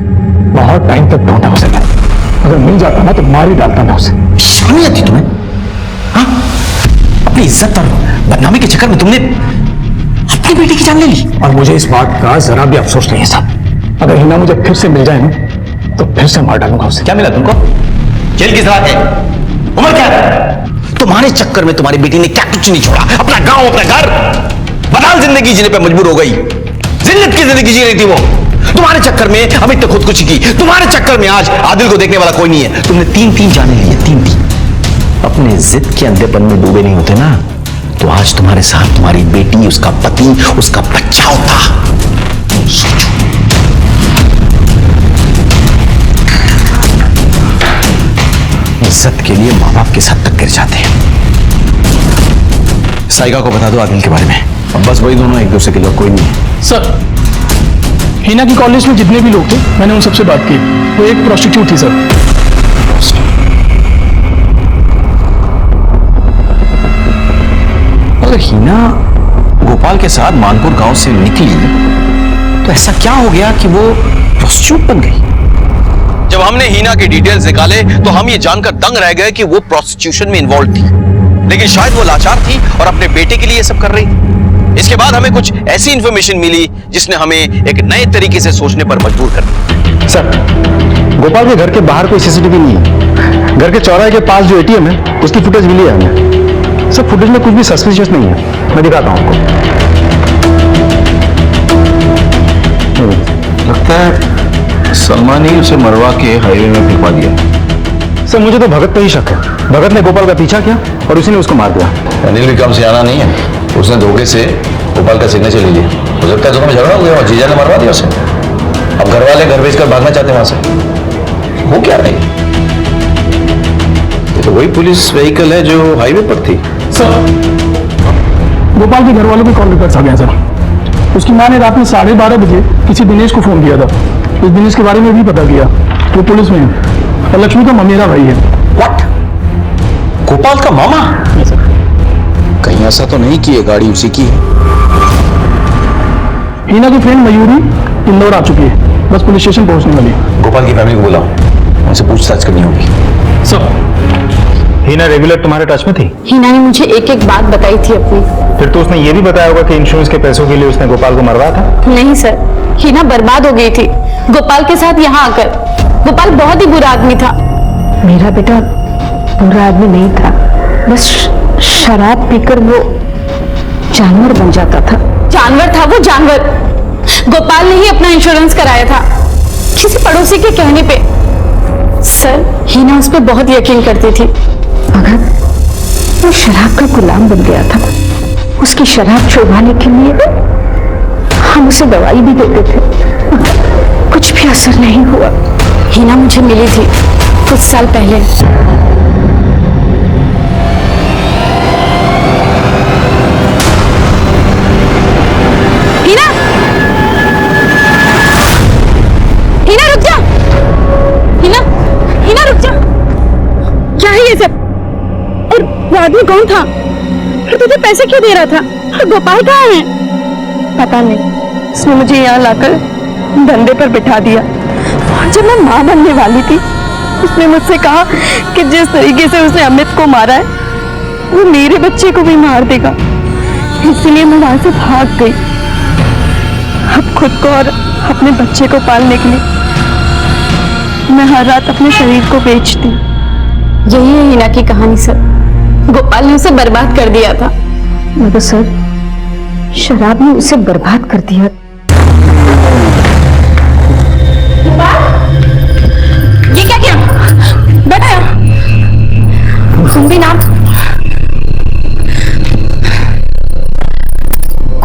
S23: बहुत टाइम तक ढूंढा उसे, अगर मिल जाता ना तो मार ही डालता मैं उसे।
S21: शर्म नहीं आती तुम्हें? हाँ? अपनी इज्जत और बदनामी के चक्कर में तुमने अपनी बेटी की जान ले ली।
S23: और मुझे इस बात का जरा भी अफसोस नहीं है साहब। अगर हिना मुझे फिर से मिल जाए ना तो फिर से मार डालूंगा उसे।
S21: क्या मिला तुमको? जेल की सलाह है? उम्र क्या है? तुम्हारे चक्कर में तुम्हारी बेटी ने क्या कुछ नहीं छोड़ा, अपना गांव, अपना घर, बदल जिंदगी जीने पे मजबूर हो गई। जिन्नत की जिंदगी जी रही थी वो। तुम्हारे चक्कर में अमित ने खुदकुशी की, तुम्हारे चक्कर में आज आदिल को देखने वाला कोई नहीं है। तुमने 3-3 जाने लिए, 3-3। अपने जिद के अंधेपन में डूबे नहीं होते ना तो आज तुम्हारे साथ तुम्हारी बेटी, उसका पति, उसका बच्चा होता। सोचो। इज्जत के लिए माँ बाप के साथ तक गिर जाते हैं। साइका को बता दो आदिल के बारे में। अब बस वही दोनों एक दूसरे के लोग, कोई नहीं है।
S23: सर हीना की कॉलेज में जितने भी लोग थे मैंने उन सबसे बात की, वो एक प्रोस्टिट्यूट थी सर।
S21: अगर हीना गोपाल के साथ मानपुर गांव से निकली तो ऐसा क्या हो गया कि वो प्रोस्टिट्यूट बन गई?
S14: जब हमने हीना के डिटेल्स निकाले तो हम ये जानकर दंग रह गए कि वो प्रोस्टिट्यूशन में इन्वॉल्व थी, लेकिन शायद वो लाचार थी और अपने बेटे के लिए सब कर रही थी। इसके बाद हमें कुछ ऐसी इंफॉर्मेशन मिली जिसने हमें एक नए तरीके से सोचने पर मजबूर कर दिया।
S19: सर, गोपाल के घर के बाहर कोई सीसीटीवी नहीं है। घर के चौराहे के पास जो एटीएम है उसकी फुटेज मिली है हमें। सर फुटेज में कुछ भी सस्पिशियस नहीं है, मैं दिखाता हूं आपको।
S21: लगता है सलमान ही उसे मरवा के हाईवे में फेंकवा दिया।
S19: सर मुझे तो भगत पे ही शक है। भगत ने गोपाल का पीछा किया और उसी ने उसको मार दिया।
S21: अनिल भी कम सियाना नहीं है, उसने धोखे से गोपाल का सिग्नेचर ले लिया। हो सकता है दोनों में झगड़ा हो गया और जीजा ने मरवा दिया उसे। अब घर वाले घर बेचकर भागना चाहते हैं वहां से। वो क्या रही? ये तो वही पुलिस व्हीकल है जो हाईवे पर थी।
S23: सर गोपाल के घर वालों के कॉल रिकॉर्ड्स आ गए सर। उसकी मां ने रात में 12:30 बजे किसी दिनेश को फोन किया था। इस दिनेश के बारे में भी पता किया, वो पुलिस में है और लक्ष्मी का ममेरा भाई है।
S21: व्हाट? गोपाल का मामा? कहीं ऐसा तो नहीं कि ये गाड़ी उसी की है?
S23: हीना की फ्रेंड मयूरी इंदौर आ चुकी है, बस पुलिस स्टेशन पहुंचने वाली है।
S21: गोपाल की फैमिली को बुलाओ, उनसे पूछताछ करनी होगी।
S23: सर
S19: हीना रेगुलर तुम्हारे टच में थी?
S10: हीना ने मुझे एक एक बात बताई थी अपनी।
S19: फिर तो उसने ये भी बताया होगा कि इंश्योरेंस के पैसों के लिए उसने गोपाल को मरवाया था?
S10: नहीं सर, हीना बर्बाद हो गई थी गोपाल के साथ यहाँ आकर। गोपाल बहुत ही बुरा आदमी था।
S9: मेरा बेटा बुरा आदमी नहीं था, बस शराब पीकर वो जानवर बन जाता था।
S10: जानवर था वो, जानवर। गोपाल ने ही अपना इंश्योरेंस कराया था किसी पड़ोसी के कहने पे। सर हीना उस पर बहुत यकीन करती थी।
S9: अगर वो शराब का गुलाम बन गया था, उसकी शराब छुड़वाने के लिए हम उसे दवाई भी देते थे, कुछ भी असर नहीं हुआ।
S10: हिना मुझे मिली थी कुछ साल पहले। हिना, हिना रुक जा। हिना, हिना रुक जा। क्या है ये सब? और वो आदमी कौन था? और तुझे पैसे क्यों दे रहा था? और गोपाल कहाँ है? पता नहीं, उसने मुझे यहाँ लाकर धंधे पर बिठा दिया। और जब मैं माँ बनने वाली थी, उसने मुझसे कहा कि जिस तरीके से उसने अमित को मारा है, वो मेरे बच्चे को भी मार देगा। इसलिए मैं वहां से भाग गई। अब खुद को और अपने बच्चे को पालने के लिए मैं हर रात अपने शरीर को बेचती। यही है हिना की कहानी सर। गोपाल ने उसे बर्बाद कर दिया था। मगर सर, शराब ने उसे बर्बाद कर दिया। ये क्या किया? बैठा तुम भी ना।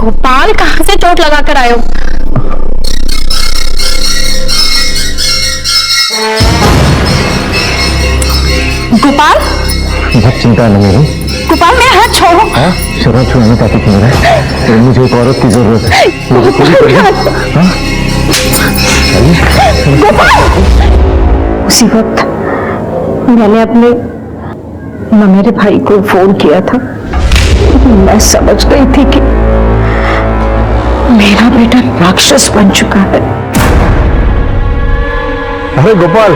S10: गोपाल कहाँ से चोट लगा कर आए हो? गोपाल,
S11: बहुत चिंता है मेरी।
S10: गोपाल मेरा हाथ छोड़ो।
S11: शराब छुड़ाने पाती थी मेरा, मुझे एक औरत की जरूरत है। मुझे पूरी करिए।
S9: उसी वक्त मैंने अपने मेरे भाई को फोन किया था। मैं समझ गई थी कि मेरा बेटा राक्षस बन चुका है।
S11: अरे गोपाल,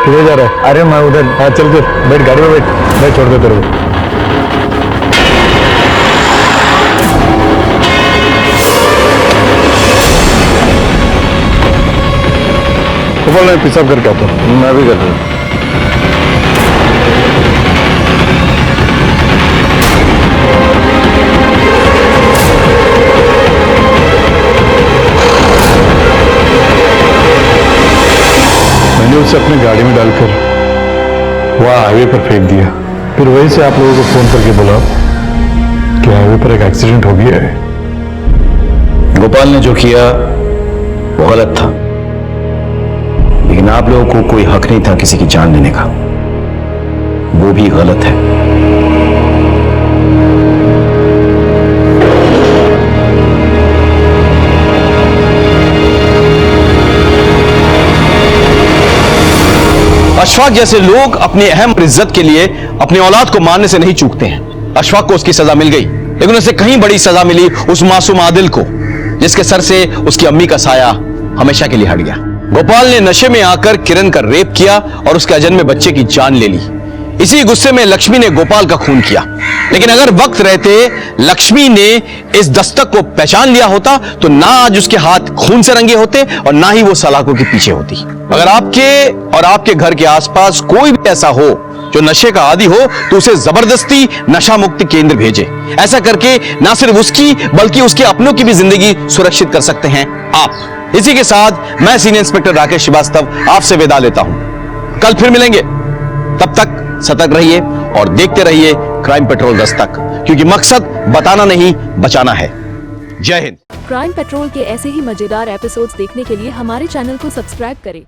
S11: किधर जा रहा है? अरे मैं उधर। हाँ चल बैठ गाड़ी में बैठ, मैं छोड़ दे तेरे को। गोपाल, मैं पेशाब करके आता हूँ। मैं भी कर रहा हूँ। मैंने उसे अपनी गाड़ी में डालकर वहां हाईवे पर फेंक दिया। फिर वहीं से आप लोगों को फोन करके बोला कि हाईवे पर एक एक्सीडेंट हो गया है।
S14: गोपाल ने जो किया वो गलत था, लेकिन आप लोगों को कोई हक नहीं था किसी की जान लेने का। वो भी गलत है। अशफाक जैसे लोग अपनी अहम इज्जत के लिए अपनी औलाद को मारने से नहीं चूकते हैं। अशफाक को उसकी सजा मिल गई, लेकिन उसे कहीं बड़ी सजा मिली उस मासूम आदिल को, जिसके सर से उसकी अम्मी का साया हमेशा के लिए हट गया। गोपाल ने नशे में आकर किरण का रेप किया और उसके अजन्मे बच्चे की जान ले ली। इसी गुस्से में लक्ष्मी ने गोपाल का खून किया, लेकिन अगर वक्त रहते लक्ष्मी ने इस दस्तक को पहचान लिया होता तो ना आज उसके हाथ खून से रंगे होते और ना ही वो सलाखों के पीछे होती। अगर आपके और आपके घर के आसपास कोई भी ऐसा हो जो नशे का आदी हो, तो उसे जबरदस्ती नशा मुक्ति केंद्र भेजे। ऐसा करके ना सिर्फ उसकी बल्कि उसके अपनों की भी जिंदगी सुरक्षित कर सकते हैं आप। इसी के साथ मैं सीनियर इंस्पेक्टर राकेश श्रीवास्तव आपसे विदा लेता हूं। कल फिर मिलेंगे, तब तक सतर्क रहिए और देखते रहिए क्राइम पेट्रोल दस्तक, क्योंकि मकसद बताना नहीं बचाना है। जय हिंद।
S4: क्राइम पेट्रोल के ऐसे ही मजेदार एपिसोड्स देखने के लिए हमारे चैनल को सब्सक्राइब करें